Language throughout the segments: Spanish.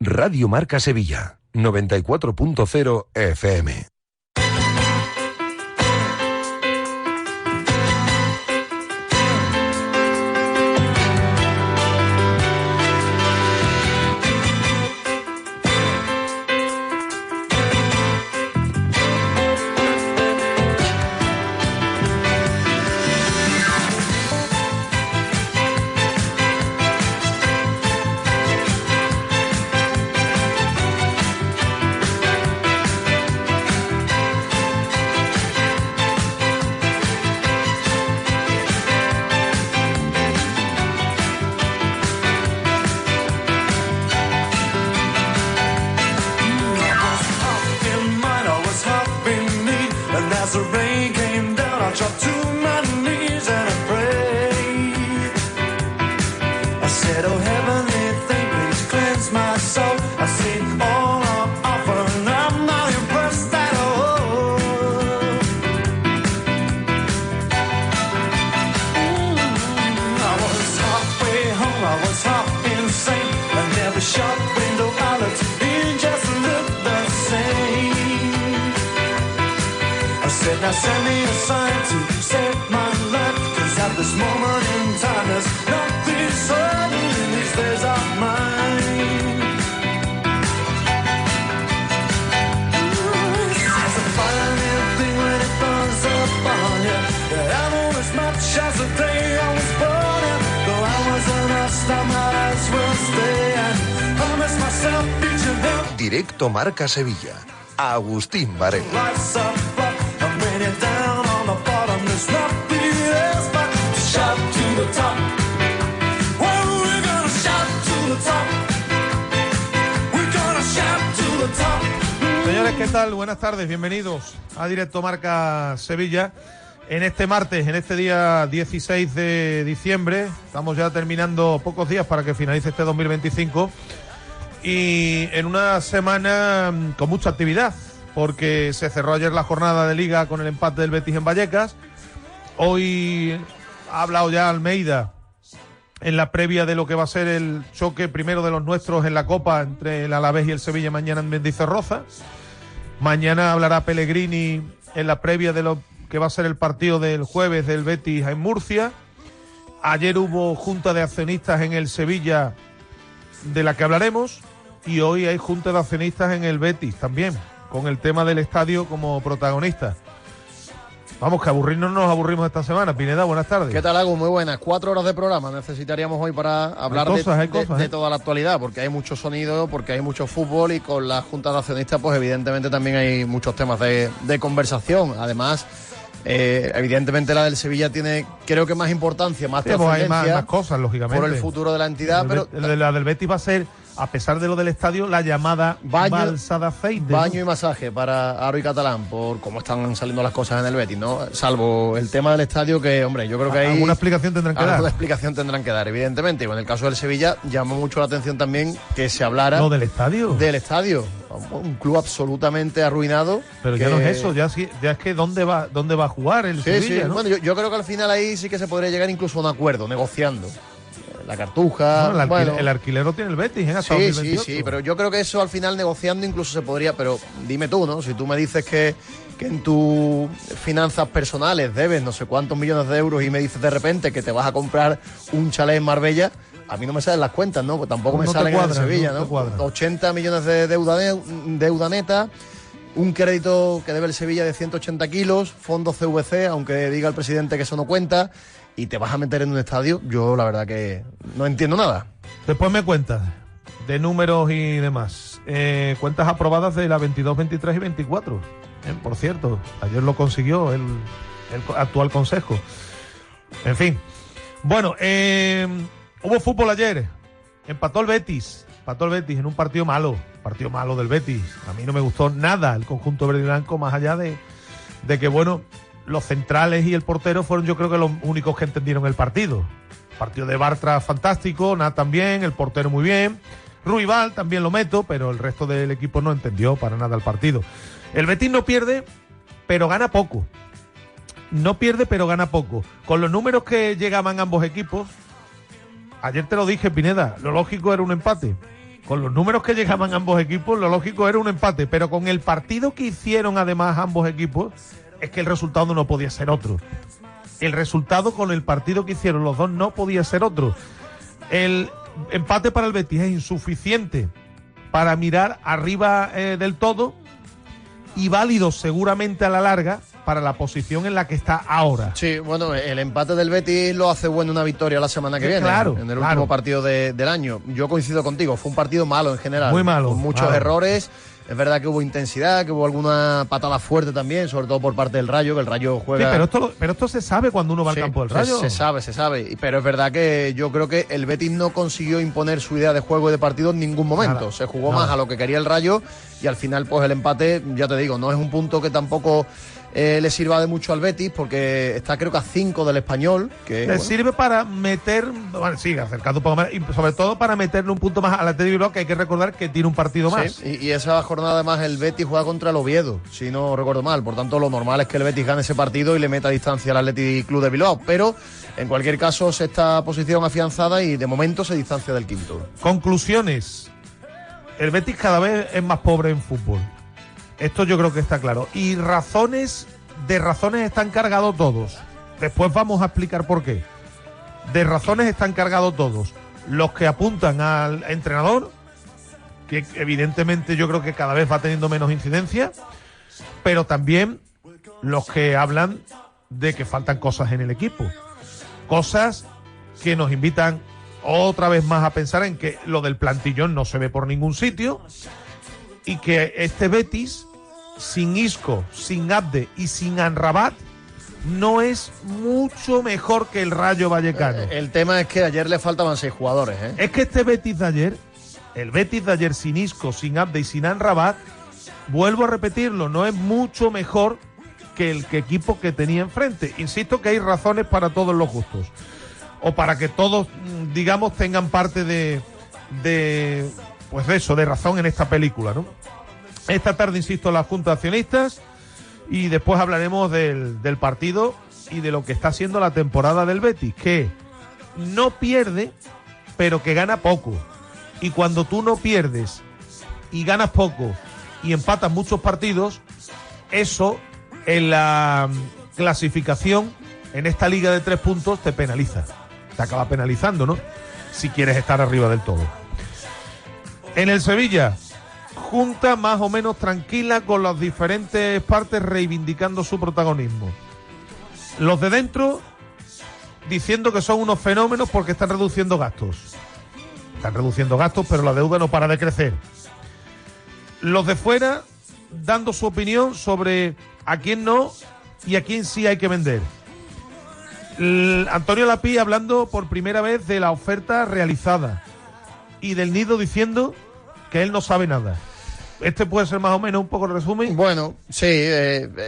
Radio Marca Sevilla, 94.0 FM. Directo Marca Sevilla. Agustín Varela. Señores, ¿qué tal? Buenas tardes, bienvenidos a Directo Marca Sevilla. En este martes, en este día 16 de diciembre, estamos ya terminando pocos días para que finalice este 2025. Y en una semana con mucha actividad, porque se cerró ayer la jornada de Liga con el empate del Betis en Vallecas. Hoy ha hablado ya Almeida en la previa de lo que va a ser el choque primero de los nuestros en la Copa entre el Alavés y el Sevilla mañana en Mendizorroza. Mañana hablará Pellegrini en la previa de lo que va a ser el partido del jueves del Betis en Murcia. Ayer hubo junta de accionistas en el Sevilla, de la que hablaremos. Y hoy hay junta de accionistas en el Betis también, con el tema del estadio como protagonista. Vamos, que aburrirnos no nos aburrimos esta semana. Pineda, buenas tardes. ¿Qué tal, Agus? Muy buenas. 4 horas de programa necesitaríamos hoy para hablar de toda la actualidad, porque hay mucho sonido, porque hay mucho fútbol y con la junta de accionistas, pues evidentemente también hay muchos temas de conversación. Además, evidentemente la del Sevilla tiene, creo que más importancia, más trascendencia. Hay más cosas, lógicamente. Por el futuro de la entidad, pero la del Betis va a ser, a pesar de lo del estadio, la llamada balsa de aceite. Baño y masaje para Aro y Catalán, por cómo están saliendo las cosas en el Betis, ¿no? Salvo el tema del estadio, que, hombre, yo creo que hay... Alguna explicación tendrán que dar. Alguna explicación tendrán que dar, evidentemente. Y en el caso del Sevilla, llamó mucho la atención también que se hablara... ¿Lo del estadio? Del estadio. Un club absolutamente arruinado. Pero ya no es eso, ya es que ¿dónde va a jugar el Sevilla? Sí. ¿No? Bueno, yo creo que al final ahí sí que se podría llegar incluso a un acuerdo, negociando. La Cartuja... Bueno, el alquilero tiene el Betis, ¿eh? Hasta 2028. Sí, pero yo creo que eso al final negociando incluso se podría... Pero dime tú, ¿no? Si tú me dices que en tus finanzas personales debes no sé cuántos millones de euros y me dices de repente que te vas a comprar un chalet en Marbella, a mí no me salen las cuentas, ¿no? Pues tampoco me salen en Sevilla, ¿no? 80 millones de deuda neta, un crédito que debe el Sevilla de 180 kilos, fondos CVC, aunque diga el presidente que eso no cuenta, y te vas a meter en un estadio. Yo la verdad que no entiendo nada. Después me cuentas de números y demás. Cuentas aprobadas de la 22, 23 y 24. Por cierto, ayer lo consiguió el actual consejo. En fin. Bueno, hubo fútbol ayer. Empató el Betis en un partido malo del Betis. A mí no me gustó nada el conjunto verde y blanco, más allá de que, bueno, los centrales y el portero fueron, yo creo, que los únicos que entendieron el partido. Partido de Bartra fantástico, Nathan bien, el portero muy bien, Ruibal también lo meto, pero el resto del equipo no entendió para nada el partido. El Betis no pierde, pero gana poco. Con los números que llegaban ambos equipos, ayer te lo dije, Pineda, lo lógico era un empate. con los números que llegaban ambos equipos, lo lógico era un empate, pero con el partido que hicieron además ambos equipos, es que el resultado no podía ser otro. El resultado con el partido que hicieron los dos no podía ser otro. El empate para el Betis es insuficiente para mirar arriba del todo y válido seguramente a la larga para la posición en la que está ahora. Sí, bueno, el empate del Betis lo hace bueno una victoria la semana que viene, claro, en el último partido del año. Yo coincido contigo, fue un partido malo en general. Muy malo. Con muchos errores. Es verdad que hubo intensidad, que hubo alguna patada fuerte también, sobre todo por parte del Rayo, que el Rayo juega... Sí, pero esto se sabe cuando uno va al campo del Rayo. Se sabe. Pero es verdad que yo creo que el Betis no consiguió imponer su idea de juego y de partido en ningún momento. Nada, se jugó más a lo que quería el Rayo y al final pues el empate, ya te digo, no es un punto que tampoco le sirva de mucho al Betis porque está creo que a 5 del Español. Que le sirve para meter, bueno, sí, acercando un poco más y sobre todo para meterle un punto más al Athletic Bilbao, que hay que recordar que tiene un partido más. Sí, y esa jornada además el Betis juega contra el Oviedo, si no recuerdo mal. Por tanto, lo normal es que el Betis gane ese partido y le meta distancia al Athletic Club de Bilbao. Pero, en cualquier caso, sexta posición afianzada y de momento se distancia del quinto. Conclusiones. El Betis cada vez es más pobre en fútbol. Esto yo creo que está claro. Y de razones están cargados todos. Después vamos a explicar por qué. De razones están cargados todos. Los que apuntan al entrenador, que evidentemente yo creo que cada vez va teniendo menos incidencia, pero también los que hablan de que faltan cosas en el equipo. Cosas que nos invitan otra vez más a pensar en que lo del plantillón no se ve por ningún sitio y que este Betis, sin Isco, sin Abde y sin Amrabat, no es mucho mejor que el Rayo Vallecano. El tema es que ayer le faltaban 6 jugadores, ¿eh? Es que este Betis de ayer, el Betis de ayer sin Isco, sin Abde y sin Amrabat, vuelvo a repetirlo, no es mucho mejor que el equipo que tenía enfrente. Insisto que hay razones para todos los gustos. O para que todos, digamos, tengan parte de pues de eso, de razón en esta película, ¿no? Esta tarde, insisto, la Junta de Accionistas y después hablaremos del partido y de lo que está haciendo la temporada del Betis, que no pierde, pero que gana poco. Y cuando tú no pierdes y ganas poco y empatas muchos partidos, eso en la clasificación en esta liga de 3 puntos te penaliza. Te acaba penalizando, ¿no? Si quieres estar arriba del todo. En el Sevilla, junta más o menos tranquila con las diferentes partes reivindicando su protagonismo. Los de dentro diciendo que son unos fenómenos porque están reduciendo gastos. Están reduciendo gastos, pero la deuda no para de crecer. Los de fuera dando su opinión sobre a quién no y a quién sí hay que vender. Antonio Lapí hablando por primera vez de la oferta realizada y del Nido diciendo que él no sabe nada. Este puede ser más o menos un poco el resumen. Bueno, sí,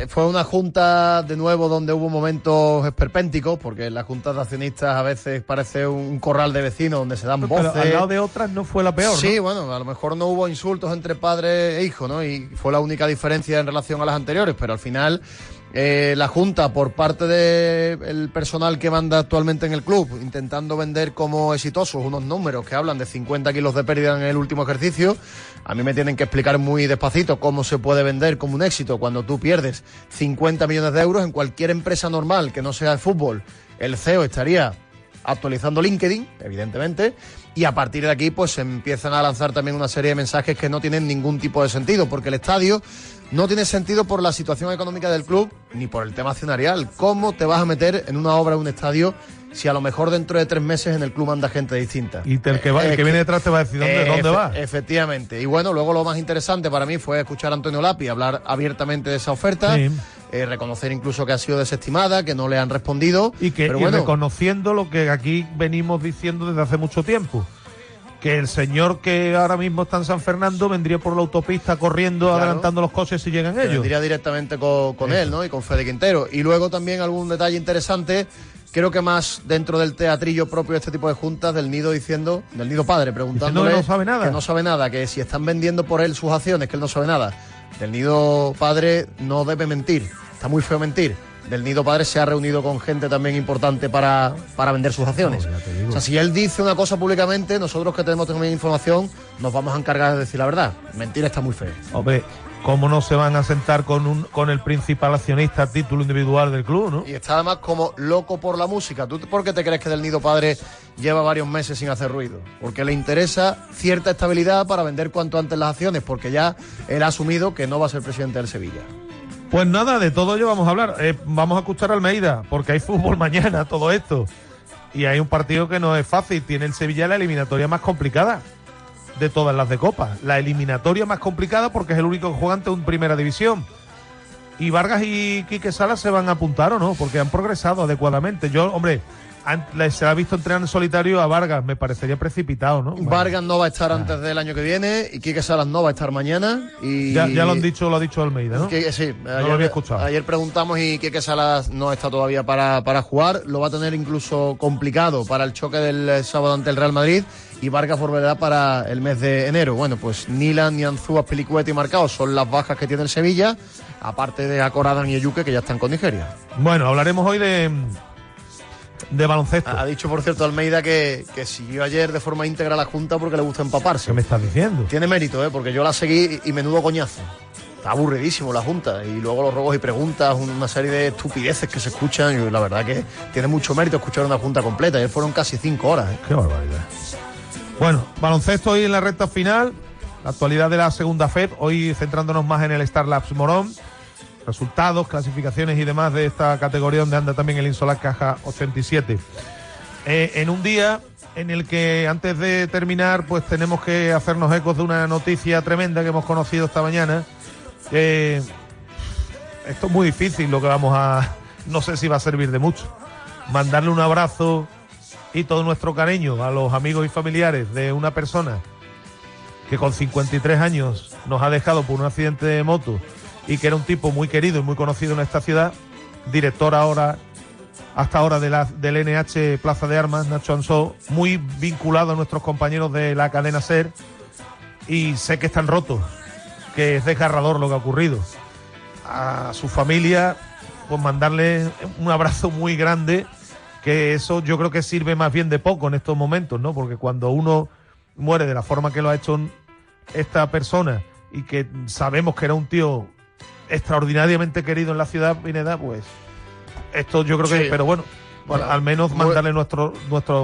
fue una junta de nuevo donde hubo momentos esperpénticos, porque las juntas de accionistas a veces parece un corral de vecinos donde se dan voces. Pero al lado de otras no fue la peor, sí, ¿no? Bueno, a lo mejor no hubo insultos entre padre e hijo, ¿no? Y fue la única diferencia en relación a las anteriores, pero al final la junta, por parte del personal que manda actualmente en el club, intentando vender como exitosos unos números que hablan de 50 kilos de pérdida en el último ejercicio. A mí me tienen que explicar muy despacito cómo se puede vender como un éxito cuando tú pierdes 50 millones de euros en cualquier empresa normal que no sea de fútbol. El CEO estaría actualizando LinkedIn, evidentemente, y a partir de aquí pues se empiezan a lanzar también una serie de mensajes que no tienen ningún tipo de sentido, porque el estadio no tiene sentido por la situación económica del club ni por el tema accionarial. ¿Cómo te vas a meter en una obra, en un estadio, si a lo mejor dentro de 3 meses en el club anda gente distinta? Y el que viene detrás te va a decir dónde va. Efectivamente. Y bueno, luego lo más interesante para mí fue escuchar a Antonio Lapí hablar abiertamente de esa oferta, sí. Reconocer incluso que ha sido desestimada, que no le han respondido. Y reconociendo lo que aquí venimos diciendo desde hace mucho tiempo. Que el señor que ahora mismo está en San Fernando vendría por la autopista corriendo, claro, adelantando los coches si llegan ellos. Vendría directamente con él, ¿no? Y con Fede Quintero. Y luego también algún detalle interesante, creo que más dentro del teatrillo propio de este tipo de juntas, del Nido diciendo, del Nido padre, preguntándole que no sabe nada. Que no sabe nada, que si están vendiendo por él sus acciones, que él no sabe nada. Del Nido padre no debe mentir, está muy feo mentir. del Nido Padre se ha reunido con gente también importante para vender sus acciones. O sea, si él dice una cosa públicamente, nosotros que tenemos también información, nos vamos a encargar de decir la verdad. Mentira está muy feo. Hombre, ¿cómo no se van a sentar con el principal accionista a título individual del club, no? Y está además como loco por la música. ¿Tú por qué te crees que del Nido Padre lleva varios meses sin hacer ruido? Porque le interesa cierta estabilidad para vender cuanto antes las acciones, porque ya él ha asumido que no va a ser presidente del Sevilla. Pues nada, de todo ello vamos a hablar. Vamos a escuchar a Almeida, porque hay fútbol mañana, todo esto. Y hay un partido que no es fácil. Tiene el Sevilla la eliminatoria más complicada de todas las de Copa. La eliminatoria más complicada porque es el único que juega ante un Primera División. Y Vargas y Quique Salas se van a apuntar o no, porque han progresado adecuadamente. Yo, hombre, se ha visto entrenar en solitario a Vargas, me parecería precipitado, ¿no? Vargas no va a estar antes del año que viene y Quique Salas no va a estar mañana. Y ya lo han dicho, lo ha dicho Almeida, ¿no? Sí, no lo había escuchado. Ayer preguntamos y Quique Salas no está todavía para jugar, lo va a tener incluso complicado para el choque del sábado ante el Real Madrid, y Vargas volverá para el mes de enero. Bueno, pues Nilan, Nianzú, Azpilicueta y Marcao son las bajas que tiene el Sevilla, aparte de Akoradan y Eyuke, que ya están con Nigeria. Bueno, hablaremos hoy de baloncesto. Ha dicho, por cierto, Almeida que siguió ayer de forma íntegra la Junta porque le gusta empaparse. ¿Qué me estás diciendo? Tiene mérito, porque yo la seguí y menudo coñazo. Está aburridísimo la Junta. Y luego los robos y preguntas, una serie de estupideces que se escuchan. Y la verdad que tiene mucho mérito escuchar una Junta completa. Ayer fueron casi 5 horas. Qué barbaridad. Bueno, baloncesto hoy en la recta final. La actualidad de la segunda FEP. Hoy centrándonos más en el Star Labs Morón. Resultados, clasificaciones y demás de esta categoría donde anda también el Insolar Caja 87. En un día en el que antes de terminar pues tenemos que hacernos ecos de una noticia tremenda que hemos conocido esta mañana. Esto es muy difícil lo que vamos a... No sé si va a servir de mucho. Mandarle un abrazo y todo nuestro cariño a los amigos y familiares de una persona que con 53 años nos ha dejado por un accidente de moto y que era un tipo muy querido y muy conocido en esta ciudad, director hasta ahora del NH Plaza de Armas, Nacho Ansó, muy vinculado a nuestros compañeros de la cadena SER, y sé que están rotos, que es desgarrador lo que ha ocurrido. A su familia, pues mandarle un abrazo muy grande, que eso yo creo que sirve más bien de poco en estos momentos, ¿no? Porque cuando uno muere de la forma que lo ha hecho esta persona y que sabemos que era un tío extraordinariamente querido en la ciudad, Pineda, pues esto yo creo que... Sí. Pero bueno, al menos mandarle nuestro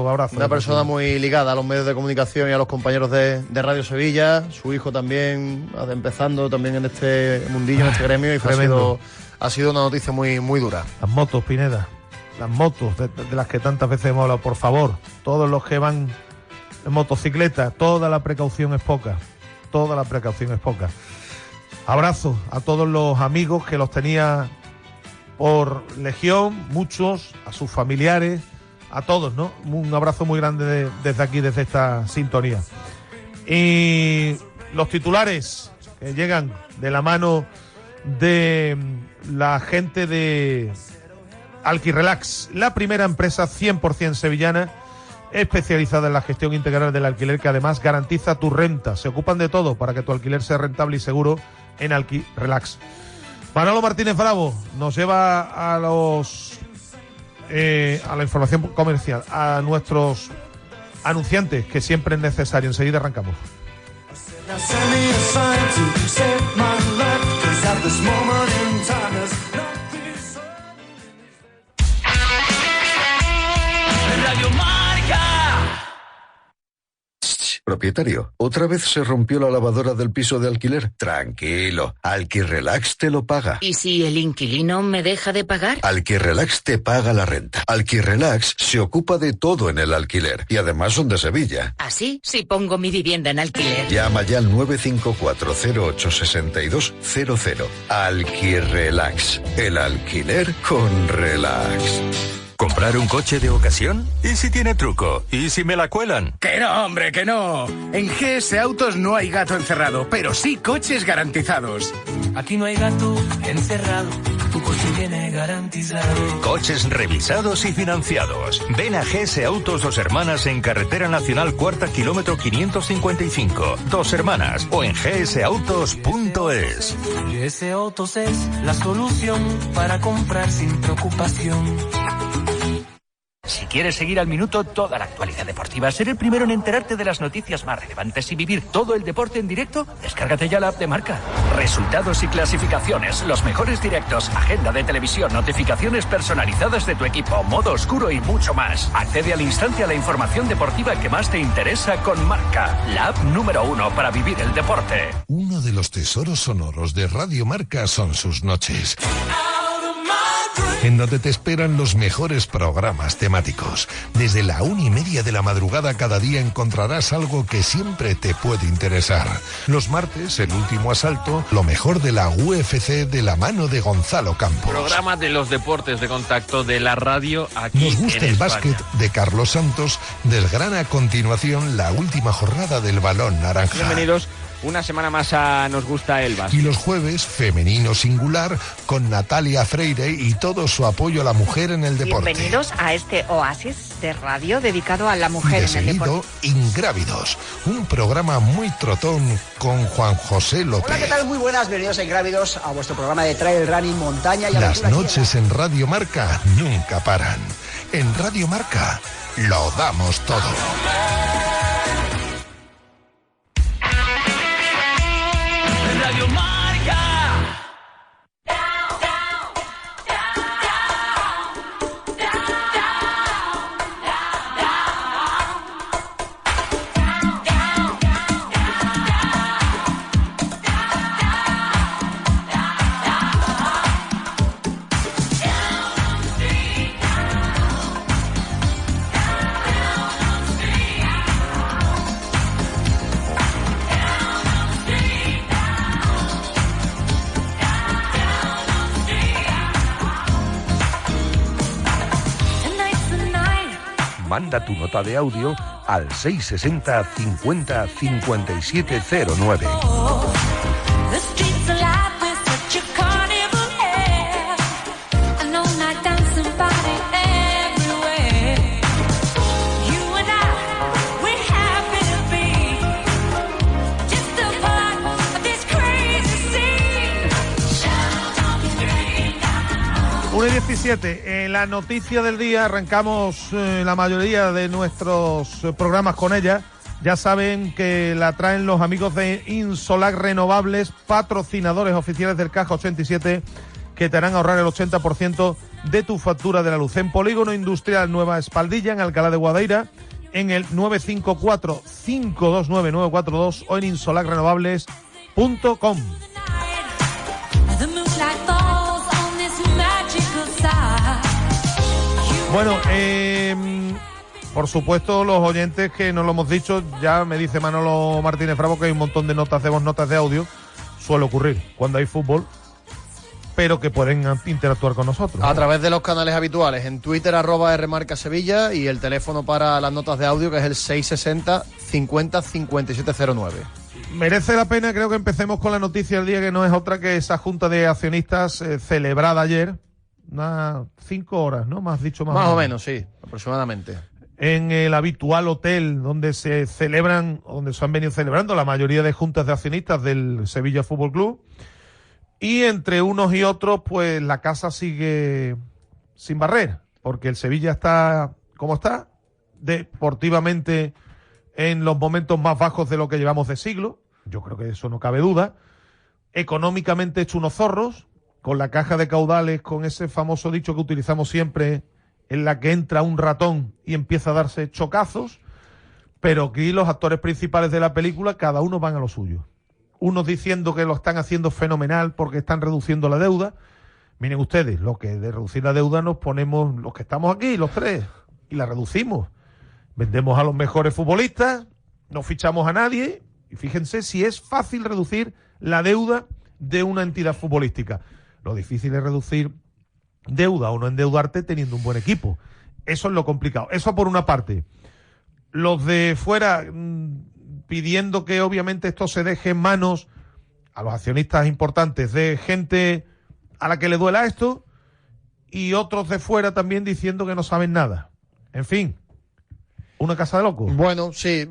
abrazo. Una persona muy ligada a los medios de comunicación y a los compañeros de Radio Sevilla, su hijo también empezando también en este mundillo, en este gremio, y ha sido una noticia muy, muy dura. Las motos, Pineda, las motos de las que tantas veces hemos hablado, por favor, todos los que van en motocicleta, toda la precaución es poca, toda la precaución es poca. Abrazo a todos los amigos que los tenía por legión, muchos, a sus familiares, a todos, ¿no? Un abrazo muy grande desde aquí, desde esta sintonía. Y los titulares que llegan de la mano de la gente de Alquirrelax, la primera empresa 100% sevillana especializada en la gestión integral del alquiler, que además garantiza tu renta. Se ocupan de todo para que tu alquiler sea rentable y seguro en Alquirrelax. Manolo Martínez Bravo nos lleva a la información comercial, a nuestros anunciantes, que siempre es necesario. Enseguida arrancamos. Propietario, ¿otra vez se rompió la lavadora del piso de alquiler? Tranquilo, Alquirrelax te lo paga. ¿Y si el inquilino me deja de pagar? Alquirrelax te paga la renta. Alquirrelax se ocupa de todo en el alquiler y además son de Sevilla. ¿Así? Si pongo mi vivienda en alquiler. Llama ya al 954-086200. Alquirrelax, el alquiler con relax. ¿Comprar un coche de ocasión? ¿Y si tiene truco? ¿Y si me la cuelan? ¡Que no, hombre, que no! En GS Autos no hay gato encerrado, pero sí coches garantizados. Aquí no hay gato encerrado, tu coche viene garantizado. Coches revisados y financiados. Ven a GS Autos Dos Hermanas en Carretera Nacional Cuarta, kilómetro 555. Dos Hermanas o en gsautos.es. GS Autos es la solución para comprar sin preocupación. Si quieres seguir al minuto toda la actualidad deportiva, ser el primero en enterarte de las noticias más relevantes y vivir todo el deporte en directo, descárgate ya la app de Marca. Resultados y clasificaciones, los mejores directos, agenda de televisión, notificaciones personalizadas de tu equipo, modo oscuro y mucho más. Accede al instante a la información deportiva que más te interesa con Marca, la app número 1 para vivir el deporte. Uno de los tesoros sonoros de Radio Marca son sus noches, en donde te esperan los mejores programas temáticos. Desde la 1:30 de la madrugada cada día encontrarás algo que siempre te puede interesar. Los martes, El Último Asalto, lo mejor de la UFC de la mano de Gonzalo Campos. Programa de los deportes de contacto de la radio aquí en Nos gusta el básquet de Carlos Santos. Desgrana a continuación la última jornada del Balón Naranja. Bienvenidos una semana más a Nos gusta el básquet. Y los jueves, Femenino Singular, con Natalia Freire y todo su apoyo a la mujer en el deporte. Bienvenidos a este oasis de radio dedicado a la mujer en el deporte. Ingrávidos, un programa muy trotón con Juan José López. Hola, ¿qué tal? Muy buenas, bienvenidos a Ingrávidos, a vuestro programa de trail running, montaña y aventura. Las noches en Radio Marca nunca paran. En Radio Marca lo damos todo. Radio Marca. 'Manda tu nota de audio al 660 50 5709. Una y 17, la noticia del día, arrancamos la mayoría de nuestros programas con ella. Ya saben que la traen los amigos de Insolac Renovables, patrocinadores oficiales del Caja 87, que te harán ahorrar el 80% de tu factura de la luz. En Polígono Industrial Nueva Espaldilla, en Alcalá de Guadaira, en el 954-529-942 o en insolacrenovables.com. Bueno, por supuesto, los oyentes que no lo hemos dicho, ya me dice Manolo Martínez Bravo que hay un montón de notas de voz, notas de audio, suele ocurrir cuando hay fútbol, pero que pueden interactuar con nosotros, ¿no? A través de los canales habituales, en Twitter @rmarcasevilla y el teléfono para las notas de audio que es el 660 50 5709. Merece la pena, creo que empecemos con la noticia del día, que no es otra que esa junta de accionistas celebrada ayer, unas 5 horas, ¿no? Más dicho, más o menos, sí, aproximadamente. En el habitual hotel donde se celebran, donde se han venido celebrando la mayoría de juntas de accionistas del Sevilla Fútbol Club. Y entre unos y otros, pues la casa sigue sin barrer, porque el Sevilla está como está, deportivamente en los momentos más bajos de lo que llevamos de siglo. Yo creo que eso no cabe duda. Económicamente hecho unos zorros, con la caja de caudales, con ese famoso dicho que utilizamos siempre, en la que entra un ratón y empieza a darse chocazos, pero aquí los actores principales de la película, cada uno van a lo suyo. Unos diciendo que lo están haciendo fenomenal porque están reduciendo la deuda. Miren ustedes, lo que de reducir la deuda nos ponemos los que estamos aquí, los tres, y la reducimos. Vendemos a los mejores futbolistas, no fichamos a nadie, y fíjense si es fácil reducir la deuda de una entidad futbolística. Lo difícil es reducir deuda o no endeudarte teniendo un buen equipo. Eso es lo complicado. Eso por una parte. Los de fuera pidiendo que obviamente esto se deje en manos a los accionistas importantes de gente a la que le duela esto, y otros de fuera también diciendo que no saben nada. En fin, una casa de locos. Bueno, sí.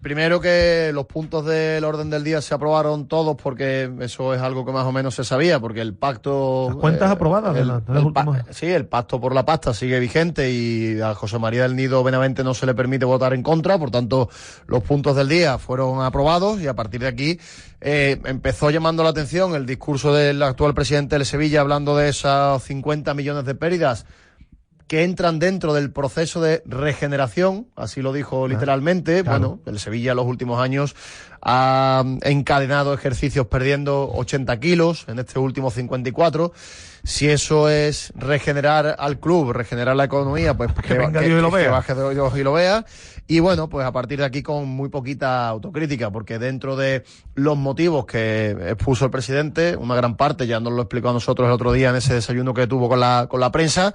Primero que los puntos del orden del día se aprobaron todos, porque eso es algo que más o menos se sabía, porque el pacto... Las cuentas aprobadas de los últimos... Sí, el pacto por la pasta sigue vigente y a José María del Nido Benavente no se le permite votar en contra, por tanto, los puntos del día fueron aprobados y a partir de aquí empezó llamando la atención el discurso del actual presidente del Sevilla hablando de esos 50 millones de pérdidas que entran dentro del proceso de regeneración, así lo dijo literalmente. Claro. Bueno, el Sevilla en los últimos años ha encadenado ejercicios perdiendo 80 kilos, en este último 54. Si eso es regenerar al club, regenerar la economía, pues que venga Dios y lo vea. Que baje Dios y lo vea. Y bueno, pues a partir de aquí con muy poquita autocrítica, porque dentro de los motivos que expuso el presidente, una gran parte, ya nos lo explicó a nosotros el otro día en ese desayuno que tuvo con la prensa,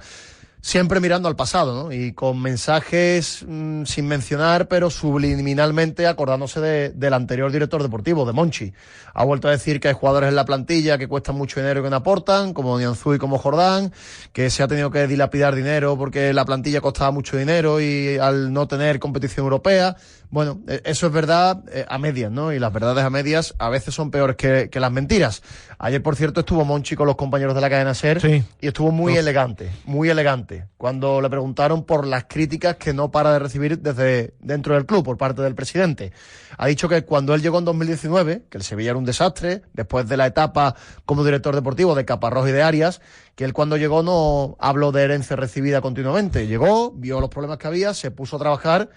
siempre mirando al pasado, ¿no? Y con mensajes sin mencionar, pero subliminalmente acordándose del anterior director deportivo, de Monchi. Ha vuelto a decir que hay jugadores en la plantilla que cuestan mucho dinero y que no aportan, como Nianzú y como Jordán, que se ha tenido que dilapidar dinero porque la plantilla costaba mucho dinero y al no tener competición europea. Bueno, eso es verdad a medias, ¿no? Y las verdades a medias a veces son peores que las mentiras. Ayer, por cierto, estuvo Monchi con los compañeros de la cadena SER, sí, y estuvo muy elegante. Cuando le preguntaron por las críticas que no para de recibir desde dentro del club por parte del presidente. Ha dicho que cuando él llegó en 2019, que el Sevilla era un desastre, después de la etapa como director deportivo de Caparrós y de Arias, que él cuando llegó no habló de herencia recibida continuamente. Llegó, vio los problemas que había, se puso a trabajar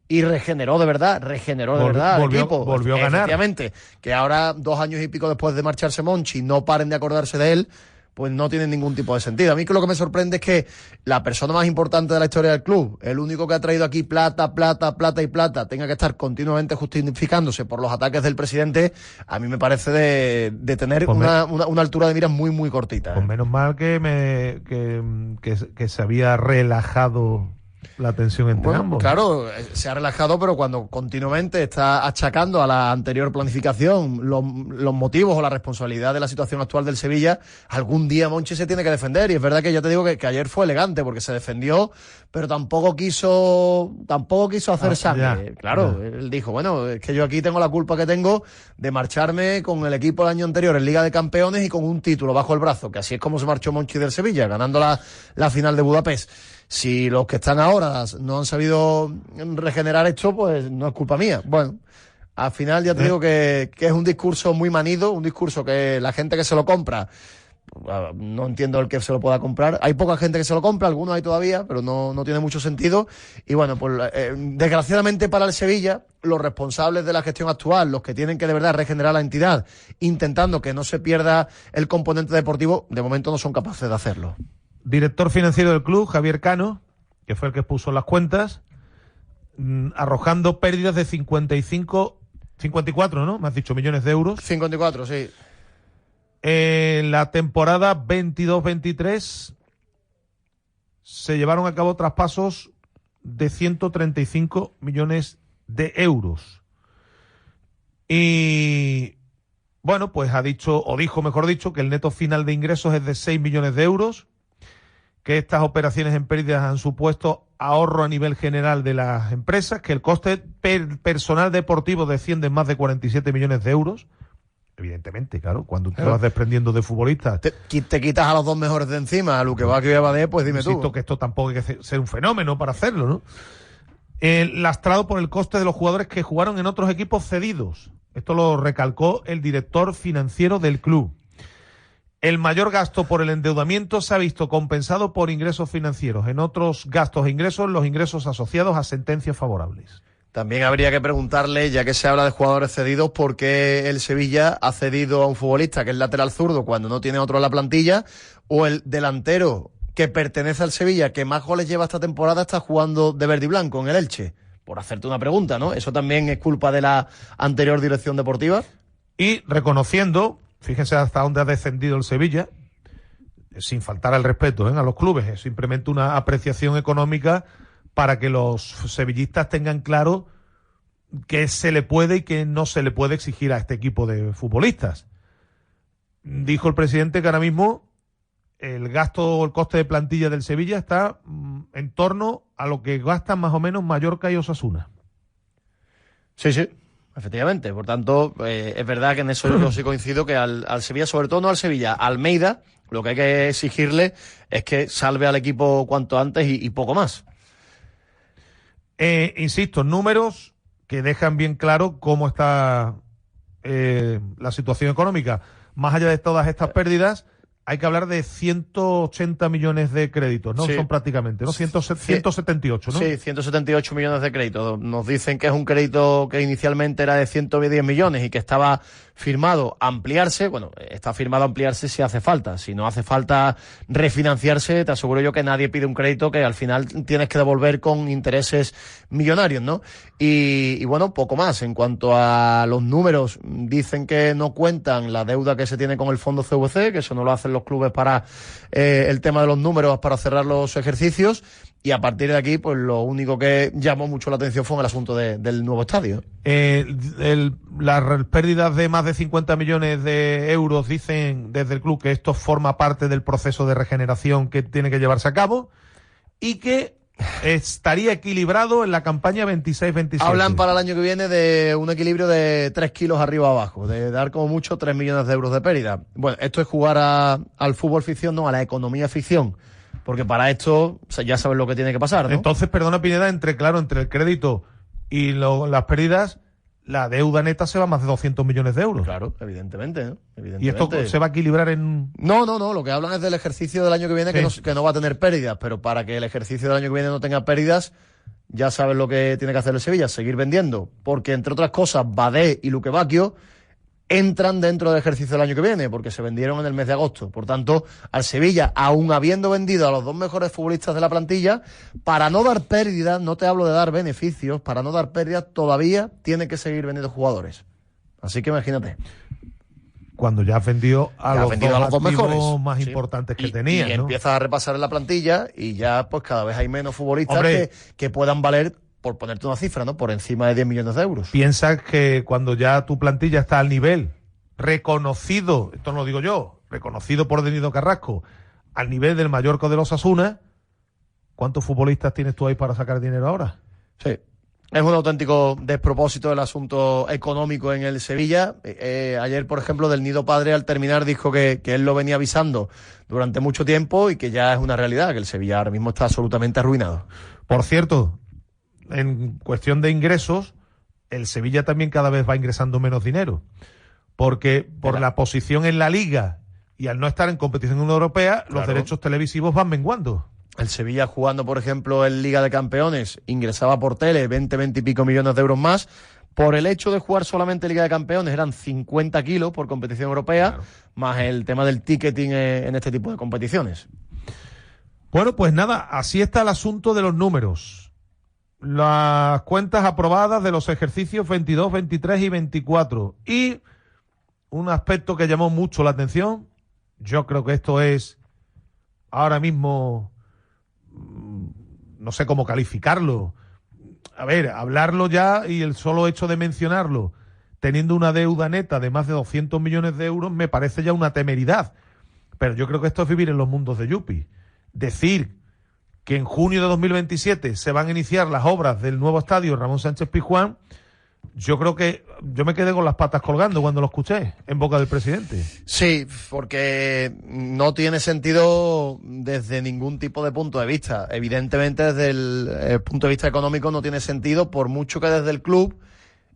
y regeneró de verdad al equipo. Volvió a ganar. Efectivamente, que ahora 2 años y pico después de marcharse Monchi no paren de acordarse de él, pues no tiene ningún tipo de sentido. A mí lo que me sorprende es que la persona más importante de la historia del club, el único que ha traído aquí plata, tenga que estar continuamente justificándose por los ataques del presidente. A mí me parece de tener una altura de miras muy, muy cortita. Pues menos mal que se había relajado la tensión entre ambos. Claro, se ha relajado, pero cuando continuamente está achacando a la anterior planificación los motivos o la responsabilidad de la situación actual del Sevilla, algún día Monchi se tiene que defender. Y es verdad que ya te digo que ayer fue elegante porque se defendió, pero tampoco quiso hacer sangre. Claro, él dijo, bueno, es que yo aquí tengo la culpa que tengo de marcharme con el equipo el año anterior en Liga de Campeones y con un título bajo el brazo, que así es como se marchó Monchi del Sevilla, ganando la final de Budapest. Si los que están ahora no han sabido regenerar esto, pues no es culpa mía. Bueno, al final ya te digo que es un discurso muy manido, un discurso que la gente que se lo compra, no entiendo el que se lo pueda comprar. Hay poca gente que se lo compra, algunos hay todavía, pero no tiene mucho sentido. Y bueno, pues desgraciadamente para el Sevilla, los responsables de la gestión actual, los que tienen que de verdad regenerar la entidad, intentando que no se pierda el componente deportivo, de momento no son capaces de hacerlo. Director financiero del club, Javier Cano, que fue el que puso las cuentas, arrojando pérdidas de 54, ¿no? Me has dicho, millones de euros. 54, sí. En la temporada 22-23 se llevaron a cabo traspasos de 135 millones de euros. Y bueno, pues dijo mejor dicho, que el neto final de ingresos es de 6 millones de euros, que estas operaciones en pérdidas han supuesto ahorro a nivel general de las empresas, que el coste personal deportivo desciende en más de 47 millones de euros. Evidentemente, claro, cuando te vas desprendiendo de futbolistas. Te quitas a los 2 mejores de encima, a lo que va a de, pues dime tú. Insisto que esto tampoco hay que ser un fenómeno para hacerlo, ¿no? Lastrado por el coste de los jugadores que jugaron en otros equipos cedidos. Esto lo recalcó el director financiero del club. El mayor gasto por el endeudamiento se ha visto compensado por ingresos financieros. En otros gastos e ingresos, los ingresos asociados a sentencias favorables. También habría que preguntarle, ya que se habla de jugadores cedidos, por qué el Sevilla ha cedido a un futbolista que es lateral zurdo cuando no tiene otro en la plantilla, o el delantero que pertenece al Sevilla, que más goles lleva esta temporada, está jugando de verde y blanco en el Elche. Por hacerte una pregunta, ¿no? ¿Eso también es culpa de la anterior dirección deportiva? Y reconociendo, fíjense hasta dónde ha descendido el Sevilla, sin faltar al respeto a los clubes, es simplemente una apreciación económica para que los sevillistas tengan claro qué se le puede y qué no se le puede exigir a este equipo de futbolistas. Dijo el presidente que ahora mismo el gasto o el coste de plantilla del Sevilla está en torno a lo que gastan más o menos Mallorca y Osasuna. Sí, efectivamente. Por tanto, es verdad que en eso yo sí coincido, que al Sevilla, sobre todo no al Sevilla, a Almeida, lo que hay que exigirle es que salve al equipo cuanto antes y poco más. Insisto, números que dejan bien claro cómo está la situación económica. Más allá de todas estas pérdidas, hay que hablar de 180 millones de créditos, ¿no? Sí. Son prácticamente, ¿no? 178, ¿no? Sí, 178 millones de créditos. Nos dicen que es un crédito que inicialmente era de 110 millones y que estaba firmado a ampliarse. Bueno, está firmado a ampliarse si hace falta. Si no hace falta refinanciarse, te aseguro yo que nadie pide un crédito que al final tienes que devolver con intereses millonarios, ¿no? Y bueno, poco más. En cuanto a los números, dicen que no cuentan la deuda que se tiene con el fondo CVC, que eso no lo hacen los clubes para el tema de los números, para cerrar los ejercicios. Y a partir de aquí, pues lo único que llamó mucho la atención fue el asunto del nuevo estadio. Las pérdidas de más de 50 millones de euros dicen desde el club que esto forma parte del proceso de regeneración que tiene que llevarse a cabo y que estaría equilibrado en la campaña 26-27. Hablan para el año que viene de un equilibrio de 3 kilos arriba abajo, de dar como mucho 3 millones de euros de pérdida. Bueno, esto es jugar al fútbol ficción, no a la economía ficción. Porque para esto ya sabes lo que tiene que pasar, ¿no? Entonces, perdona Pineda, entre el crédito y las pérdidas, la deuda neta se va a más de 200 millones de euros. Claro, evidentemente, ¿no? ¿Y esto se va a equilibrar en...? No, lo que hablan es del ejercicio del año que viene, que no va a tener pérdidas, pero para que el ejercicio del año que viene no tenga pérdidas, ya sabes lo que tiene que hacer el Sevilla, seguir vendiendo, porque entre otras cosas, Badé y Luque Bacchio entran dentro del ejercicio del año que viene, porque se vendieron en el mes de agosto. Por tanto, al Sevilla, aún habiendo vendido a los dos mejores futbolistas de la plantilla, para no dar pérdidas, no te hablo de dar beneficios, para no dar pérdidas, todavía tiene que seguir vendiendo jugadores. Así que imagínate. Cuando ya has vendido a los dos mejores más importantes que tenías, y ¿no? empiezas a repasar en la plantilla y ya pues cada vez hay menos futbolistas que puedan valer, por ponerte una cifra, ¿no? Por encima de 10 millones de euros. Piensas que cuando ya tu plantilla está al nivel reconocido, esto no lo digo yo, reconocido por Denis Carrasco, al nivel del Mallorca de los Osasuna, ¿cuántos futbolistas tienes tú ahí para sacar dinero ahora? Sí. Es un auténtico despropósito el asunto económico en el Sevilla. Ayer, por ejemplo, Del Nido Padre, al terminar, dijo que él lo venía avisando durante mucho tiempo y que ya es una realidad, que el Sevilla ahora mismo está absolutamente arruinado. Por cierto, en cuestión de ingresos, el Sevilla también cada vez va ingresando menos dinero, porque por la posición en la Liga y al no estar en competición europea, los derechos televisivos van menguando. El Sevilla, jugando, por ejemplo, en Liga de Campeones, ingresaba por tele 20 y pico millones de euros más. Por el hecho de jugar solamente Liga de Campeones eran 50 kilos por competición europea, más el tema del ticketing en este tipo de competiciones. Bueno, pues nada, así está el asunto de los números. Las cuentas aprobadas de los ejercicios 22, 23 y 24. Y un aspecto que llamó mucho la atención, yo creo que esto es ahora mismo, no sé cómo calificarlo. A ver, hablarlo ya y el solo hecho de mencionarlo, teniendo una deuda neta de más de 200 millones de euros, me parece ya una temeridad. Pero yo creo que esto es vivir en los mundos de Yupi. Decir que en junio de 2027 se van a iniciar las obras del nuevo estadio Ramón Sánchez Pizjuán, yo creo que yo me quedé con las patas colgando cuando lo escuché en boca del presidente. Sí, porque no tiene sentido desde ningún tipo de punto de vista. Evidentemente, desde el punto de vista económico no tiene sentido, por mucho que desde el club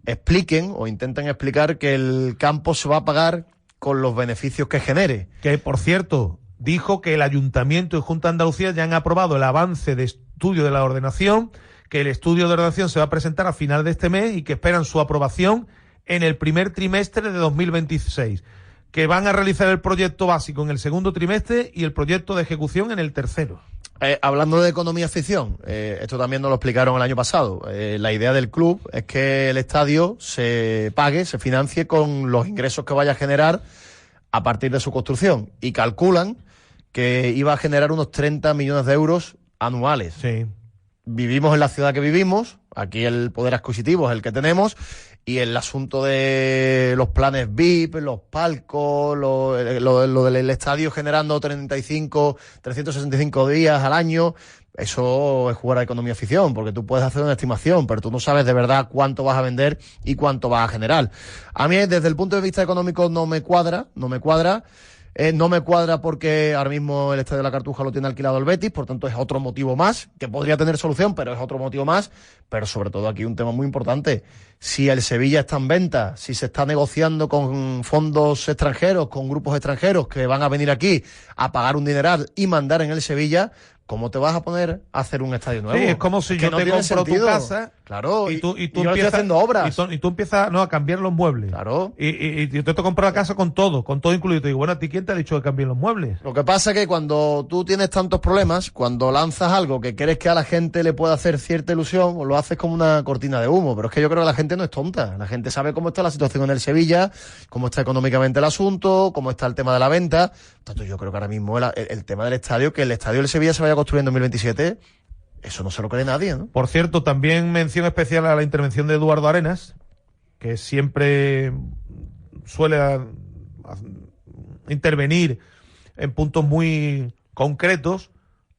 expliquen o intenten explicar que el campo se va a pagar con los beneficios que genere. Que, por cierto, dijo que el Ayuntamiento y Junta de Andalucía ya han aprobado el avance de estudio de la ordenación, que el estudio de ordenación se va a presentar a final de este mes y que esperan su aprobación en el primer trimestre de 2026, que van a realizar el proyecto básico en el segundo trimestre y el proyecto de ejecución en el tercero. Hablando de economía ficción, esto también nos lo explicaron el año pasado. La idea del club es que el estadio se pague, se financie con los ingresos que vaya a generar a partir de su construcción, y calculan que iba a generar unos 30 millones de euros anuales. Sí. Vivimos en la ciudad que vivimos, aquí el poder adquisitivo es el que tenemos, Y el asunto de los planes VIP, los palcos, lo del estadio generando 365 días al año, eso es jugar a economía-ficción, porque tú puedes hacer una estimación, pero tú no sabes de verdad cuánto vas a vender y cuánto vas a generar. A mí, desde el punto de vista económico, no me cuadra. No me cuadra porque ahora mismo el Estadio de la Cartuja lo tiene alquilado el Betis, por tanto es otro motivo más, que podría tener solución, pero es otro motivo más. Pero sobre todo aquí un tema muy importante. Si el Sevilla está en venta, si se está negociando con fondos extranjeros, con grupos extranjeros que van a venir aquí a pagar un dineral y mandar en el Sevilla, ¿cómo te vas a poner a hacer un estadio nuevo? Sí, es como si yo te compro tu casa, claro, y tú yo empiezas haciendo obras. Y tú empiezas a cambiar los muebles. Claro. Y yo te compro la casa con todo incluido. Te digo, bueno, ¿a ti quién te ha dicho que cambien los muebles? Lo que pasa es que cuando tú tienes tantos problemas, cuando lanzas algo que crees que a la gente le puede hacer cierta ilusión, lo haces como una cortina de humo. Pero es que yo creo que la gente no es tonta. La gente sabe cómo está la situación en el Sevilla, cómo está económicamente el asunto, cómo está el tema de la venta. Tanto yo creo que ahora mismo el tema del estadio, que el estadio del Sevilla se vaya a construir en 2027, eso no se lo cree nadie, ¿no? Por cierto, también mención especial a la intervención de Eduardo Arenas, que siempre suele intervenir en puntos muy concretos,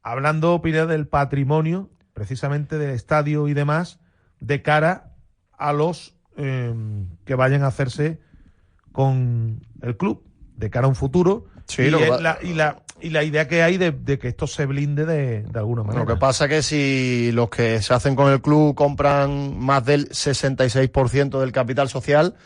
hablando, opina, del patrimonio, precisamente del estadio y demás, de cara a los que vayan a hacerse con el club, de cara a un futuro. Sí, y la idea que hay de que esto se blinde de alguna manera. Lo que pasa es que si los que se hacen con el club compran más del 66% del capital social,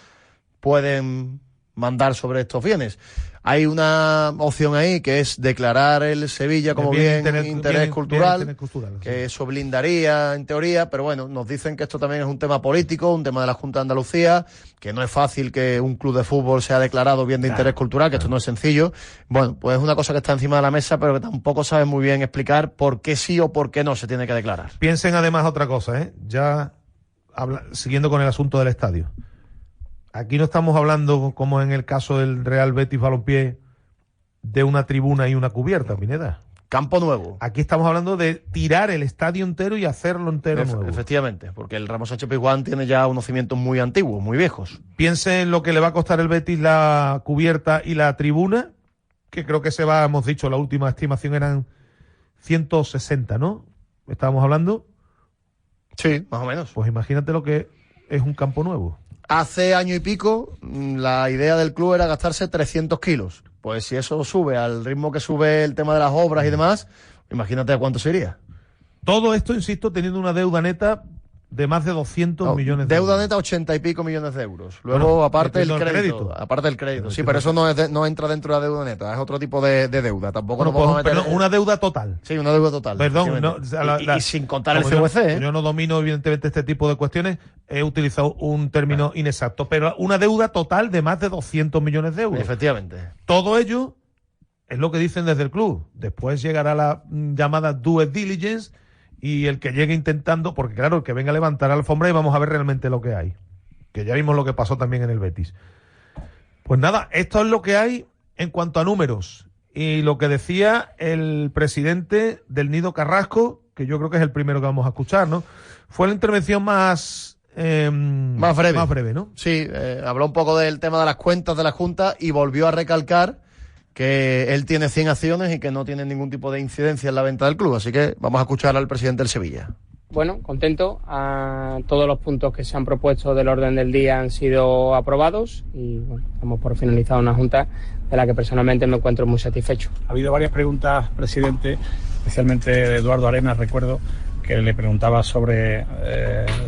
pueden mandar sobre estos bienes. Hay una opción ahí que es declarar el Sevilla como bien interés cultural, que eso blindaría en teoría, pero bueno, nos dicen que esto también es un tema político, un tema de la Junta de Andalucía, que no es fácil que un club de fútbol sea declarado bien de interés cultural, que esto no es sencillo. Bueno, pues es una cosa que está encima de la mesa, pero que tampoco saben muy bien explicar por qué sí o por qué no se tiene que declarar. Piensen además otra cosa, ya siguiendo con el asunto del estadio. Aquí no estamos hablando, como en el caso del Real Betis Balompié, de una tribuna y una cubierta, Pineda. Campo nuevo. Aquí estamos hablando de tirar el estadio entero y hacerlo entero nuevo. Efectivamente, porque el Ramón Sánchez Pizjuán tiene ya unos cimientos muy antiguos, muy viejos. Piense en lo que le va a costar el Betis la cubierta y la tribuna, que creo que hemos dicho, la última estimación eran 160, ¿no? ¿Estábamos hablando? Sí, más o menos. Pues imagínate lo que es un campo nuevo. Hace año y pico, la idea del club era gastarse 300 kilos. Pues si eso sube al ritmo que sube el tema de las obras y demás, imagínate a cuánto sería. Todo esto, insisto, teniendo una deuda neta de más de 200 millones de euros. Deuda neta 80 y pico millones de euros. Luego, aparte el crédito. Aparte del crédito. Sí, pero eso no entra dentro de la deuda neta. Es otro tipo de deuda. Tampoco nos vamos a meter... Una deuda total. Sí, una deuda total. Perdón. No, y sin contar el CVC. Yo no domino, evidentemente, este tipo de cuestiones. He utilizado un término inexacto. Pero una deuda total de más de 200 millones de euros. Efectivamente. Todo ello es lo que dicen desde el club. Después llegará la llamada due diligence, y el que llegue intentando, porque claro, el que venga a levantar la alfombra y vamos a ver realmente lo que hay. Que ya vimos lo que pasó también en el Betis. Pues nada, esto es lo que hay en cuanto a números. Y lo que decía el presidente del Nido Carrasco, que yo creo que es el primero que vamos a escuchar, ¿no? Fue la intervención más breve, ¿no? Sí, habló un poco del tema de las cuentas de la Junta y volvió a recalcar que él tiene 100 acciones y que no tiene ningún tipo de incidencia en la venta del club. Así que vamos a escuchar al presidente del Sevilla. Bueno, contento. Todos los puntos que se han propuesto del orden del día han sido aprobados y bueno, hemos por finalizado una junta de la que personalmente me encuentro muy satisfecho. Ha habido varias preguntas, presidente, especialmente de Eduardo Arenas, recuerdo, que le preguntaba sobre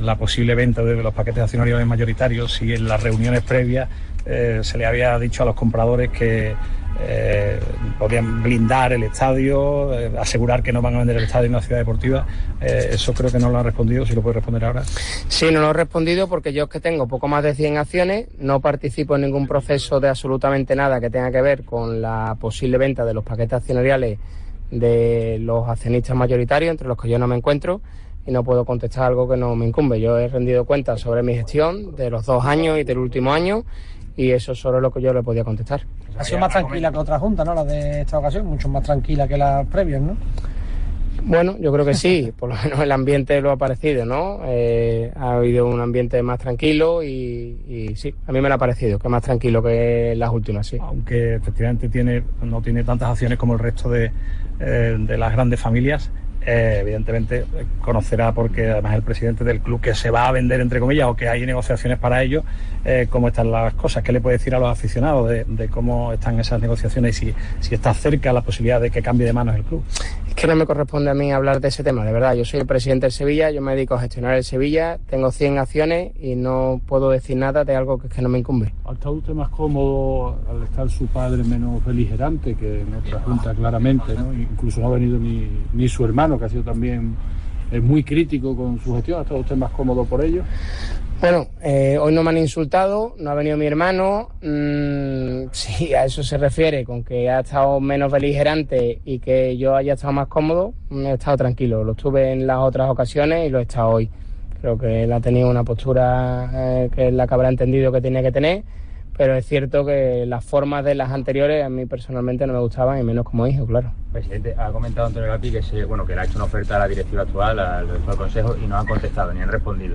la posible venta de los paquetes accionariales mayoritarios, y en las reuniones previas se le había dicho a los compradores que podían blindar el estadio, asegurar que no van a vender el estadio en una ciudad deportiva. Eso creo que no lo han respondido. Si lo puede responder ahora. Sí, no lo he respondido porque yo, que tengo poco más de 100 acciones, no participo en ningún proceso de absolutamente nada que tenga que ver con la posible venta de los paquetes accionariales de los accionistas mayoritarios, entre los que yo no me encuentro, y no puedo contestar algo que no me incumbe. Yo he rendido cuentas sobre mi gestión de los 2 años y del último año, y eso es solo lo que yo le podía contestar. Ha sido más tranquila que otra junta, ¿no? La de esta ocasión, mucho más tranquila que las previas, ¿no? Bueno, yo creo que sí, por lo menos el ambiente lo ha parecido, ¿no? Ha habido un ambiente más tranquilo y sí, a mí me lo ha parecido, que es más tranquilo que las últimas, sí. Aunque efectivamente no tiene tantas acciones como el resto de las grandes familias, evidentemente conocerá, porque además es el presidente del club, que se va a vender, entre comillas, o que hay negociaciones para ello, cómo están las cosas. ¿Qué le puede decir a los aficionados de cómo están esas negociaciones y si está cerca la posibilidad de que cambie de manos el club? Es que no me corresponde a mí hablar de ese tema, de verdad. Yo soy el presidente del Sevilla, yo me dedico a gestionar el Sevilla, tengo 100 acciones y no puedo decir nada de algo que no me incumbe. ¿Ha estado usted más cómodo al estar su padre menos beligerante que en otra junta, claramente, ¿no? Incluso no ha venido ni su hermano, que ha sido también muy crítico con su gestión? ¿Ha estado usted más cómodo por ello? Bueno, hoy no me han insultado, no ha venido mi hermano. Si a eso se refiere, con que ha estado menos beligerante y que yo haya estado más cómodo, he estado tranquilo. Lo estuve en las otras ocasiones y lo he estado hoy. Creo que él ha tenido una postura que es la que habrá entendido que tenía que tener, pero es cierto que las formas de las anteriores a mí personalmente no me gustaban, y menos como hijo, claro. Presidente, ha comentado Antonio Gapi que le ha hecho una oferta a la directiva actual, al Consejo, y no han contestado ni han respondido.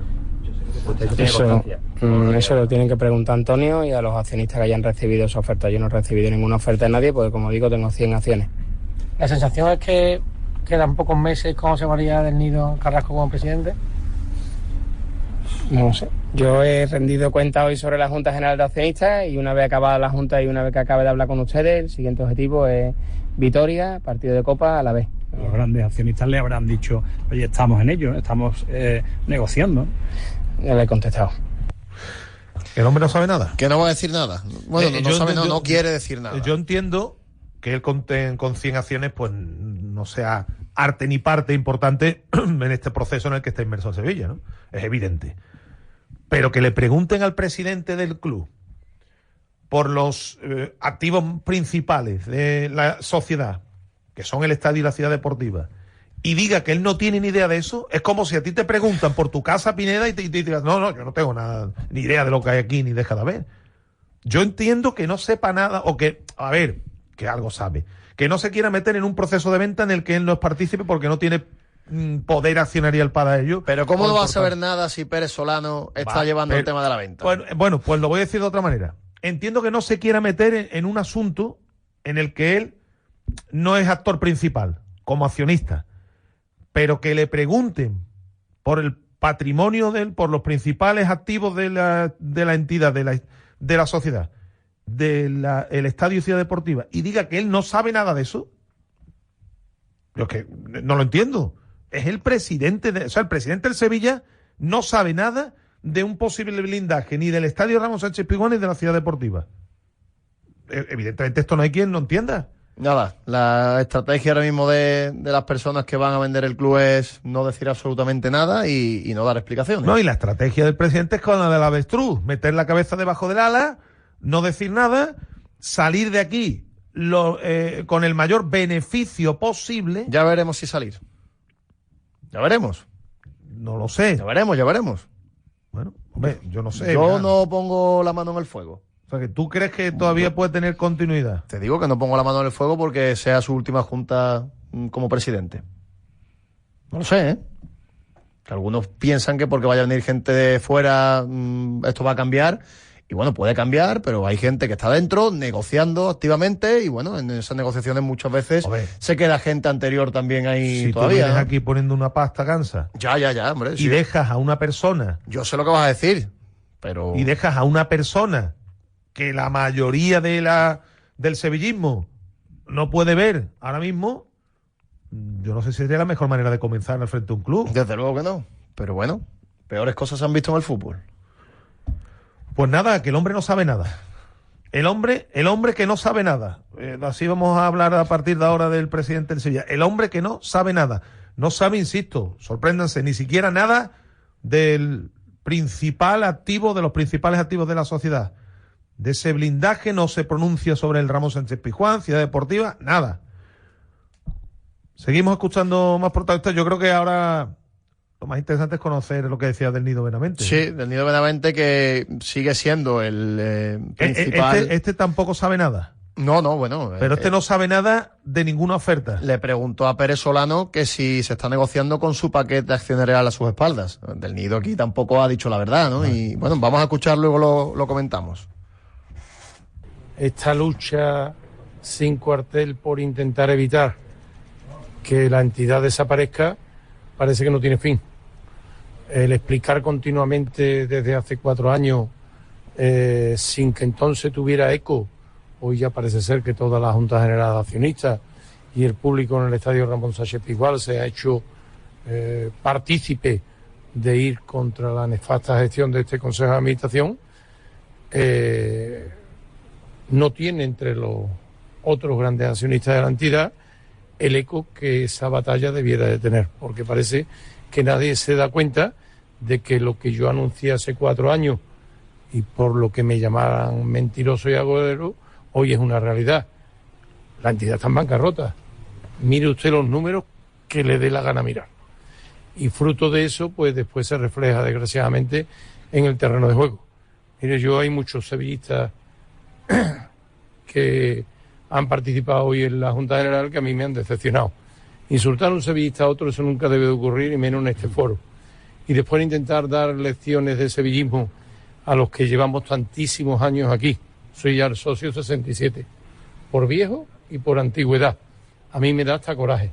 Eso lo tienen que preguntar a Antonio y a los accionistas que hayan recibido esa oferta. Yo no he recibido ninguna oferta de nadie porque, como digo, tengo 100 acciones. La sensación es que quedan pocos meses con José María del Nido Carrasco como presidente. No sé. Yo he rendido cuenta hoy sobre la Junta General de Accionistas y una vez acabada la Junta y una vez que acabe de hablar con ustedes, el siguiente objetivo es Vitoria, partido de Copa a la vez. Los grandes accionistas le habrán dicho, oye, estamos en ello, estamos negociando. Ya le he contestado. ¿El hombre no sabe nada? Que no va a decir nada. Bueno, no quiere decir nada. Yo entiendo que él con 100 acciones pues no sea arte ni parte importante en este proceso en el que está inmerso el Sevilla, ¿no? Es evidente. Pero que le pregunten al presidente del club por los activos principales de la sociedad, que son el estadio y la ciudad deportiva, y diga que él no tiene ni idea de eso, es como si a ti te preguntan por tu casa, Pineda, y te digas, no, yo no tengo nada, ni idea de lo que hay aquí, ni deja de ver. Yo entiendo que no sepa nada, o que, que algo sabe, que no se quiera meter en un proceso de venta en el que él no es partícipe porque no tiene poder accionarial para ello. Pero ¿cómo no va a saber nada si Pérez Solano está llevando el tema de la venta? Bueno, pues lo voy a decir de otra manera. Entiendo que no se quiera meter en un asunto en el que él no es actor principal, como accionista, pero que le pregunten por el patrimonio de él, por los principales activos de la entidad, de la sociedad, el estadio y ciudad deportiva, y diga que él no sabe nada de eso. Yo es que no lo entiendo. Es el presidente, el presidente del Sevilla no sabe nada de un posible blindaje, ni del estadio Ramón Sánchez Pizjuán ni de la ciudad deportiva. Evidentemente esto no hay quien no entienda. Nada, la estrategia ahora mismo de las personas que van a vender el club es no decir absolutamente nada y no dar explicaciones. No, y la estrategia del presidente es con la del avestruz, meter la cabeza debajo del ala, no decir nada, salir de aquí con el mayor beneficio posible. Ya veremos si salir. Ya veremos. No lo sé. Ya veremos. Bueno, hombre, yo no sé. Yo no pongo la mano en el fuego. O sea, que tú crees que todavía puede tener continuidad. Te digo que no pongo la mano en el fuego porque sea su última junta como presidente. No lo sé, ¿eh? Que algunos piensan que porque vaya a venir gente de fuera esto va a cambiar. Y bueno, puede cambiar, pero hay gente que está dentro negociando activamente y bueno, en esas negociaciones muchas veces se queda gente anterior también ahí si todavía. Si tú vienes aquí poniendo una pasta gansa. Ya, hombre. Y dejas a una persona. Yo sé lo que vas a decir, pero... Y dejas a una persona que la mayoría del sevillismo no puede ver ahora mismo, yo no sé si sería la mejor manera de comenzar al frente de un club. Desde luego que no, pero bueno, peores cosas se han visto en el fútbol. Pues nada, que el hombre no sabe nada. El hombre que no sabe nada. Así vamos a hablar a partir de ahora del presidente del Sevilla. El hombre que no sabe nada. No sabe, insisto, sorpréndanse, ni siquiera nada del principal activo, de los principales activos de la sociedad. De ese blindaje no se pronuncia sobre el Ramón Sánchez Pizjuán, Ciudad Deportiva, nada. Seguimos escuchando más protagonistas. Yo creo que ahora lo más interesante es conocer lo que decía del Nido Benavente. Sí, del Nido Benavente, que sigue siendo el principal... Este tampoco sabe nada. No, bueno. Pero no sabe nada de ninguna oferta. Le preguntó a Pérez Solano que si se está negociando con su paquete accionarial a sus espaldas. Del Nido aquí tampoco ha dicho la verdad, ¿no? Y bueno, vamos a escuchar, luego lo comentamos. Esta lucha sin cuartel por intentar evitar que la entidad desaparezca parece que no tiene fin. El explicar continuamente desde hace 4 años sin que entonces tuviera eco. Hoy ya parece ser que toda la Junta General de Accionistas y el público en el Estadio Ramón Sánchez Pizjuán se ha hecho partícipe de ir contra la nefasta gestión de este Consejo de Administración. No tiene entre los otros grandes accionistas de la entidad el eco que esa batalla debiera de tener, porque parece que nadie se da cuenta de que lo que yo anuncié hace 4 años y por lo que me llamaban mentiroso y agorero, hoy es una realidad. La entidad está en bancarrota. Mire usted los números que le dé la gana mirar. Y fruto de eso, pues después se refleja, desgraciadamente, en el terreno de juego. Mire, hay muchos sevillistas que han participado hoy en la Junta General que a mí me han decepcionado. Insultar a un sevillista a otro, eso nunca debe de ocurrir, y menos en este foro. Y después intentar dar lecciones de sevillismo a los que llevamos tantísimos años aquí. Soy ya el socio 67, por viejo y por antigüedad. A mí me da hasta coraje.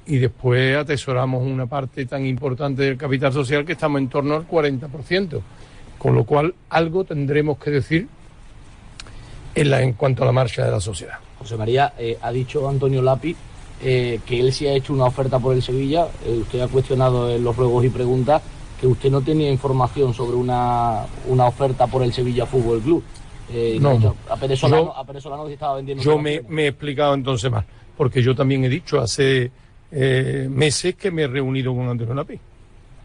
Y después atesoramos una parte tan importante del capital social que estamos en torno al 40%. Con lo cual, algo tendremos que decir en cuanto a la marcha de la sociedad. José María, ha dicho Antonio Lapi que él sí ha hecho una oferta por el Sevilla. Usted ha cuestionado en los ruegos y preguntas que usted no tenía información sobre una oferta por el Sevilla Fútbol Club. No. A Pérez Solano se estaba vendiendo. Yo me he explicado entonces mal, porque yo también he dicho hace meses que me he reunido con Antonio Lapi.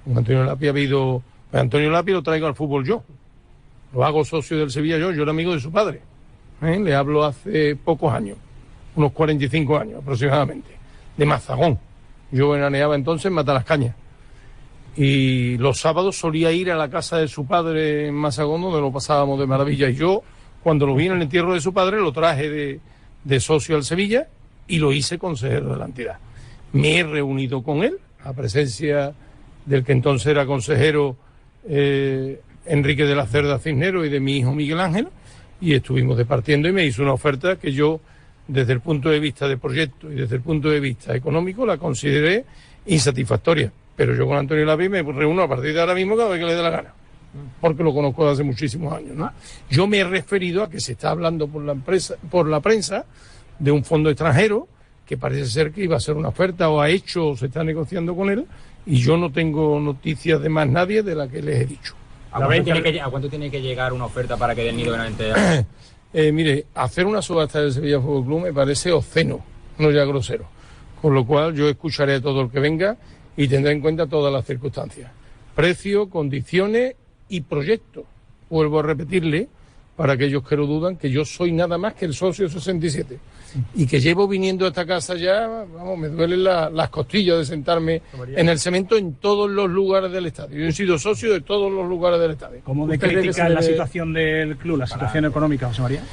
Con Antonio Lapi ha habido... Antonio Lapi lo traigo al fútbol yo. Lo hago socio del Sevilla yo era amigo de su padre. Le hablo hace pocos años, unos 45 años aproximadamente, de Mazagón. Yo veraneaba entonces en Matalascañas. Y los sábados solía ir a la casa de su padre en Mazagón, donde lo pasábamos de maravilla. Y yo, cuando lo vi en el entierro de su padre, lo traje de socio al Sevilla y lo hice consejero de la entidad. Me he reunido con él, a presencia del que entonces era consejero Enrique de la Cerda Cisneros y de mi hijo Miguel Ángel, y estuvimos departiendo y me hizo una oferta que yo, desde el punto de vista de proyecto y desde el punto de vista económico, la consideré insatisfactoria. Pero yo con Antonio Lapi me reúno a partir de ahora mismo cada vez que le dé la gana, porque lo conozco desde hace muchísimos años, ¿no? Yo me he referido a que se está hablando por la prensa de un fondo extranjero que parece ser que iba a hacer una oferta o ha hecho o se está negociando con él, y yo no tengo noticias de más nadie de la que les he dicho. ¿A cuánto tiene que llegar una oferta para que Del Nido realmente... Mire, hacer una subasta del Sevilla Fútbol Club me parece obsceno, no ya grosero. Con lo cual yo escucharé a todo el que venga y tendré en cuenta todas las circunstancias. Precio, condiciones y proyecto. Vuelvo a repetirle, para aquellos que lo dudan, que yo soy nada más que el socio 67. Y que llevo viniendo a esta casa ya, vamos, me duelen las costillas de sentarme en el cemento en todos los lugares del estadio. Yo he sido socio de todos los lugares del estadio. ¿Cómo de crítica la situación del club, la situación económica, José María?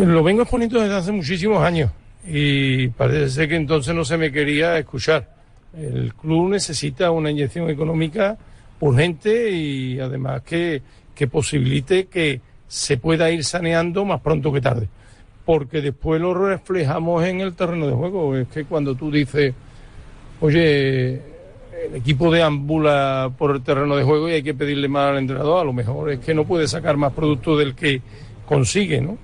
Lo vengo exponiendo desde hace muchísimos años y parece ser que entonces no se me quería escuchar. El club necesita una inyección económica urgente y además que posibilite que se pueda ir saneando más pronto que tarde. Porque después lo reflejamos en el terreno de juego. Es que cuando tú dices, oye, el equipo deambula por el terreno de juego y hay que pedirle más al entrenador, a lo mejor es que no puede sacar más producto del que consigue, ¿no?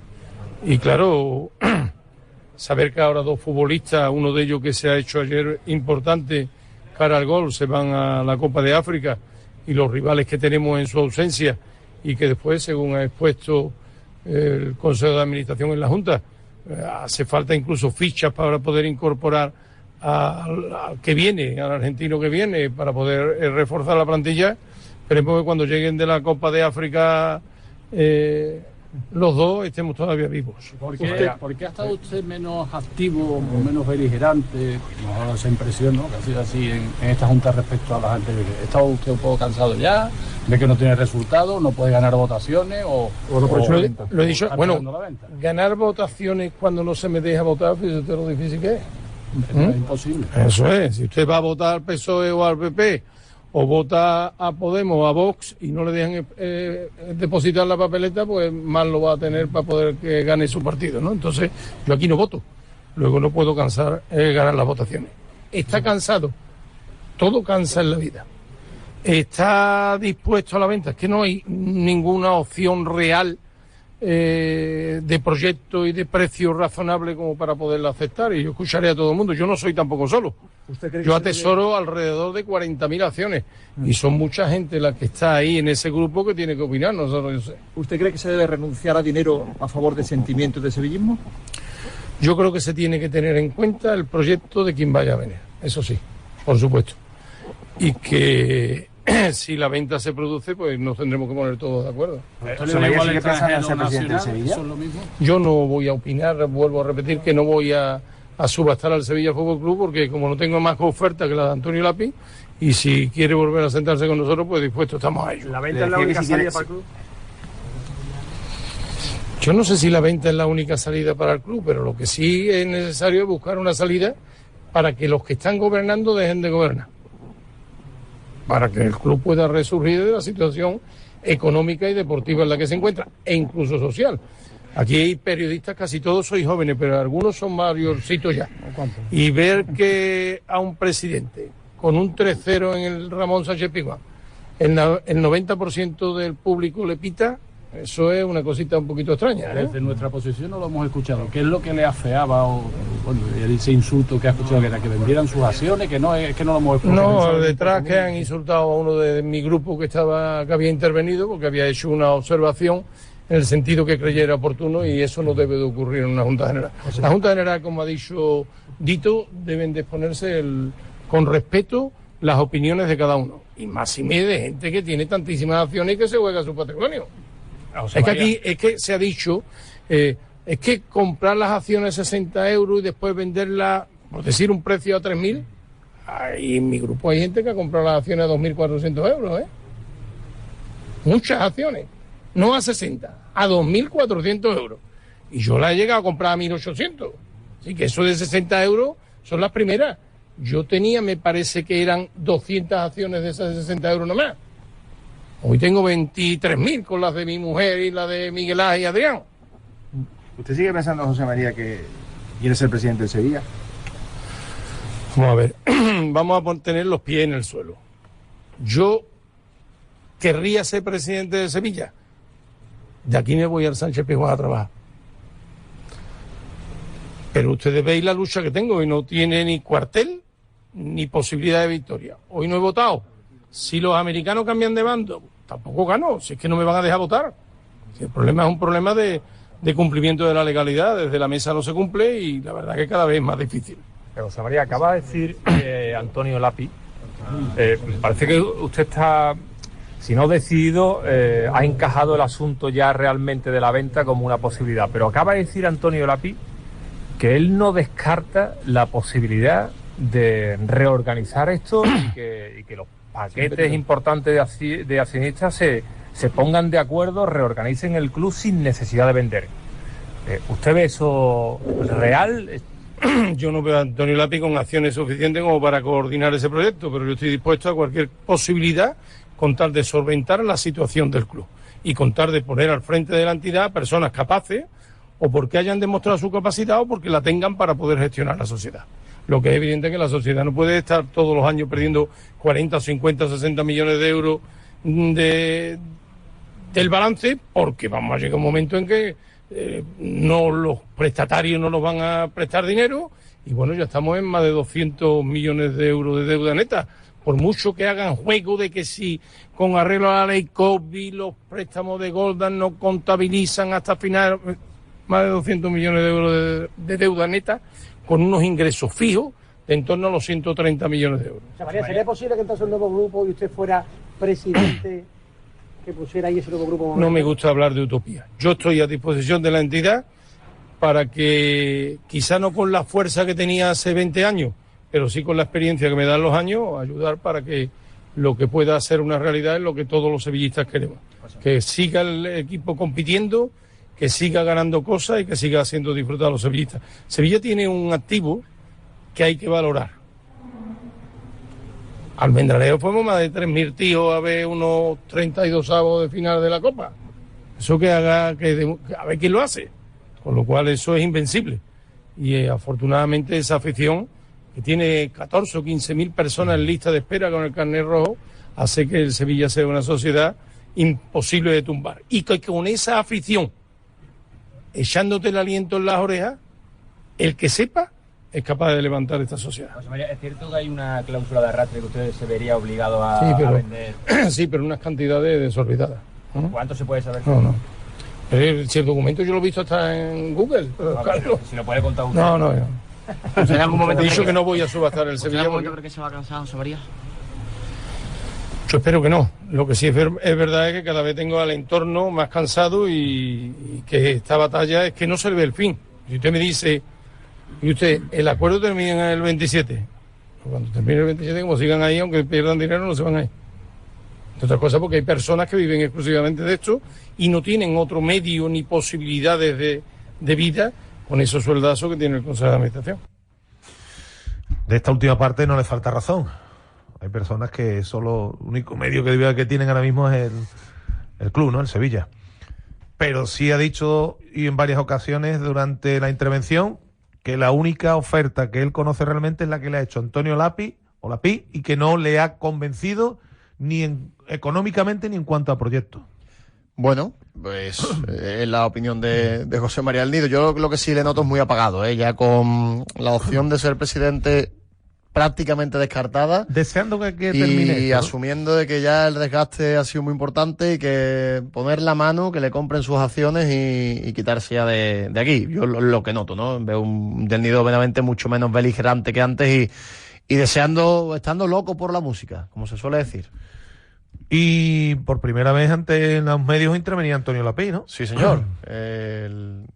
Y claro, saber que ahora 2 futbolistas, uno de ellos que se ha hecho ayer importante cara al gol, se van a la Copa de África, y los rivales que tenemos en su ausencia, y que después, según ha expuesto el Consejo de Administración en la Junta, hace falta incluso fichas para poder incorporar al que viene, al argentino que viene, para poder reforzar la plantilla. Esperemos que cuando lleguen de la Copa de África los dos estemos todavía vivos. ¿Por qué ha estado usted menos activo o menos beligerante? Nos ha dado esa impresión, ¿no?, que ha sido así en esta Junta respecto a las anteriores. ¿Ha estado usted un poco cansado ya? ¿Ve que no tiene resultados? ¿No puede ganar votaciones? Lo he dicho, bueno, ganar votaciones cuando no se me deja votar, fíjate lo difícil que es. Es imposible. Eso es, si usted va a votar al PSOE o al PP, o vota a Podemos o a Vox y no le dejan depositar la papeleta, pues más lo va a tener para poder que gane su partido, ¿no? Entonces, yo aquí no voto, luego no puedo ganar las votaciones. Está cansado, todo cansa en la vida. Está dispuesto a la venta, es que no hay ninguna opción real de proyecto y de precio razonable como para poderla aceptar, y yo escucharé a todo el mundo. Yo no soy tampoco solo. Yo atesoro alrededor de 40.000 acciones y son mucha gente la que está ahí en ese grupo que tiene que opinar, no solo yo sé. ¿Usted cree que se debe renunciar a dinero a favor de sentimientos de sevillismo? Yo creo que se tiene que tener en cuenta el proyecto de quien vaya a venir, eso sí, por supuesto. Y que si la venta se produce, pues nos tendremos que poner todos de acuerdo. ¿Sigue pensando en ser presidente de Sevilla? Yo no voy a opinar, vuelvo a repetir que no voy a subastar al Sevilla Fútbol Club, porque como no tengo más oferta que la de Antonio Lapi, y si quiere volver a sentarse con nosotros, pues dispuestos estamos a ello. ¿La venta es la única salida para el club? Yo no sé si la venta es la única salida para el club, pero lo que sí es necesario es buscar una salida para que los que están gobernando dejen de gobernar, para que el club pueda resurgir de la situación económica y deportiva en la que se encuentra, e incluso social. Aquí hay periodistas, casi todos sois jóvenes, pero algunos son mayorcitos ya. Y ver que a un presidente con un 3-0 en el Ramón Sánchez Pizjuán, el 90% del público le pita, eso es una cosita un poquito extraña, ¿eh? Desde nuestra posición no lo hemos escuchado. ¿Qué es lo que le afeaba ese insulto que ha escuchado, que era que vendieran sus acciones, que no es que no lo hemos escuchado? No, detrás que han insultado a uno de mi grupo que había intervenido porque había hecho una observación en el sentido que creyera oportuno, y eso no debe de ocurrir en una Junta General. La Junta General, como ha dicho Dito, deben de exponerse con respeto las opiniones de cada uno, y más y menos de gente que tiene tantísimas acciones y que se juega su patrimonio. Es que aquí es que se ha dicho, es que comprar las acciones a 60 euros y después venderlas, por decir un precio a 3.000, y en mi grupo hay gente que ha comprado las acciones a 2.400 euros, ¿eh? Muchas acciones. No a 60, a 2.400 euros. Y yo la he llegado a comprar a 1.800. Así que eso de 60 euros son las primeras. Yo tenía, me parece que eran 200 acciones de esas de 60 euros nomás. Hoy tengo 23.000 con las de mi mujer y las de Miguel Ángel y Adrián. ¿Usted sigue pensando, José María, que quiere ser presidente de Sevilla? Vamos a ver, vamos a tener los pies en el suelo. Yo querría ser presidente de Sevilla. De aquí me voy al Sánchez Pizjuán a trabajar. Pero ustedes veis la lucha que tengo y no tiene ni cuartel ni posibilidad de victoria. Hoy no he votado. Si los americanos cambian de bando, tampoco gano. Si es que no me van a dejar votar. Si el problema es un problema de cumplimiento de la legalidad. Desde la mesa no se cumple y la verdad que cada vez es más difícil. José María, acaba de decir Antonio Lapi. Parece que usted está, si no decidido, ha encajado el asunto ya realmente de la venta como una posibilidad. Pero acaba de decir Antonio Lapi que él no descarta la posibilidad de reorganizar esto y que los paquetes importantes de accionistas se pongan de acuerdo, reorganicen el club sin necesidad de vender. ¿Usted ve eso real? Yo no veo a Antonio Lapi con acciones suficientes como para coordinar ese proyecto, pero yo estoy dispuesto a cualquier posibilidad con tal de solventar la situación del club y con tal de poner al frente de la entidad personas capaces, o porque hayan demostrado su capacidad o porque la tengan para poder gestionar la sociedad. Lo que es evidente que la sociedad no puede estar todos los años perdiendo 40, 50, 60 millones de euros del balance, porque vamos a llegar a un momento en que los prestatarios no nos van a prestar dinero, y bueno, ya estamos en más de 200 millones de euros de deuda neta. Por mucho que hagan juego de que si con arreglo a la ley COVID los préstamos de Goldan no contabilizan hasta final, más de 200 millones de euros de deuda neta, con unos ingresos fijos de en torno a los 130 millones de euros. María, ¿sería posible que entonces un nuevo grupo y usted fuera presidente que pusiera ahí ese nuevo grupo? No me gusta hablar de utopía. Yo estoy a disposición de la entidad para que, quizá no con la fuerza que tenía hace 20 años, pero sí con la experiencia que me dan los años, ayudar para que lo que pueda ser una realidad es lo que todos los sevillistas queremos. Que siga el equipo compitiendo, que siga ganando cosas y que siga haciendo disfrutar a los sevillistas. Sevilla tiene un activo que hay que valorar. Almendralejo fuimos más de 3.000 tíos a ver unos 32 avos de final de la Copa. Eso que haga, a ver quién lo hace. Con lo cual eso es invencible. Y afortunadamente esa afición, que tiene 14 o 15.000 personas en lista de espera con el carnet rojo, hace que el Sevilla sea una sociedad imposible de tumbar. Y que con esa afición, echándote el aliento en las orejas, el que sepa es capaz de levantar esta sociedad. José María, ¿es cierto que hay una cláusula de arrastre que usted se vería obligado a vender? Sí, pero unas cantidades desorbitadas. ¿Cuánto se puede saber? No. Si el documento yo lo he visto hasta en Google. Carlos. Si lo puede contar usted. No. ¿En algún momento he dicho que no voy a subastar el Sevilla. ¿En algún momento cree que se va a cansar, José María? Yo espero que no. Lo que sí es verdad es que cada vez tengo al entorno más cansado y que esta batalla es que no se le ve el fin. Si usted me dice, y usted, el acuerdo termina en el 27. Cuando termine el 27, como sigan ahí, aunque pierdan dinero, no se van ahí. De otra cosa, porque hay personas que viven exclusivamente de esto y no tienen otro medio ni posibilidades de vida con esos sueldazos que tiene el Consejo de Administración. De esta última parte no le falta razón. Hay personas que solo el único medio de vida que tienen ahora mismo es el club, ¿no? El Sevilla. Pero sí ha dicho, y en varias ocasiones durante la intervención, que la única oferta que él conoce realmente es la que le ha hecho Antonio Lapi, y que no le ha convencido ni económicamente ni en cuanto a proyectos. Bueno, pues es la opinión de José María del Nido. Yo lo que sí le noto es muy apagado, ya con la opción de ser presidente prácticamente descartada. Deseando que termine y esto, ¿no? Asumiendo de que ya el desgaste ha sido muy importante y que poner la mano, que le compren sus acciones y quitarse ya de aquí. Yo lo que noto, ¿no? Veo un Del Nido verdaderamente mucho menos beligerante que antes y estando loco por la música, como se suele decir. Y por primera vez ante los medios intervenía Antonio Lapi, ¿no? Sí, señor.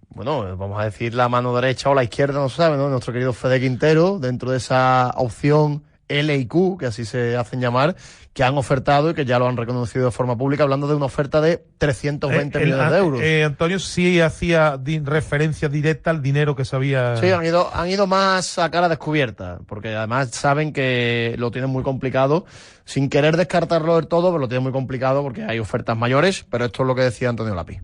Bueno, vamos a decir la mano derecha o la izquierda, no se sabe, ¿no? Nuestro querido Fede Quintero, dentro de esa opción L y Q, que así se hacen llamar, que han ofertado y que ya lo han reconocido de forma pública, hablando de una oferta de 320 millones de euros. Antonio sí hacía referencia directa al dinero que sabía. Sí, han ido más a cara descubierta, porque además saben que lo tienen muy complicado, sin querer descartarlo del todo, pero lo tienen muy complicado porque hay ofertas mayores, pero esto es lo que decía Antonio Lapi.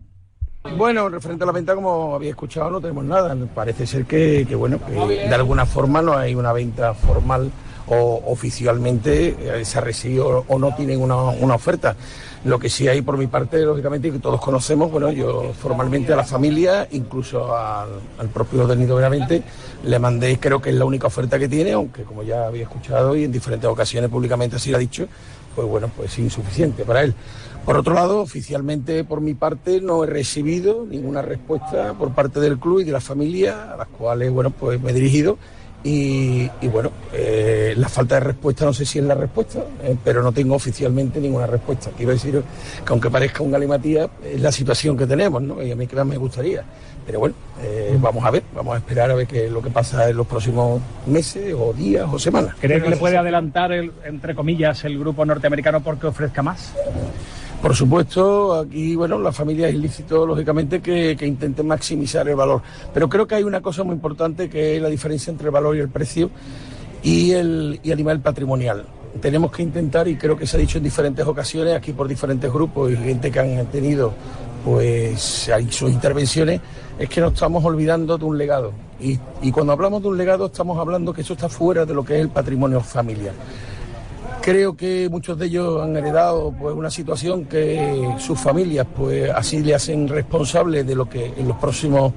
Bueno, referente a la venta, como había escuchado, no tenemos nada. Parece ser que de alguna forma no hay una venta formal o oficialmente se ha recibido o no tienen una oferta. Lo que sí hay por mi parte, lógicamente, y que todos conocemos, bueno, yo formalmente a la familia, incluso al propio Del Nido, obviamente, le mandé, creo que es la única oferta que tiene, aunque como ya había escuchado y en diferentes ocasiones públicamente así lo ha dicho, pues bueno, pues insuficiente para él. Por otro lado, oficialmente por mi parte no he recibido ninguna respuesta por parte del club y de la familia, a las cuales, bueno, pues me he dirigido. Y bueno, la falta de respuesta no sé si es la respuesta, pero no tengo oficialmente ninguna respuesta. Quiero decir que aunque parezca un galimatías, es la situación que tenemos, ¿no? Y a mí que más me gustaría. Pero bueno, vamos a esperar a ver qué es lo que pasa en los próximos meses o días o semanas. ¿Cree que le puede adelantar, entre comillas, el grupo norteamericano porque ofrezca más? Por supuesto, aquí, bueno, la familia es ilícito, lógicamente, que intente maximizar el valor. Pero creo que hay una cosa muy importante que es la diferencia entre el valor y el precio y el nivel patrimonial. Tenemos que intentar, y creo que se ha dicho en diferentes ocasiones, aquí por diferentes grupos y gente que han tenido pues sus intervenciones, es que nos estamos olvidando de un legado. Y cuando hablamos de un legado estamos hablando que eso está fuera de lo que es el patrimonio familiar. Creo que muchos de ellos han heredado pues una situación que sus familias pues así le hacen responsable de lo que en los próximos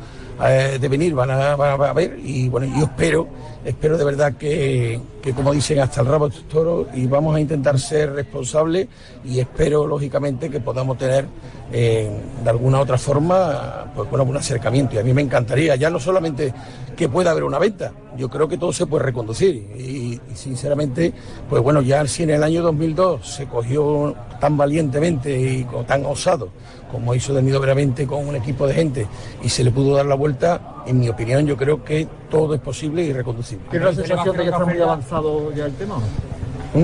devenir van a ver. Y bueno, yo espero de verdad que como dicen, hasta el rabo de toro, y vamos a intentar ser responsables, y espero lógicamente que podamos tener de alguna otra forma pues bueno, un acercamiento. Y a mí me encantaría, ya no solamente que pueda haber una venta. Yo creo que todo se puede reconducir y sinceramente, pues bueno, ya si en el año 2002 se cogió tan valientemente y tan osado como hizo del Nido Benavente con un equipo de gente y se le pudo dar la vuelta, en mi opinión yo creo que todo es posible y reconducible. ¿Tiene la sensación de que está muy avanzado ya el tema?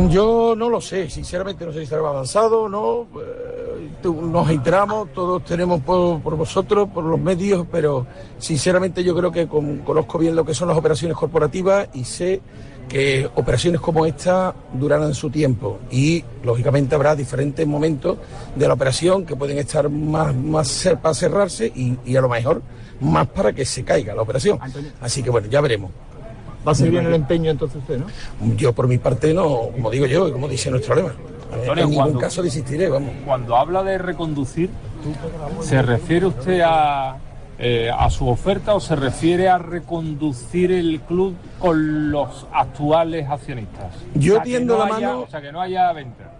Yo no lo sé, sinceramente no sé si estará avanzado o no. Nos enteramos, todos tenemos por vosotros, por los medios, pero sinceramente yo creo que conozco bien lo que son las operaciones corporativas y sé que operaciones como esta durarán su tiempo y lógicamente habrá diferentes momentos de la operación que pueden estar más para cerrarse y a lo mejor más para que se caiga la operación. Así que bueno, ya veremos. ¿Va a seguir en el empeño entonces usted, no? Yo por mi parte no, como digo yo, y como dice nuestro lema. Antonio, en ningún caso desistiré, vamos. Cuando habla de reconducir, ¿se refiere usted a su oferta o se refiere a reconducir el club con los actuales accionistas? Yo tiendo la mano... O sea, que no haya venta.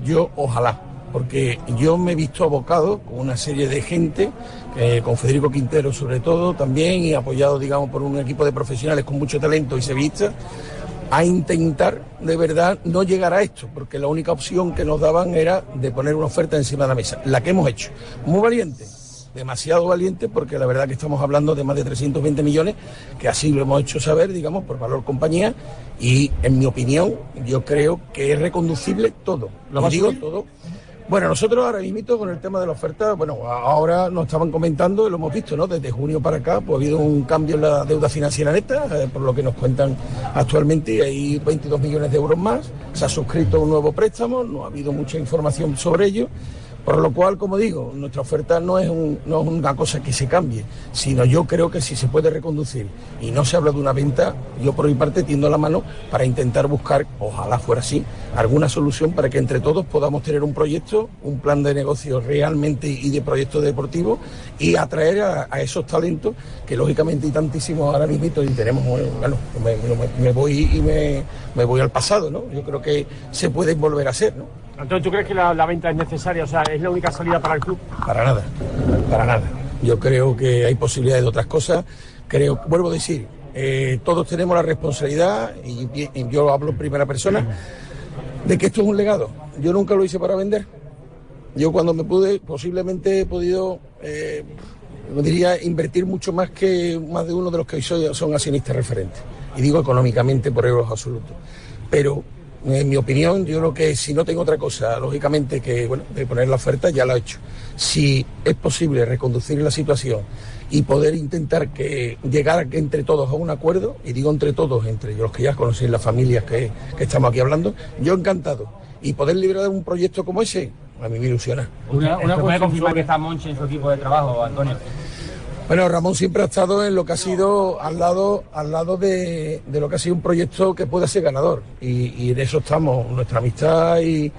Yo, ojalá, porque yo me he visto abocado con una serie de gente, con Federico Quintero sobre todo también, y apoyado, digamos, por un equipo de profesionales con mucho talento y sevillistas, a intentar de verdad no llegar a esto, porque la única opción que nos daban era de poner una oferta encima de la mesa, la que hemos hecho. Muy valiente, demasiado valiente, porque la verdad que estamos hablando de más de 320 millones, que así lo hemos hecho saber, digamos, por valor compañía, y en mi opinión, yo creo que es reconducible todo. Lo digo todo. Bueno, nosotros ahora mismo con el tema de la oferta, bueno, ahora nos estaban comentando y lo hemos visto, ¿no? Desde junio para acá, pues ha habido un cambio en la deuda financiera neta, por lo que nos cuentan actualmente, hay 22 millones de euros más, se ha suscrito un nuevo préstamo, no ha habido mucha información sobre ello, por lo cual, como digo, nuestra oferta no es una cosa que se cambie, sino yo creo que si se puede reconducir y no se habla de una venta, yo por mi parte tiendo la mano para intentar buscar, ojalá fuera así, alguna solución para que entre todos podamos tener un proyecto, un plan de negocio realmente y de proyecto deportivo y atraer a esos talentos que lógicamente hay tantísimos ahora mismo y tenemos, bueno, me voy al pasado, ¿no? Yo creo que se puede volver a hacer, ¿no? Antonio, ¿tú crees que la venta es necesaria? O sea, ¿es la única salida para el club? Para nada, para nada. Yo creo que hay posibilidades de otras cosas. Creo, vuelvo a decir, todos tenemos la responsabilidad, y yo hablo en primera persona, de que esto es un legado. Yo nunca lo hice para vender. Yo cuando me pude, posiblemente he podido, diría, invertir mucho más que más de uno de los que hoy son accionistas referentes. Y digo económicamente por euros absolutos. Pero en mi opinión, yo creo que si no tengo otra cosa, lógicamente, que bueno, de poner la oferta, ya lo he hecho. Si es posible reconducir la situación y poder intentar llegar entre todos a un acuerdo, y digo entre todos, entre los que ya conocéis, las familias que estamos aquí hablando, yo encantado. Y poder liberar un proyecto como ese, a mí me ilusiona. ¿Una puede confirmar que está Monchi en su equipo de trabajo, Antonio? Bueno, Ramón siempre ha estado en lo que ha sido al lado de lo que ha sido un proyecto que pueda ser ganador. Y de eso estamos, nuestra amistad y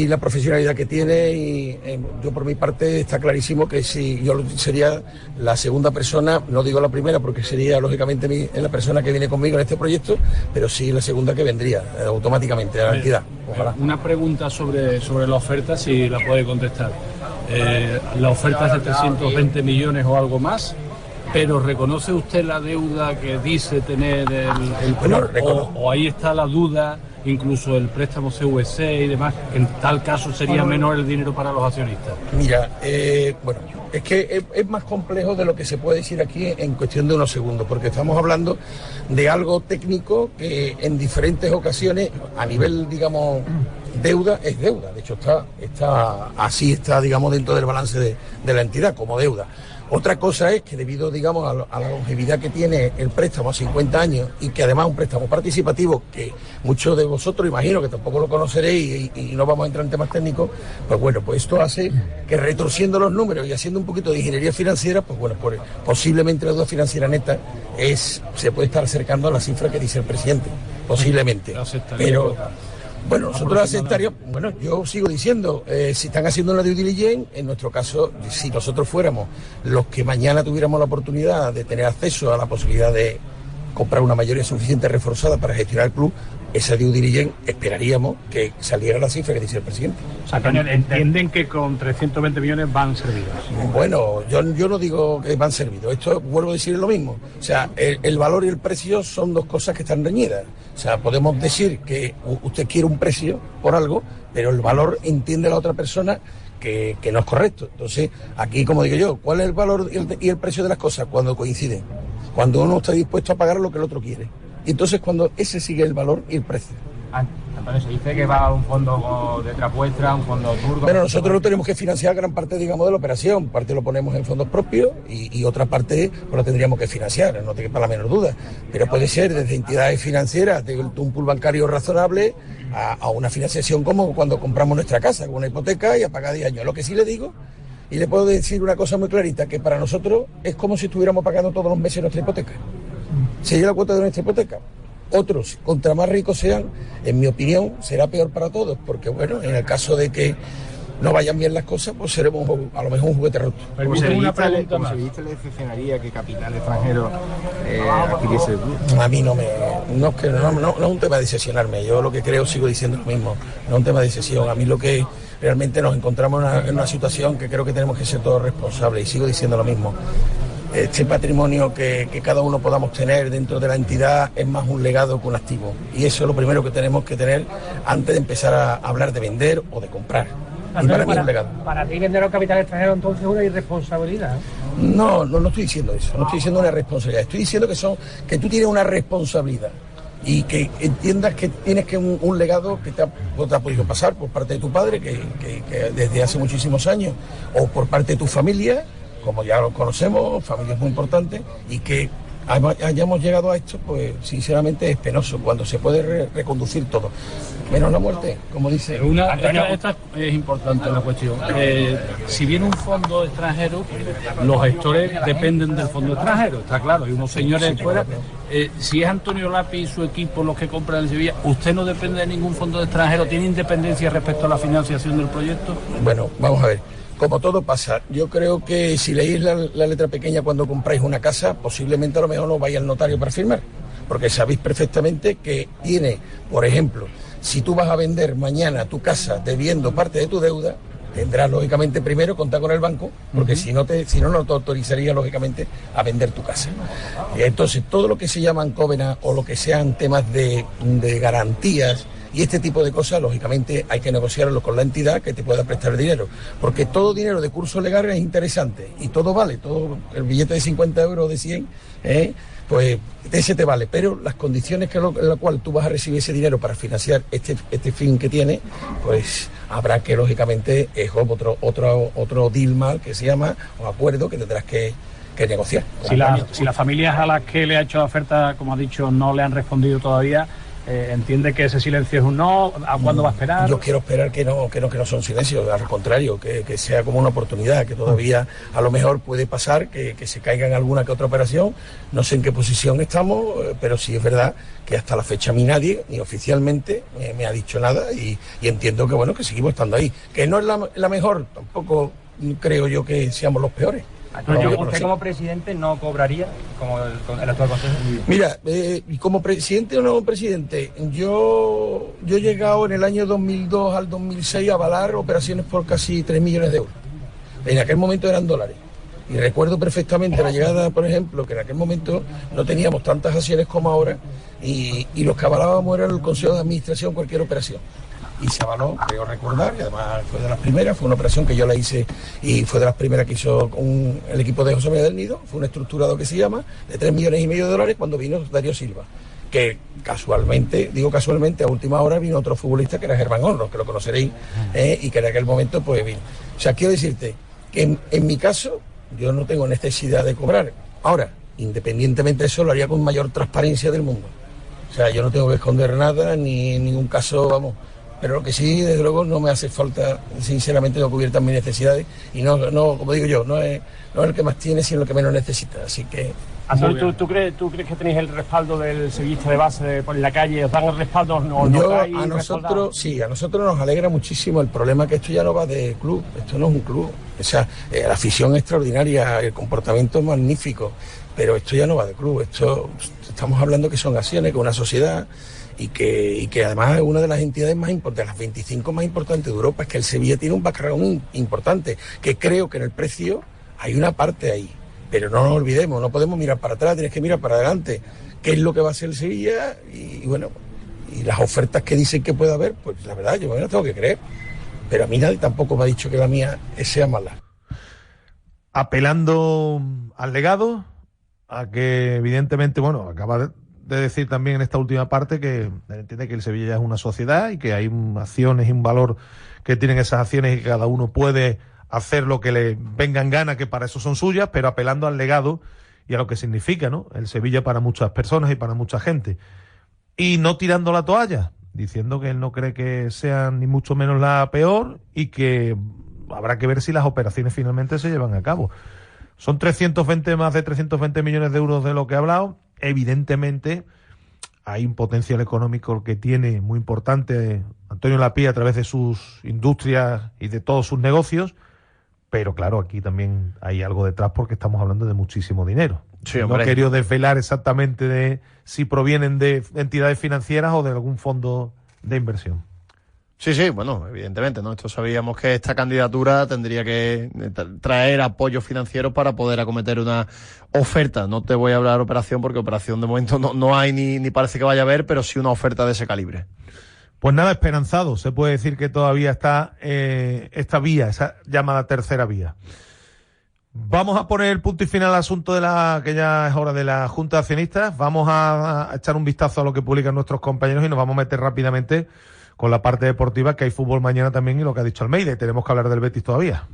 la profesionalidad que tiene. Y yo por mi parte está clarísimo que si yo sería la segunda persona, no digo la primera porque sería lógicamente la persona que viene conmigo en este proyecto, pero sí la segunda que vendría automáticamente a la entidad. Ojalá. Una pregunta sobre la oferta, si la puede contestar. La oferta es de 320 millones o algo más, pero ¿reconoce usted la deuda que dice tener el club? O ahí está la duda, incluso el préstamo CVC y demás, que en tal caso sería menor el dinero para los accionistas? Mira, bueno, es que es más complejo de lo que se puede decir aquí en cuestión de unos segundos, porque estamos hablando de algo técnico que en diferentes ocasiones, a nivel, digamos, deuda, es deuda. De hecho, está, digamos, dentro del balance de la entidad como deuda. Otra cosa es que debido, digamos, a la longevidad que tiene el préstamo a 50 años y que además es un préstamo participativo que muchos de vosotros imagino que tampoco lo conoceréis y no vamos a entrar en temas técnicos, pues bueno, pues esto hace que retorciendo los números y haciendo un poquito de ingeniería financiera, pues bueno, posiblemente la deuda financiera neta se puede estar acercando a la cifra que dice el presidente, posiblemente. Pero bueno, nosotros aceptaríamos, bueno, yo sigo diciendo, si están haciendo una due diligence, en nuestro caso, si nosotros fuéramos los que mañana tuviéramos la oportunidad de tener acceso a la posibilidad de comprar una mayoría suficiente reforzada para gestionar el club, esa due diligence esperaríamos que saliera la cifra que dice el presidente. O sea, entienden que con 320 millones van servidos. Bueno, yo no digo que van servidos, esto vuelvo a decir lo mismo. O sea, el valor y el precio son dos cosas que están reñidas. O sea, podemos decir que usted quiere un precio por algo, pero el valor entiende la otra persona que no es correcto. Entonces, aquí, como digo yo, ¿cuál es el valor y el precio de las cosas? Cuando coinciden, cuando uno está dispuesto a pagar lo que el otro quiere. Y entonces cuando ese sigue el valor y el precio. Antonio, se dice que va a un fondo de vuestra, un fondo turco. Bueno, nosotros no tenemos que financiar gran parte, digamos, de la operación. Parte lo ponemos en fondos propios y otra parte pues la tendríamos que financiar, no te quepa la menor duda. Pero puede ser desde entidades financieras, de un pool bancario razonable, a una financiación como cuando compramos nuestra casa, con una hipoteca y a pagar 10 años. Lo que sí le digo, y le puedo decir una cosa muy clarita, que para nosotros es como si estuviéramos pagando todos los meses nuestra hipoteca. Sería la cuota de nuestra hipoteca. Otros, contra más ricos sean, en mi opinión, será peor para todos, porque bueno, en el caso de que no vayan bien las cosas, pues seremos a lo mejor un juguete roto. ¿Cómo se le decepcionaría que capital extranjero adquiriese el club? A mí no es un tema de decepcionarme, yo lo que creo sigo diciendo lo mismo, no es un tema de decepción, a mí lo que realmente nos encontramos en una situación que creo que tenemos que ser todos responsables y sigo diciendo lo mismo. Este patrimonio que cada uno podamos tener dentro de la entidad es más un legado que un activo. Y eso es lo primero que tenemos que tener antes de empezar a hablar de vender o de comprar. Y para mí es un legado. Para ti vender a un capital extranjero entonces es una irresponsabilidad. No estoy diciendo eso, no estoy diciendo una responsabilidad. Estoy diciendo que tú tienes una responsabilidad y que entiendas que tienes que un legado que te ha podido pasar por parte de tu padre, que desde hace muchísimos años, o por parte de tu familia, como ya lo conocemos, familias muy importantes, y que hayamos llegado a esto, pues sinceramente es penoso, cuando se puede reconducir todo. Menos la muerte, como dice. Esta es importante la cuestión. Si viene un fondo extranjero, los gestores dependen del fondo extranjero, está claro, hay unos señores fuera. Si es Antonio Lapi y su equipo los que compran el Sevilla, ¿usted no depende de ningún fondo extranjero? ¿Tiene independencia respecto a la financiación del proyecto? Bueno, vamos a ver. Como todo pasa, yo creo que si leéis la letra pequeña cuando compráis una casa, posiblemente a lo mejor no vais al notario para firmar, porque sabéis perfectamente que tiene, por ejemplo, si tú vas a vender mañana tu casa debiendo parte de tu deuda, tendrás lógicamente primero contar con el banco, porque si no te autorizaría lógicamente a vender tu casa. Y entonces todo lo que se llaman covenant o lo que sean temas de garantías y este tipo de cosas, lógicamente, hay que negociarlo con la entidad que te pueda prestar dinero. Porque todo dinero de curso legal es interesante y todo vale. Todo el billete de 50 euros o de 100, pues ese te vale. Pero las condiciones en las cuales tú vas a recibir ese dinero para financiar este fin que tiene, pues habrá que, lógicamente, es otro deal mal que se llama, o acuerdo que tendrás que negociar. Si las familias a las que le ha hecho la oferta, como ha dicho, no le han respondido todavía, ¿entiende que ese silencio es un no? ¿A cuándo va a esperar? Yo quiero esperar que no son silencios, al contrario, que sea como una oportunidad, que todavía a lo mejor puede pasar que se caiga en alguna que otra operación. No sé en qué posición estamos, pero sí es verdad que hasta la fecha a mí nadie, ni oficialmente, me ha dicho nada y entiendo que bueno, que seguimos estando ahí. Que no es la mejor, tampoco creo yo que seamos los peores. ¿Usted como presidente no cobraría como el actual consejo? Mira, como presidente o no presidente, yo he llegado en el año 2002 al 2006 a avalar operaciones por casi 3 millones de euros. En aquel momento eran dólares. Y recuerdo perfectamente la llegada, por ejemplo, que en aquel momento no teníamos tantas acciones como ahora y los que avalábamos era el Consejo de Administración, cualquier operación. Y se avaló, creo recordar, y además fue de las primeras, fue una operación que yo la hice y fue de las primeras que hizo el equipo de José María del Nido, fue un estructurado que se llama, de 3,5 millones de dólares cuando vino Darío Silva, que casualmente, a última hora vino otro futbolista que era Germán Hornos, que lo conoceréis, y que en aquel momento pues vino. O sea, quiero decirte que en mi caso yo no tengo necesidad de cobrar. Ahora, independientemente de eso, lo haría con mayor transparencia del mundo. O sea, yo no tengo que esconder nada, ni en ningún caso, vamos. Pero lo que sí, desde luego, no me hace falta, sinceramente, no cubiertas mis necesidades. Y no, como digo yo, no es el que más tiene, sino el que menos necesita. Así que Antonio, ¿tú crees que tenéis el respaldo del sevillista de base por la calle? ¿Os dan el respaldo? A nosotros nos alegra muchísimo el problema que esto ya no va de club, esto no es un club. O sea, la afición es extraordinaria, el comportamiento es magnífico, pero esto ya no va de club, esto estamos hablando que son acciones, que una sociedad y que además es una de las entidades más importantes, las 25 más importantes de Europa. Es que el Sevilla tiene un background importante, que creo que en el precio hay una parte ahí. Pero no nos olvidemos, no podemos mirar para atrás, tienes que mirar para adelante. ¿Qué es lo que va a hacer el Sevilla? Y bueno, y las ofertas que dicen que puede haber, pues la verdad, yo me las tengo que creer. Pero a mí nadie tampoco me ha dicho que la mía sea mala. Apelando al legado, a que evidentemente, bueno, acaba de decir también en esta última parte que entiende que el Sevilla ya es una sociedad y que hay acciones y un valor que tienen esas acciones y que cada uno puede hacer lo que le venga en gana, que para eso son suyas, pero apelando al legado y a lo que significa, ¿no?, el Sevilla para muchas personas y para mucha gente. Y no tirando la toalla, diciendo que él no cree que sea ni mucho menos la peor y que habrá que ver si las operaciones finalmente se llevan a cabo. Son más de 320 millones de euros de lo que he hablado. Evidentemente hay un potencial económico que tiene muy importante Antonio Lapí a través de sus industrias y de todos sus negocios. Pero claro, aquí también hay algo detrás porque estamos hablando de muchísimo dinero. Sí, no he querido desvelar exactamente de si provienen de entidades financieras o de algún fondo de inversión. Sí, bueno, evidentemente, ¿no? Esto sabíamos que esta candidatura tendría que traer apoyos financieros para poder acometer una oferta. No te voy a hablar de operación porque operación de momento no hay ni parece que vaya a haber, pero sí una oferta de ese calibre. Pues nada, esperanzado. Se puede decir que todavía está esta vía, esa llamada tercera vía. Vamos a poner el punto y final al asunto que ya es hora de la Junta de Accionistas. Vamos a echar un vistazo a lo que publican nuestros compañeros y nos vamos a meter rápidamente con la parte deportiva, que hay fútbol mañana también y lo que ha dicho Almeida. Y tenemos que hablar del Betis todavía.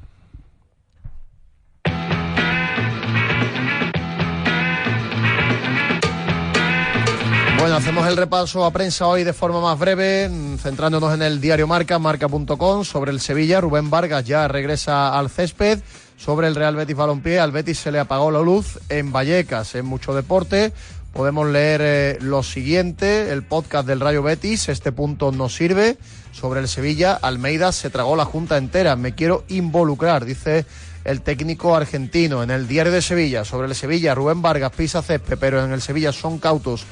Bueno, hacemos el repaso a prensa hoy de forma más breve, centrándonos en el diario Marca, marca.com, sobre el Sevilla. Rubén Vargas ya regresa al césped. Sobre el Real Betis Balompié, al Betis se le apagó la luz en Vallecas. En Mucho Deporte podemos leer lo siguiente, el podcast del Rayo Betis, este punto nos sirve. Sobre el Sevilla, Almeida se tragó la junta entera, me quiero involucrar, dice el técnico argentino. En el diario de Sevilla, sobre el Sevilla, Rubén Vargas pisa césped, pero en el Sevilla son cautos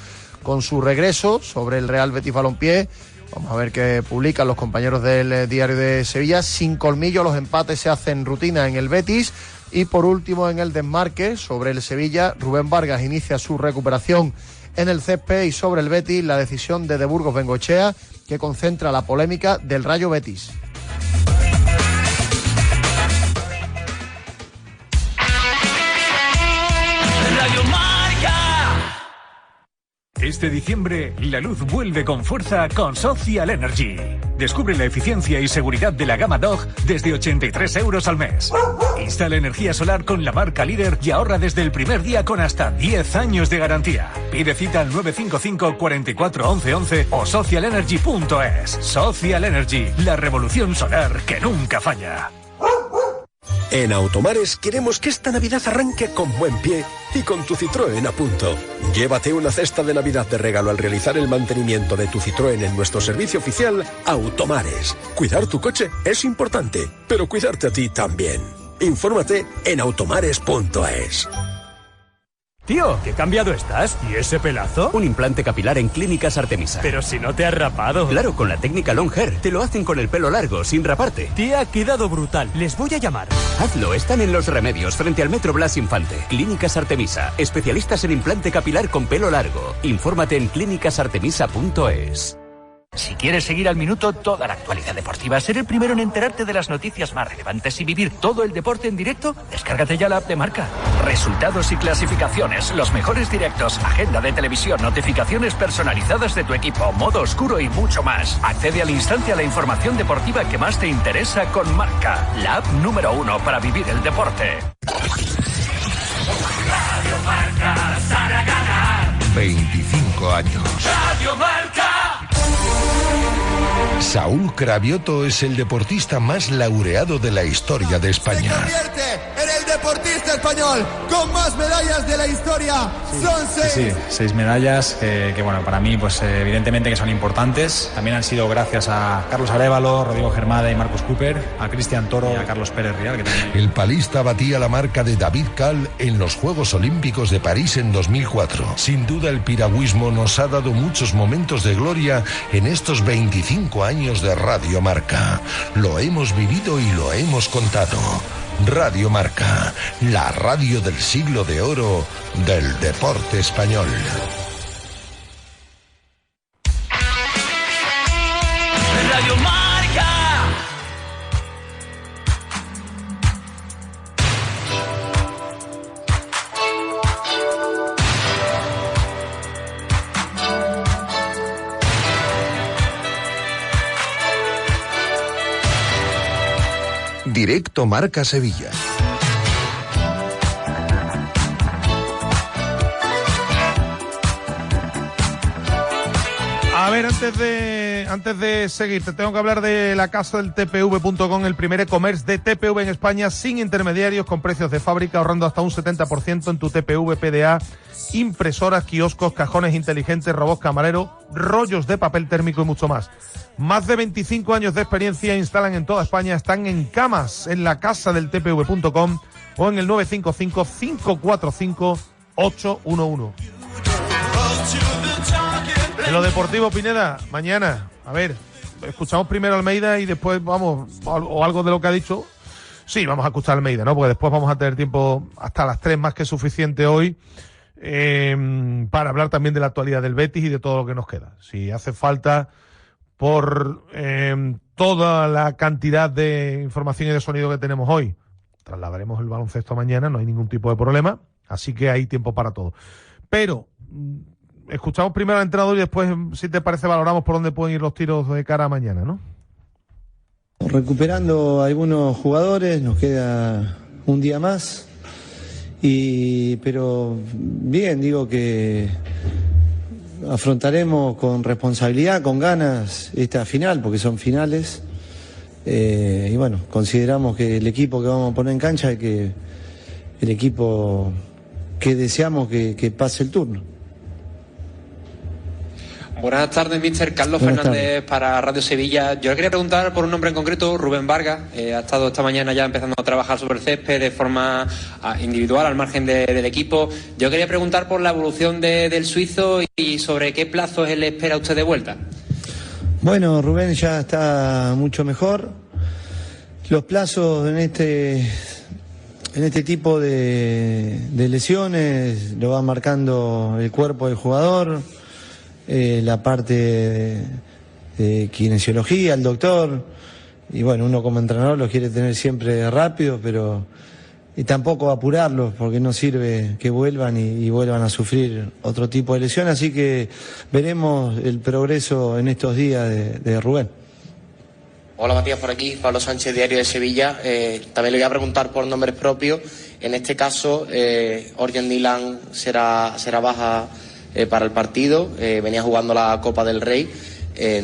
con su regreso. Sobre el Real Betis Balompié, vamos a ver qué publican los compañeros del diario de Sevilla. Sin colmillo, los empates se hacen rutina en el Betis. Y por último, en el Desmarque, sobre el Sevilla, Rubén Vargas inicia su recuperación en el césped. Y sobre el Betis, la decisión de Burgos Bengoechea, que concentra la polémica del Rayo Betis. Este diciembre, la luz vuelve con fuerza con Social Energy. Descubre la eficiencia y seguridad de la gama Dog desde 83 euros al mes. Instala energía solar con la marca líder y ahorra desde el primer día con hasta 10 años de garantía. Pide cita al 955 44 11 11 o socialenergy.es. Social Energy, la revolución solar que nunca falla. En Automares queremos que esta Navidad arranque con buen pie y con tu Citroën a punto. Llévate una cesta de Navidad de regalo al realizar el mantenimiento de tu Citroën en nuestro servicio oficial Automares. Cuidar tu coche es importante, pero cuidarte a ti también. Infórmate en automares.es. Tío, ¿qué cambiado estás? ¿Y ese pelazo? Un implante capilar en Clínicas Artemisa. Pero si no te has rapado. Claro, con la técnica Long Hair. Te lo hacen con el pelo largo, sin raparte. Tía, ha quedado brutal. Les voy a llamar. Hazlo, están en Los Remedios, frente al Metro Blas Infante. Clínicas Artemisa, especialistas en implante capilar con pelo largo. Infórmate en clínicasartemisa.es. Si quieres seguir al minuto toda la actualidad deportiva, ser el primero en enterarte de las noticias más relevantes y vivir todo el deporte en directo, descárgate ya la app de Marca. Resultados y clasificaciones, los mejores directos, agenda de televisión, notificaciones personalizadas de tu equipo, modo oscuro y mucho más. Accede al instante a la información deportiva que más te interesa con Marca, la app número 1 para vivir el deporte. Radio Marca, para ganar. 25 años. Radio Marca. Saúl Cravioto es el deportista más laureado de la historia de España. Se convierte en el deportista español con más medallas de la historia. Son 6. Sí, 6 medallas que bueno, para mí pues evidentemente que son importantes. También han sido gracias a Carlos Arévalo, Rodrigo Germada y Marcus Cooper, a Cristian Toro y a Carlos Pérez Rial. Que también... El palista batía la marca de David Cal en los Juegos Olímpicos de París en 2004. Sin duda el piragüismo nos ha dado muchos momentos de gloria en estos 25 años de Radio Marca. Lo hemos vivido y lo hemos contado. Radio Marca, la radio del siglo de oro del deporte español. Radio Marca. Directo Marca Sevilla. A ver, antes de seguir, te tengo que hablar de la casa del TPV.com, el primer e-commerce de TPV en España, sin intermediarios, con precios de fábrica, ahorrando hasta un 70% en tu TPV, PDA, impresoras, kioscos, cajones inteligentes, robots camareros, rollos de papel térmico y mucho más. Más de 25 años de experiencia, instalan en toda España, están en Camas, en la casa del TPV.com o en el 955-545-811. En lo deportivo, Pineda, mañana, a ver, escuchamos primero a Almeida y después vamos, o algo de lo que ha dicho. Sí, vamos a escuchar a Almeida, ¿no? Porque después vamos a tener tiempo hasta las 3 más que suficiente hoy para hablar también de la actualidad del Betis y de todo lo que nos queda. Si hace falta, por toda la cantidad de información y de sonido que tenemos hoy, trasladaremos el baloncesto mañana, no hay ningún tipo de problema, así que hay tiempo para todo. Pero escuchamos primero al entrenador y después, si te parece, valoramos por dónde pueden ir los tiros de cara a mañana, ¿no? Recuperando algunos jugadores, nos queda un día más, pero bien, digo que afrontaremos con responsabilidad, con ganas esta final, porque son finales, y bueno, consideramos que el equipo que vamos a poner en cancha es que el equipo que deseamos que pase el turno. Buenas tardes, mister. Carlos Fernández para Radio Sevilla. Yo le quería preguntar por un nombre en concreto, Rubén Vargas. Ha estado esta mañana ya empezando a trabajar sobre el césped de forma individual, al margen del equipo. Yo quería preguntar por la evolución del suizo y sobre qué plazos él espera a usted de vuelta. Bueno, Rubén ya está mucho mejor. Los plazos en este tipo de lesiones lo va marcando el cuerpo del jugador, la parte de kinesiología, el doctor, y bueno, uno como entrenador los quiere tener siempre rápido, pero tampoco apurarlos, porque no sirve que vuelvan y vuelvan a sufrir otro tipo de lesión, así que veremos el progreso en estos días de Rubén. Hola Matías, por aquí, Pablo Sánchez, Diario de Sevilla. También le voy a preguntar por nombres propios. En este caso, Orjan Dylan será baja para el partido, venía jugando la Copa del Rey,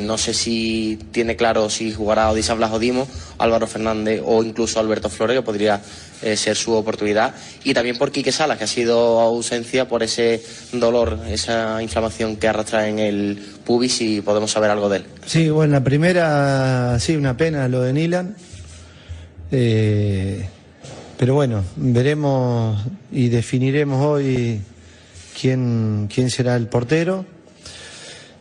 no sé si tiene claro si jugará Odisa Blas Odimo, Álvaro Fernández o incluso Alberto Flores, que podría ser su oportunidad, y también por Quique Salas, que ha sido ausencia por ese dolor, esa inflamación que arrastra en el pubis, si podemos saber algo de él. Sí, bueno, la primera, sí, una pena lo de Nilan, pero bueno, veremos y definiremos hoy quién será el portero.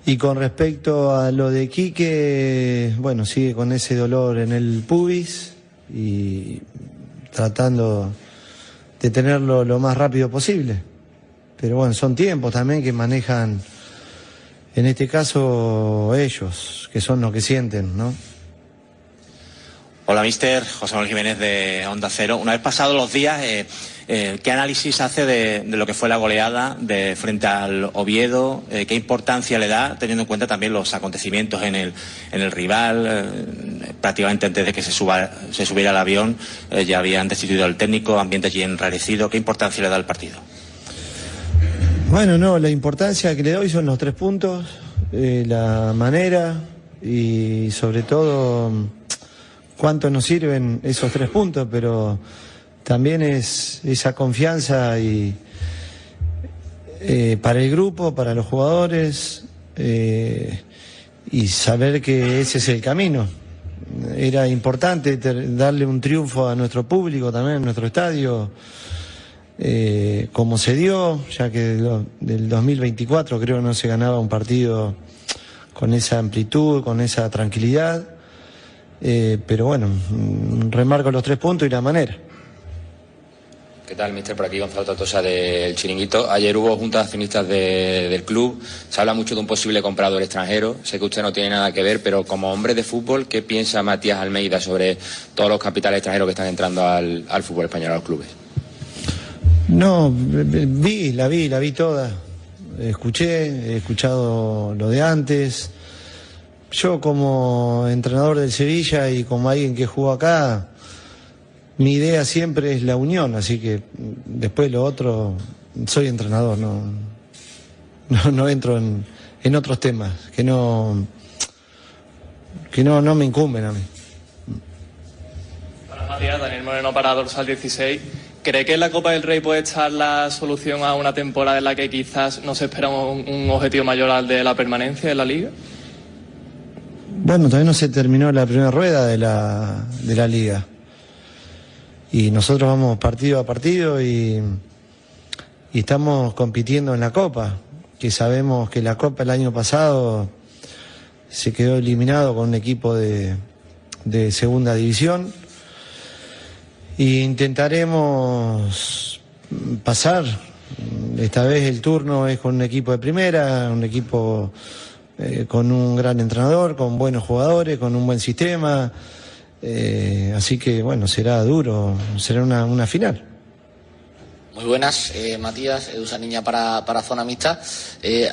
Y con respecto a lo de Quique, bueno, sigue con ese dolor en el pubis y tratando de tenerlo lo más rápido posible. Pero bueno, son tiempos también que manejan, en este caso, ellos, que son los que sienten, ¿no? Hola, mister. José Manuel Jiménez de Onda Cero. Una vez pasados los días, ¿qué análisis hace de lo que fue la goleada frente al Oviedo? ¿Qué importancia le da, teniendo en cuenta también los acontecimientos en el rival? Prácticamente antes de que se subiera al avión, ya habían destituido al técnico, ambiente allí enrarecido. ¿Qué importancia le da al partido? Bueno, no, la importancia que le doy son los 3 puntos, la manera y sobre todo cuánto nos sirven esos 3 puntos, pero también es esa confianza y para el grupo, para los jugadores, y saber que ese es el camino. Era importante darle un triunfo a nuestro público también, en nuestro estadio, como se dio, ya que del 2024 creo que no se ganaba un partido con esa amplitud, con esa tranquilidad, pero bueno, remarco los 3 puntos y la manera. ¿Qué tal, mister? Por aquí Gonzalo Tortosa del Chiringuito. Ayer hubo juntas de accionistas del club. Se habla mucho de un posible comprador extranjero. Sé que usted no tiene nada que ver, pero como hombre de fútbol, ¿qué piensa Matías Almeida sobre todos los capitales extranjeros que están entrando al fútbol español, a los clubes? No, la vi toda. He escuchado lo de antes. Yo como entrenador del Sevilla y como alguien que jugó acá, mi idea siempre es la unión, así que después lo otro, soy entrenador, no entro en otros temas que no me incumben a mí. Para Matías, Daniel Moreno para Dorsal 16. ¿Cree que en la Copa del Rey puede estar la solución a una temporada en la que quizás no se espera un objetivo mayor al de la permanencia en la Liga? Bueno, todavía no se terminó la primera rueda de la Liga. Y nosotros vamos partido a partido y estamos compitiendo en la Copa, que sabemos que la Copa el año pasado se quedó eliminado con un equipo de segunda división. Y intentaremos pasar. Esta vez el turno es con un equipo de primera, un equipo con un gran entrenador, con buenos jugadores, con un buen sistema. Así que bueno, será duro, será una final. Muy buenas, Matías, Edusa Niña para Zona Mixta.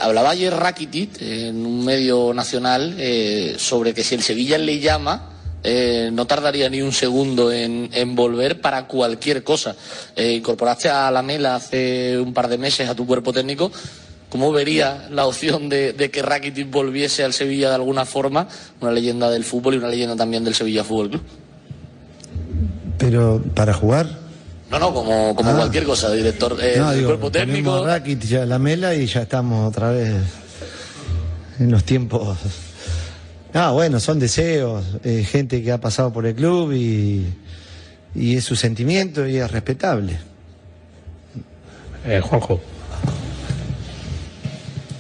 Hablaba ayer Rakitic en un medio nacional sobre que si el Sevilla le llama, no tardaría ni un segundo en volver para cualquier cosa. Incorporaste a Lamela hace un par de meses a tu cuerpo técnico. ¿Cómo vería la opción de que Rakitic volviese al Sevilla de alguna forma? Una leyenda del fútbol y una leyenda también del Sevilla Fútbol Club. ¿Pero para jugar? No, como cualquier cosa, director del cuerpo técnico. Ponemos a Rakitic a Lamela y ya estamos otra vez en los tiempos. Bueno, son deseos, gente que ha pasado por el club y es su sentimiento y es respetable. Juanjo.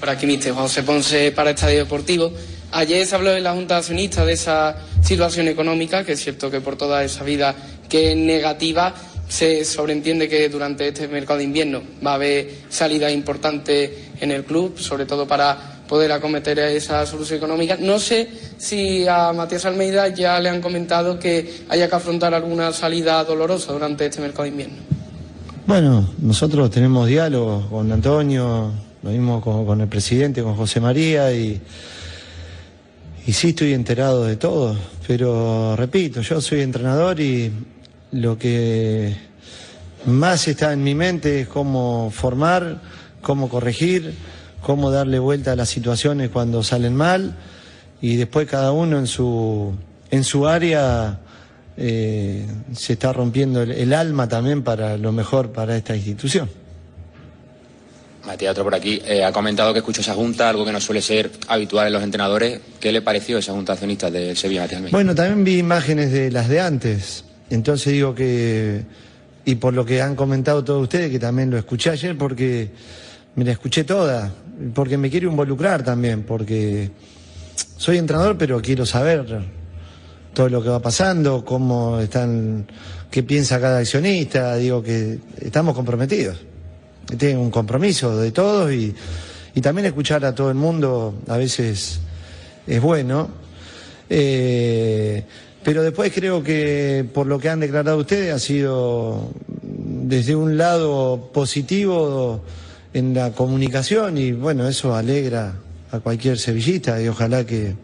Por aquí, mister Juan José Ponce para Estadio Deportivo. Ayer se habló en la Junta de Accionistas de esa situación económica, que es cierto que por toda esa vida que es negativa, se sobreentiende que durante este mercado de invierno va a haber salidas importantes en el club, sobre todo para poder acometer esa solución económica. No sé si a Matías Almeida ya le han comentado que haya que afrontar alguna salida dolorosa durante este mercado de invierno. Bueno, nosotros tenemos diálogo con Antonio, lo mismo con el presidente, con José María, y sí estoy enterado de todo, pero repito, yo soy entrenador y lo que más está en mi mente es cómo formar, cómo corregir, cómo darle vuelta a las situaciones cuando salen mal, y después cada uno en su área se está rompiendo el alma también para lo mejor para esta institución. Matías, otro por aquí, ha comentado que escuchó esa junta, algo que no suele ser habitual en los entrenadores. ¿Qué le pareció esa junta de accionistas del Sevilla, Matías Almeida? Bueno, también vi imágenes de las de antes, entonces digo que, y por lo que han comentado todos ustedes, que también lo escuché ayer, porque me la escuché toda, porque me quiero involucrar también, porque soy entrenador, pero quiero saber todo lo que va pasando, cómo están, qué piensa cada accionista. Digo que estamos comprometidos. Tengo un compromiso de todos y también escuchar a todo el mundo a veces es bueno. Pero después creo que por lo que han declarado ustedes ha sido desde un lado positivo en la comunicación y bueno, eso alegra a cualquier sevillista y ojalá que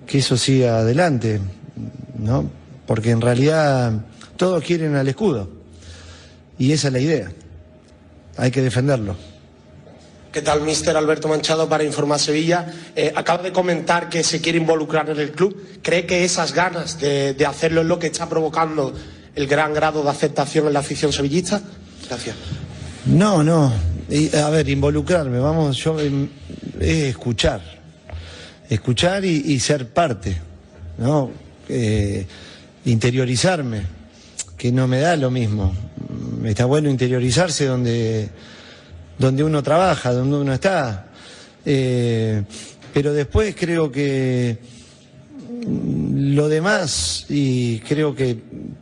eso siga adelante, ¿no? Porque en realidad todos quieren al escudo y esa es la idea. Hay que defenderlo. ¿Qué tal, mister? Alberto Manchado para Informa Sevilla. Acaba de comentar que se quiere involucrar en el club. ¿Cree que esas ganas de hacerlo es lo que está provocando el gran grado de aceptación en la afición sevillista? Gracias. No. A ver, involucrarme, es escuchar y ser parte, ¿no? Interiorizarme, que no me da lo mismo. Está bueno interiorizarse donde uno trabaja, donde uno está. Pero después creo que lo demás, y creo que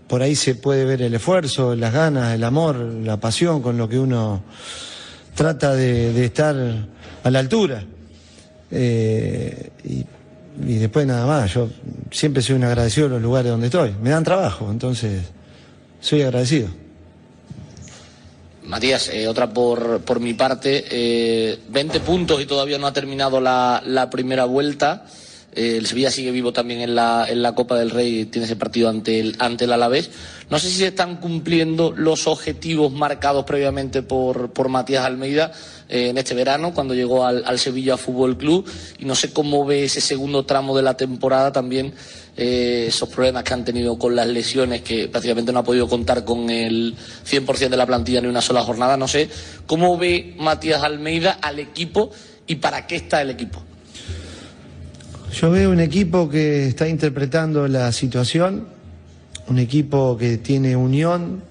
por ahí se puede ver el esfuerzo, las ganas, el amor, la pasión con lo que uno trata de estar a la altura. Y después nada más. Yo siempre soy un agradecido de los lugares donde estoy. Me dan trabajo, entonces soy agradecido. Matías, otra por mi parte, 20 puntos y todavía no ha terminado la primera vuelta. El Sevilla sigue vivo también en la Copa del Rey, tiene ese partido ante el Alavés. No sé si se están cumpliendo los objetivos marcados previamente por Matías Almeida en este verano, cuando llegó al Sevilla Fútbol Club, y no sé cómo ve ese segundo tramo de la temporada también, esos problemas que han tenido con las lesiones, que prácticamente no ha podido contar con el 100% de la plantilla ni una sola jornada. No sé cómo ve Matías Almeida al equipo y para qué está el equipo. Yo veo un equipo que está interpretando la situación, un equipo que tiene unión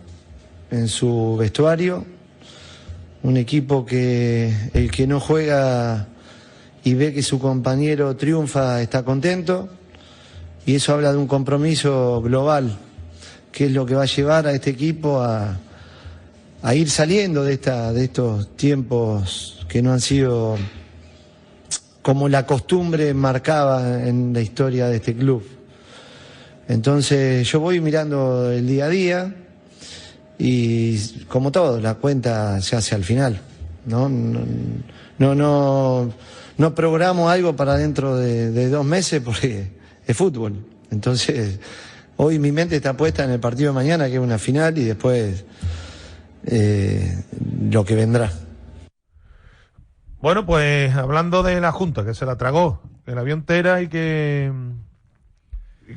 en su vestuario, un equipo que el que no juega y ve que su compañero triunfa está contento, y eso habla de un compromiso global, que es lo que va a llevar a este equipo a ir saliendo de estos tiempos que no han sido como la costumbre marcaba en la historia de este club. Entonces yo voy mirando el día a día y, como todo, la cuenta se hace al final, ¿no? No programo algo para dentro de 2 meses porque es fútbol. Entonces hoy mi mente está puesta en el partido de mañana, que es una final, y después lo que vendrá. Bueno, pues hablando de la Junta, que se la tragó, que la vio entera y que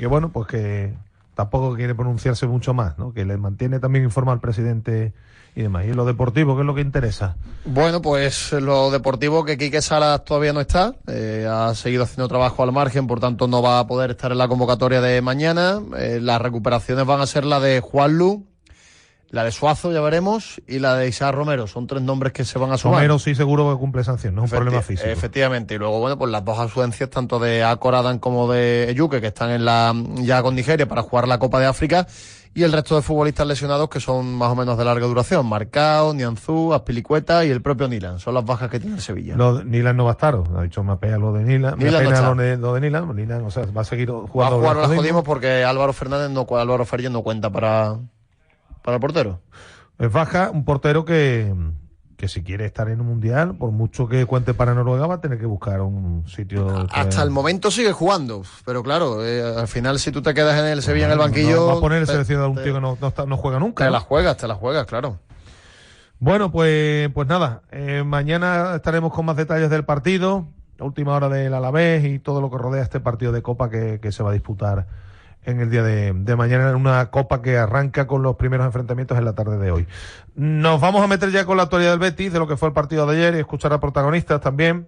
bueno, pues que tampoco quiere pronunciarse mucho más, ¿no? Que le mantiene también informado al presidente y demás. Y en lo deportivo, ¿qué es lo que interesa? Bueno, pues lo deportivo, que Quique Salas todavía no está, ha seguido haciendo trabajo al margen, por tanto no va a poder estar en la convocatoria de mañana. Las recuperaciones van a ser la de Juanlu, la de Suazo, ya veremos, y la de Isaac Romero. Son 3 nombres que se van a sumar. Romero sí seguro que cumple sanción, no es un problema físico. Efectivamente. Y luego, bueno, pues las 2 ausencias, tanto de Akor Adán como de Eyuke, que están ya con Nigeria para jugar la Copa de África, y el resto de futbolistas lesionados, que son más o menos de larga duración. Marcao, Nianzú, Azpilicueta y el propio Nilan. Son las bajas que tiene el Sevilla. Nilan no va a estar, ha dicho Mapea lo de Nilan. Me apena lo de Nilan. Nilan, o sea, va a seguir jugando. Va a jugar las jodimos porque Álvaro Fernández no cuenta para el portero. Es baja, un portero que si quiere estar en un mundial, por mucho que cuente para Noruega, va a tener que buscar un sitio. Hasta el momento sigue jugando, pero claro, al final, si tú te quedas en el Sevilla en el banquillo. No va a poner el seleccionado a un tío que no juega nunca. Te la juegas, claro. Bueno, pues nada, mañana estaremos con más detalles del partido, la última hora del Alavés y todo lo que rodea este partido de Copa que se va a disputar en el día de mañana, en una Copa que arranca con los primeros enfrentamientos en la tarde de hoy. Nos vamos a meter ya con la actualidad del Betis, de lo que fue el partido de ayer, y escuchar a protagonistas también.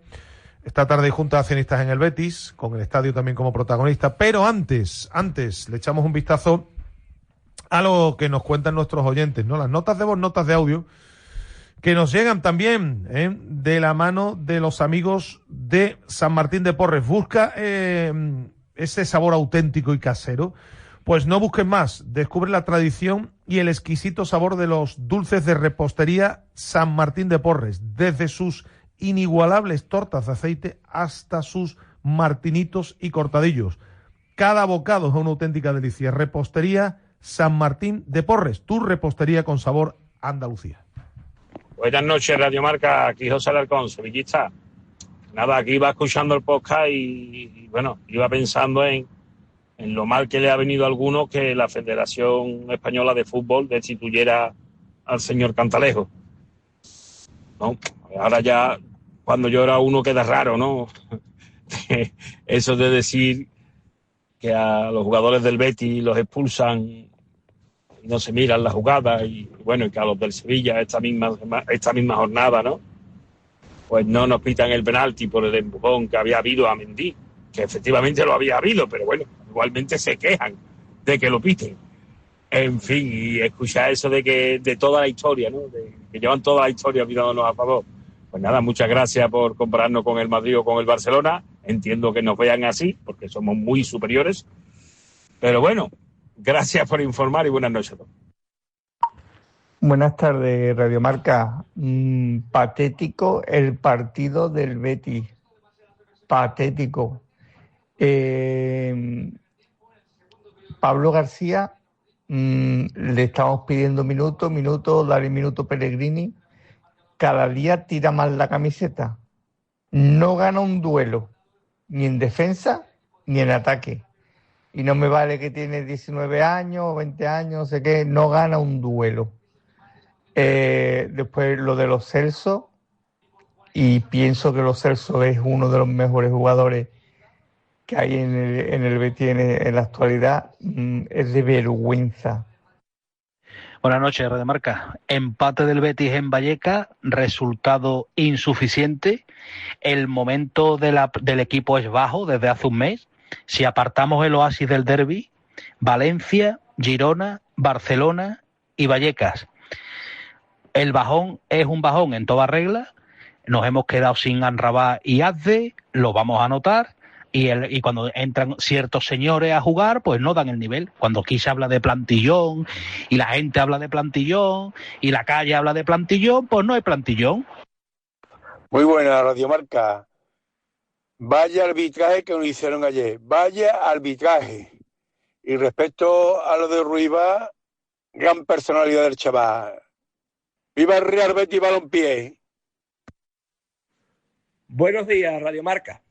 Esta tarde hay junta de accionistas en el Betis, con el estadio también como protagonista. Pero antes le echamos un vistazo a lo que nos cuentan nuestros oyentes, ¿no? Las notas de voz, notas de audio, que nos llegan también de la mano de los amigos de San Martín de Porres. Busca ese sabor auténtico y casero, pues no busquen más. Descubre la tradición y el exquisito sabor de los dulces de repostería San Martín de Porres, desde sus inigualables tortas de aceite hasta sus martinitos y cortadillos. Cada bocado es una auténtica delicia. Repostería San Martín de Porres, tu repostería con sabor Andalucía. Buenas noches, Radio Marca, aquí José Alarcón, sevillista. Nada, aquí iba escuchando el podcast y bueno, iba pensando en lo mal que le ha venido a algunos que la Federación Española de Fútbol destituyera al señor Cantalejo, ¿no? Ahora ya, cuando yo era uno, queda raro, ¿no? Eso de decir que a los jugadores del Betis los expulsan no se miran las jugadas y bueno, y que a los del Sevilla esta misma jornada, ¿no? Pues no nos pitan el penalti por el empujón que había habido a Mendy, que efectivamente lo había habido, pero bueno, igualmente se quejan de que lo piten. En fin, y escuchar eso de toda la historia, ¿no? Que llevan toda la historia mirándonos a favor. Pues nada, muchas gracias por compararnos con el Madrid o con el Barcelona. Entiendo que nos vean así, porque somos muy superiores. Pero bueno, gracias por informar y buenas noches a todos. Buenas tardes, Radio Marca. Patético el partido del Betis. Patético. Pablo García, le estamos pidiendo minutos, dale minuto Pellegrini. Cada día tira más la camiseta. No gana un duelo, ni en defensa, ni en ataque. Y no me vale que tiene 19 años, 20 años, no sé qué, no gana un duelo. Después lo de Los Celso, y pienso que Los Celso es uno de los mejores jugadores que hay en el Betis en la actualidad. Es de vergüenza. Buenas noches, Radio Marca. Empate del Betis en Vallecas, resultado insuficiente. El momento del equipo es bajo desde hace un mes. Si apartamos el oasis del derbi, Valencia, Girona, Barcelona y Vallecas. El bajón es un bajón en toda regla. Nos hemos quedado sin Amrabat y Azde, lo vamos a notar. Y cuando entran ciertos señores a jugar, pues no dan el nivel. Cuando aquí se habla de plantillón, y la gente habla de plantillón, y la calle habla de plantillón, pues no hay plantillón. Muy buena, Radio Marca. Vaya arbitraje que nos hicieron ayer. Vaya arbitraje. Y respecto a lo de Ruiba, gran personalidad del chaval. ¡Viva el Real Betis Balompié! Buenos días, Radio Marca.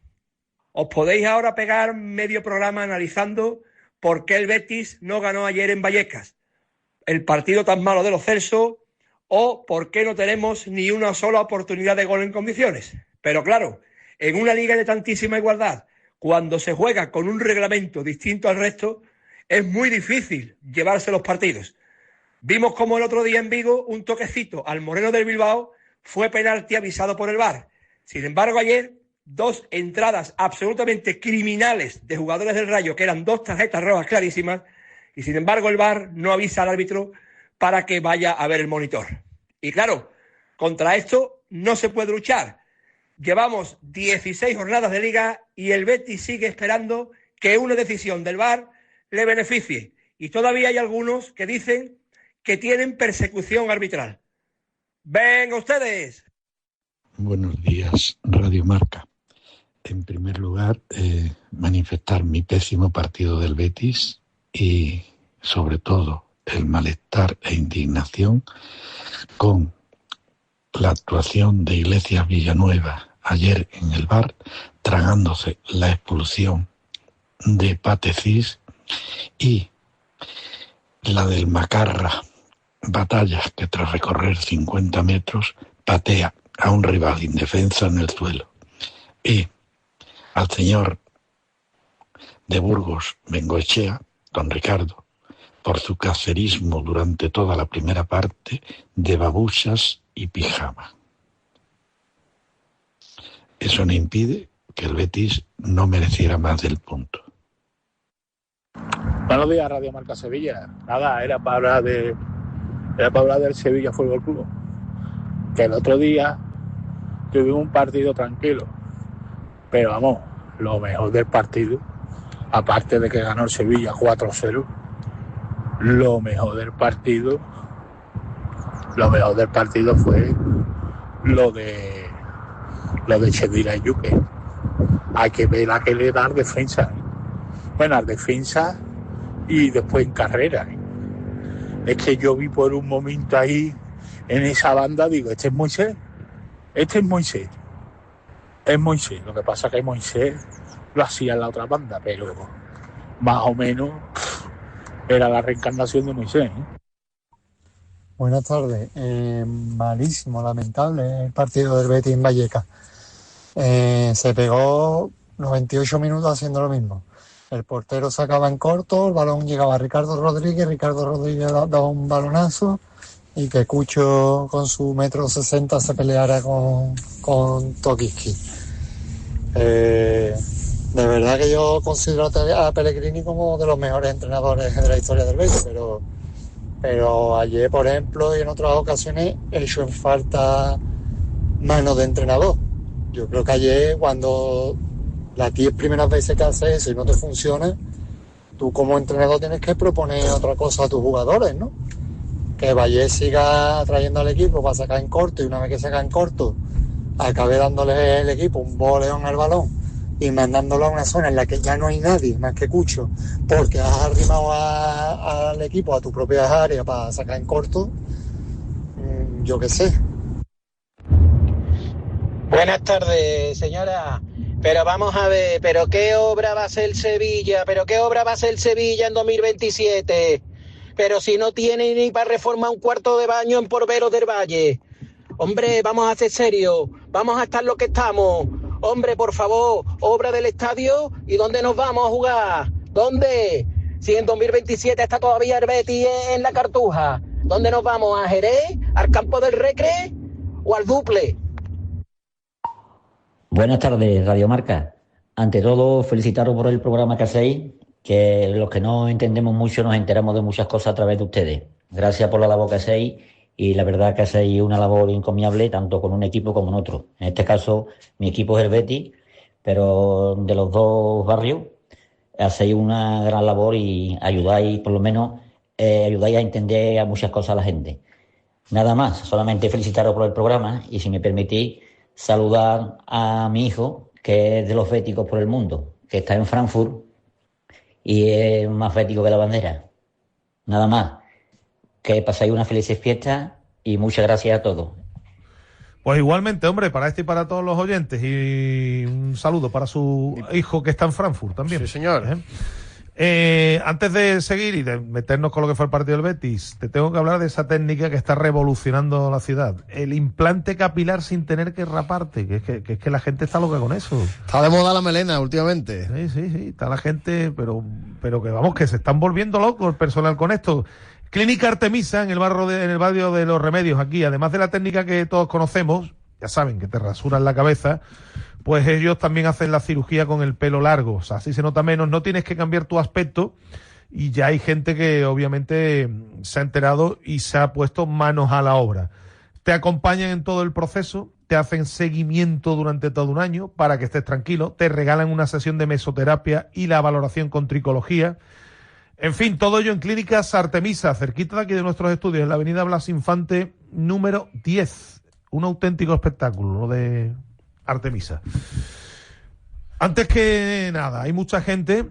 Os podéis ahora pegar medio programa analizando por qué el Betis no ganó ayer en Vallecas, el partido tan malo de Los Celso, o por qué no tenemos ni una sola oportunidad de gol en condiciones. Pero claro, en una liga de tantísima igualdad, cuando se juega con un reglamento distinto al resto, es muy difícil llevarse los partidos. Vimos como el otro día en Vigo un toquecito al Moreno del Bilbao fue penalti avisado por el VAR. Sin embargo, ayer, 2 entradas absolutamente criminales de jugadores del Rayo, que eran 2 tarjetas rojas clarísimas, y sin embargo el VAR no avisa al árbitro para que vaya a ver el monitor. Y claro, contra esto no se puede luchar. Llevamos 16 jornadas de liga y el Betis sigue esperando que una decisión del VAR le beneficie. Y todavía hay algunos que dicen que tienen persecución arbitral. ¡Venga ustedes! Buenos días, Radio Marca. En primer lugar, manifestar mi pésimo partido del Betis y, sobre todo, el malestar e indignación con la actuación de Iglesias Villanueva ayer en el VAR, tragándose la expulsión de Patecís, y la del Macarra Batallas, que tras recorrer 50 metros patea a un rival indefenso en el suelo, y al señor de Burgos Bengoechea, don Ricardo, por su cacerismo durante toda la primera parte de babuchas y pijama. Eso no impide que el Betis no mereciera más del punto. Buenos días, Radio Marca Sevilla. Nada, era para hablar del Sevilla Fútbol Club. Que el otro día tuvimos un partido tranquilo. Pero vamos, lo mejor del partido, aparte de que ganó el Sevilla 4-0, lo mejor del partido fue lo de Chedira y Yuque. Hay que ver a qué le da al defensa. Bueno, al defensa y después en carrera. Es que yo vi por un momento ahí en esa banda, digo, este es Moisés. Es Moisés. Lo que pasa es que Moisés lo hacía en la otra banda, pero más o menos era la reencarnación de Moisés, ¿eh? Buenas tardes. Malísimo, lamentable el partido del Betis en Vallecas. Se pegó 98 minutos haciendo lo mismo. El portero sacaba en corto, el balón llegaba a Ricardo Rodríguez daba un balonazo y que Cucho con su 1,60 m se peleara con Tokiski. De verdad que yo considero a Pellegrini como de los mejores entrenadores de la historia del Betis, pero ayer, por ejemplo, y en otras ocasiones he hecho en falta mano de entrenador. Yo creo que ayer, cuando las 10 primeras veces que haces eso y no te funciona, tú como entrenador tienes que proponer otra cosa a tus jugadores, ¿no? Que Vallés siga trayendo al equipo para sacar en corto, y una vez que saca en corto, acabe dándole el equipo un boleón al balón y mandándolo a una zona en la que ya no hay nadie más que Cucho, porque has arrimado al equipo a tu propia área para sacar en corto. Yo qué sé. Buenas tardes, señora. Pero vamos a ver, ¿pero qué obra va a hacer Sevilla? ¿Pero qué obra va a hacer Sevilla en 2027? Pero si no tiene ni para reformar un cuarto de baño en Porvero del Valle. Hombre, vamos a ser serios, vamos a estar lo que estamos. Hombre, por favor, obra del estadio, ¿y dónde nos vamos a jugar? ¿Dónde? Si en 2027 está todavía el Betis en la Cartuja. ¿Dónde nos vamos? ¿A Jerez? ¿Al Campo del Recre? ¿O al Duple? Buenas tardes, Radio Marca. Ante todo, felicitaros por el programa que hacéis, que los que no entendemos mucho nos enteramos de muchas cosas a través de ustedes. Gracias por la labor que hacéis, y la verdad que hacéis una labor encomiable tanto con un equipo como en otro. En este caso, mi equipo es el Betis, pero de los dos barrios hacéis una gran labor y ayudáis, por lo menos, ayudáis a entender a muchas cosas a la gente. Nada más, solamente felicitaros por el programa, y si me permitís, saludar a mi hijo, que es de los béticos por el mundo, que está en Frankfurt y es más bético que la bandera. Nada más, que pasáis una feliz fiesta y muchas gracias a todos. Pues igualmente, hombre, para este y para todos los oyentes, y un saludo para su hijo que está en Frankfurt también. Sí, señor. Antes de seguir y de meternos con lo que fue el partido del Betis, te tengo que hablar de esa técnica que está revolucionando la ciudad. El implante capilar sin tener que raparte, que es que la gente está loca con eso. Está de moda la melena últimamente. Sí, está la gente, pero que vamos, que se están volviendo locos el personal con esto. Clínica Artemisa, en el barrio de Los Remedios, aquí, además de la técnica que todos conocemos, ya saben, que te rasuran la cabeza, pues ellos también hacen la cirugía con el pelo largo. O sea, así se nota menos, no tienes que cambiar tu aspecto, y ya hay gente que obviamente se ha enterado y se ha puesto manos a la obra. Te acompañan en todo el proceso, te hacen seguimiento durante todo un año para que estés tranquilo, te regalan una sesión de mesoterapia y la valoración con tricología. En fin, todo ello en Clínicas Artemisa, cerquita de aquí de nuestros estudios, en la avenida Blas Infante, número 10. Un auténtico espectáculo, lo de Artemisa. Antes que nada, hay mucha gente,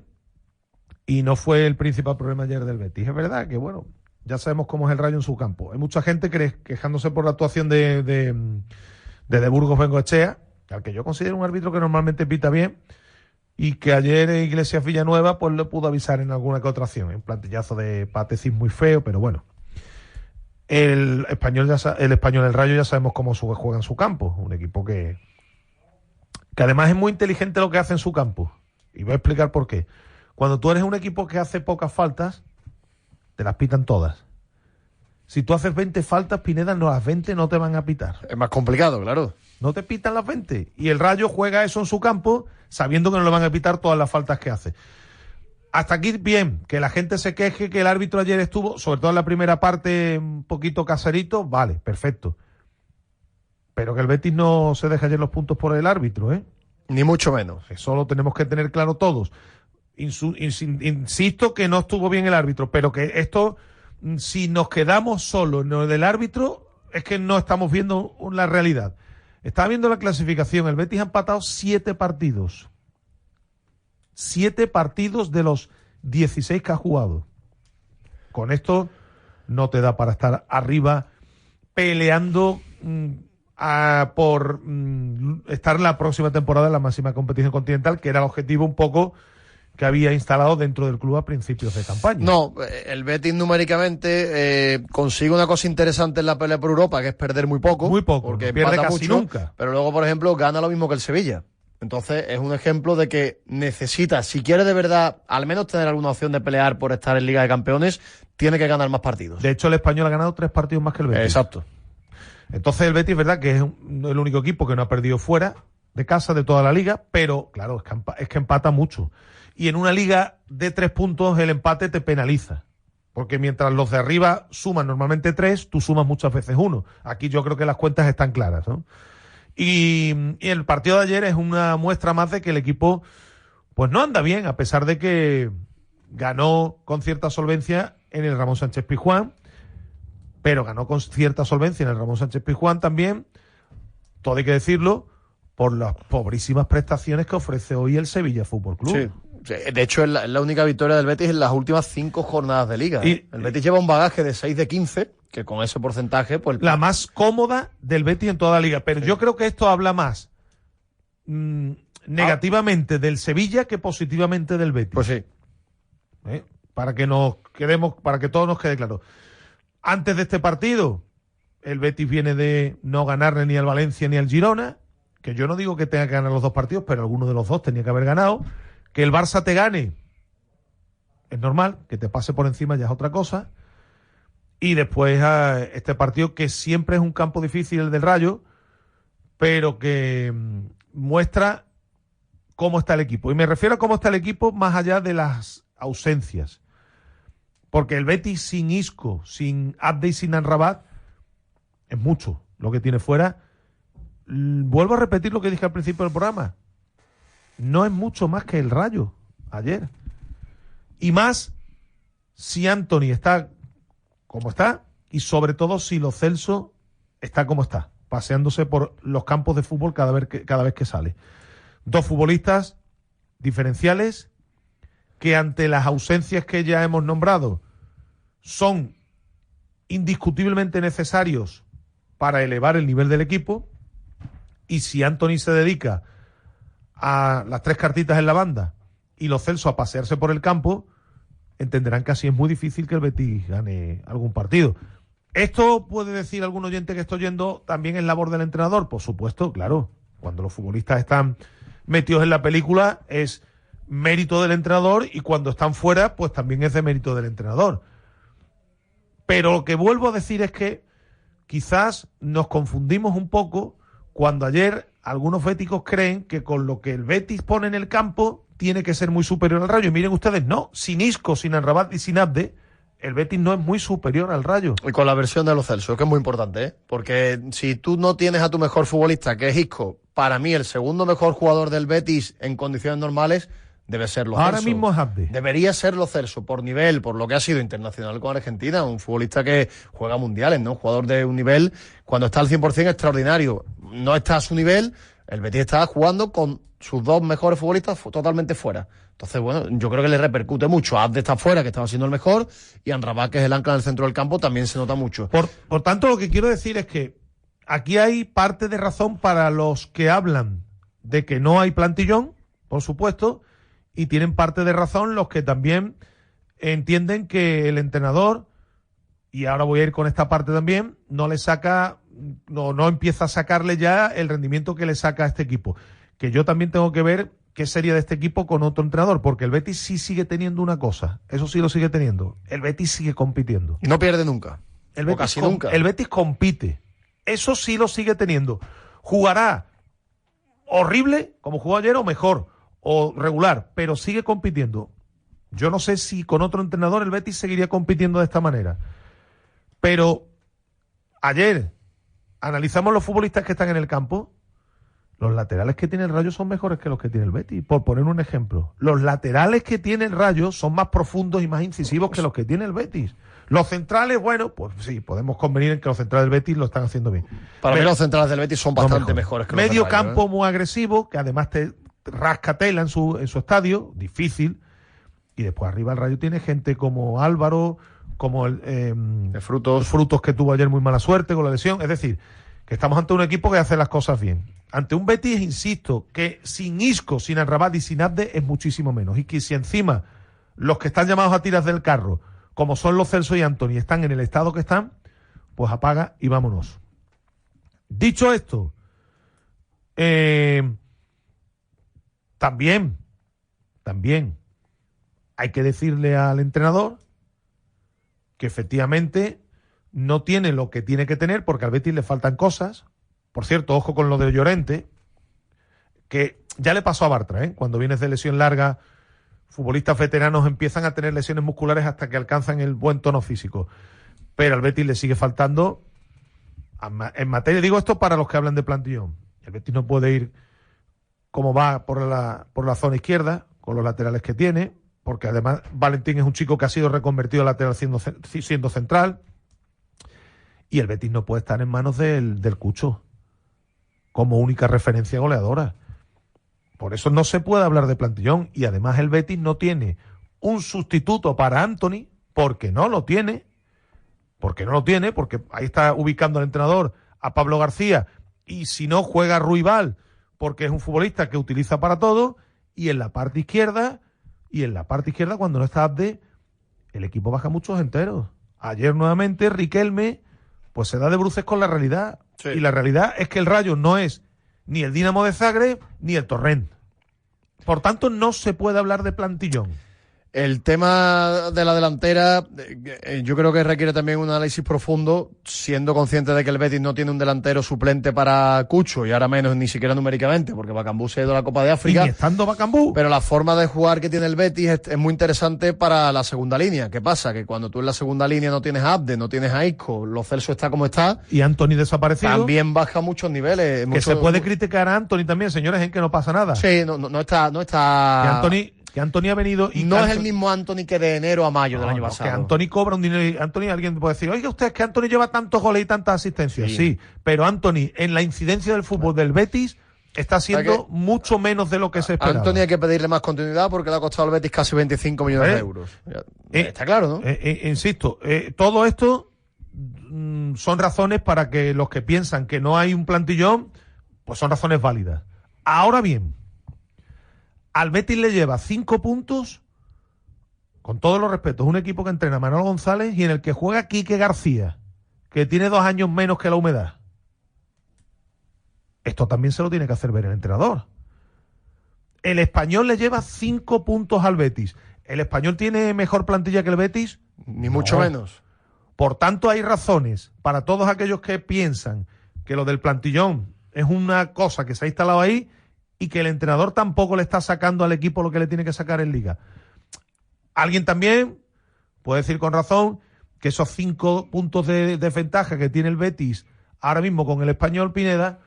y no fue el principal problema ayer del Betis. Es verdad que, bueno, ya sabemos cómo es el Rayo en su campo. Hay mucha gente quejándose por la actuación de Burgos Bengoechea, al que yo considero un árbitro que normalmente pita bien, y que ayer Iglesias Villanueva pues le pudo avisar en alguna que otra acción, en plantillazo de Patecis muy feo, pero bueno. El español, el Rayo, ya sabemos cómo juega en su campo, un equipo que además es muy inteligente lo que hace en su campo, y voy a explicar por qué. Cuando tú eres un equipo que hace pocas faltas, te las pitan todas. Si tú haces 20 faltas, Pineda, no, las 20 no te van a pitar. Es más complicado, claro. No te pitan las 20. Y el Rayo juega eso en su campo, sabiendo que no le van a pitar todas las faltas que hace. Hasta aquí bien, que la gente se queje que el árbitro ayer estuvo, sobre todo en la primera parte, un poquito caserito, vale, perfecto. Pero que el Betis no se deje ayer los puntos por el árbitro, ¿eh? Ni mucho menos. Eso lo tenemos que tener claro todos. Insisto que no estuvo bien el árbitro, pero que esto, si nos quedamos solo en lo del árbitro, es que no estamos viendo la realidad. Estaba viendo la clasificación, el Betis ha empatado 7 partidos. 7 partidos de los 16 que ha jugado. Con esto no te da para estar arriba peleando por estar la próxima temporada en la máxima competición continental, que era el objetivo un poco que había instalado dentro del club a principios de campaña. No, el Betis numéricamente consigue una cosa interesante en la pelea por Europa, que es perder muy poco. Muy poco, porque pierde empata casi mucho, nunca. Pero luego, por ejemplo, gana lo mismo que el Sevilla. Entonces es un ejemplo de que necesita, si quiere de verdad al menos tener alguna opción de pelear por estar en Liga de Campeones, tiene que ganar más partidos. De hecho, el Español ha ganado 3 partidos más que el Betis. Exacto. Entonces el Betis es verdad que es el único equipo que no ha perdido fuera de casa de toda la liga, pero claro, es que empata mucho. Y en una liga de 3 puntos el empate te penaliza. Porque mientras los de arriba suman normalmente 3, tú sumas muchas veces 1. Aquí yo creo que las cuentas están claras, ¿no? Y el partido de ayer es una muestra más de que el equipo pues no anda bien, a pesar de que ganó con cierta solvencia en el Ramón Sánchez Pizjuán, pero ganó con cierta solvencia en el Ramón Sánchez Pizjuán también, todo hay que decirlo, por las pobrísimas prestaciones que ofrece hoy el Sevilla Fútbol Club. Sí. De hecho, es la única victoria del Betis en las últimas 5 jornadas de Liga. Y el Betis lleva un bagaje de 6 de 15, que con ese porcentaje... pues la más cómoda del Betis en toda la Liga. Pero yo creo que esto habla más negativamente del Sevilla que positivamente del Betis. Pues sí. Para que nos quedemos, para que todo nos quede claro. Antes de este partido, el Betis viene de no ganarle ni al Valencia ni al Girona, que yo no digo que tenga que ganar los 2 partidos, pero alguno de los 2 tenía que haber ganado. Que el Barça te gane es normal, que te pase por encima ya es otra cosa. Y después este partido que siempre es un campo difícil, el del Rayo, pero que muestra cómo está el equipo. Y me refiero a cómo está el equipo más allá de las ausencias. Porque el Betis sin Isco, sin Abde y sin Amrabat es mucho lo que tiene fuera. Vuelvo a repetir lo que dije al principio del programa. No es mucho más que el Rayo ayer. Y más si Antony está como está y sobre todo si Lo Celso está como está, paseándose por los campos de fútbol cada vez que sale. 2 futbolistas diferenciales que ante las ausencias que ya hemos nombrado son indiscutiblemente necesarios para elevar el nivel del equipo. Y si Antony se dedica a las 3 cartitas en la banda y Lo Celso a pasearse por el campo, entenderán que así es muy difícil que el Betis gane algún partido. ¿Esto puede decir algún oyente que estoy oyendo también es labor del entrenador? Por supuesto, claro. Cuando los futbolistas están metidos en la película es mérito del entrenador y cuando están fuera pues también es de mérito del entrenador. Pero lo que vuelvo a decir es que quizás nos confundimos un poco cuando ayer algunos béticos creen que con lo que el Betis pone en el campo tiene que ser muy superior al Rayo. Y miren ustedes, no, sin Isco, sin Amrabat y sin Abde, el Betis no es muy superior al Rayo. Y con la versión de Lo Celso, que es muy importante, ¿eh? Porque si tú no tienes a tu mejor futbolista, que es Isco, para mí el segundo mejor jugador del Betis en condiciones normales debe ser Lo Celso. Ahora mismo es Abde. Debería ser Lo Celso, por nivel, por lo que ha sido internacional con Argentina, un futbolista que juega mundiales, ¿no? Un jugador de un nivel, cuando está al 100% extraordinario. No está a su nivel, el Betis está jugando con sus 2 mejores futbolistas totalmente fuera. Entonces, bueno, yo creo que le repercute mucho. Abde está fuera, que estaba siendo el mejor, y Amrabat, que es el ancla en el centro del campo, también se nota mucho. Por tanto, lo que quiero decir es que aquí hay parte de razón para los que hablan de que no hay plantillón, por supuesto, y tienen parte de razón los que también entienden que el entrenador, y ahora voy a ir con esta parte también, no empieza a sacarle ya el rendimiento que le saca a este equipo. Que yo también tengo que ver qué sería de este equipo con otro entrenador, porque el Betis sí sigue teniendo una cosa, eso sí lo sigue teniendo, el Betis sigue compitiendo. No pierde nunca, o casi nunca. El Betis compite, eso sí lo sigue teniendo. Jugará horrible, como jugó ayer, o mejor, o regular, pero sigue compitiendo. Yo no sé si con otro entrenador el Betis seguiría compitiendo de esta manera. Pero ayer analizamos los futbolistas que están en el campo. Los laterales que tiene el Rayo son mejores que los que tiene el Betis, por poner un ejemplo. Los laterales que tiene el Rayo son más profundos y más incisivos que los que tiene el Betis. Los centrales, bueno, pues sí, podemos convenir en que los centrales del Betis lo están haciendo bien. Para mí los centrales del Betis son bastante mejores que los medio del Rayo, campo muy agresivo, que además te rasca tela en su estadio, difícil. Y después arriba el Rayo tiene gente como Álvaro, como el Frutos, que tuvo ayer muy mala suerte con la lesión. Es decir, que estamos ante un equipo que hace las cosas bien. Ante un Betis, insisto, que sin Isco, sin Amrabat y sin Abde es muchísimo menos. Y que si encima los que están llamados a tiras del carro, como son Lo Celso y Antony, están en el estado que están, pues apaga y vámonos. Dicho esto, También hay que decirle al entrenador que efectivamente no tiene lo que tiene que tener, porque al Betis le faltan cosas. Por cierto, ojo con lo de Llorente, que ya le pasó a Bartra, cuando vienes de lesión larga, futbolistas veteranos empiezan a tener lesiones musculares hasta que alcanzan el buen tono físico. Pero al Betis le sigue faltando, en materia, digo esto para los que hablan de plantillón, el Betis no puede ir como va por la zona izquierda, con los laterales que tiene, porque además Valentín es un chico que ha sido reconvertido a lateral siendo central, y el Betis no puede estar en manos del Cucho como única referencia goleadora. Por eso no se puede hablar de plantillón, y además el Betis no tiene un sustituto para Antony, porque ahí está ubicando al entrenador a Pablo García, y si no juega Ruibal, porque es un futbolista que utiliza para todo, y en la parte izquierda cuando no está Abde, el equipo baja muchos enteros. Ayer nuevamente Riquelme pues se da de bruces con la realidad. Sí. Y la realidad es que el Rayo no es ni el Dinamo de Zagreb ni el Torrent. Por tanto, no se puede hablar de plantillón. El tema de la delantera, yo creo que requiere también un análisis profundo, siendo consciente de que el Betis no tiene un delantero suplente para Cucho, y ahora menos ni siquiera numéricamente, porque Bacambú se ha ido a la Copa de África. Y ni estando Bacambú. Pero la forma de jugar que tiene el Betis es muy interesante para la segunda línea. ¿Qué pasa? Que cuando tú en la segunda línea no tienes a Abde, no tienes a Isco, Lo Celso está como está. Y Antony desaparecido. También baja muchos niveles. Que se puede criticar a Antony también, señores, en que no pasa nada. Sí, no está. Que Antony ha venido y no es el mismo Antony que de enero a mayo del año pasado. Que Antony cobra un dinero. Antony, alguien puede decir, oiga usted, es que Antony lleva tantos goles y tantas asistencias. Sí, pero Antony en la incidencia del fútbol del Betis está siendo mucho menos de lo que se esperaba. Antony hay que pedirle más continuidad porque le ha costado al Betis casi 25 millones de euros. Está claro, ¿no? Insisto, todo esto son razones para que los que piensan que no hay un plantillón, pues son razones válidas. Ahora bien, al Betis le lleva 5 puntos, con todos los respetos, un equipo que entrena a Manolo González y en el que juega Quique García, que tiene 2 años menos que la Humedad. Esto también se lo tiene que hacer ver el entrenador. El Español le lleva 5 puntos al Betis. ¿El Español tiene mejor plantilla que el Betis? Ni mucho menos. Por tanto, hay razones para todos aquellos que piensan que lo del plantillón es una cosa que se ha instalado ahí y que el entrenador tampoco le está sacando al equipo lo que le tiene que sacar en Liga. Alguien también puede decir con razón que esos 5 puntos de desventaja que tiene el Betis ahora mismo con el Español, Pineda,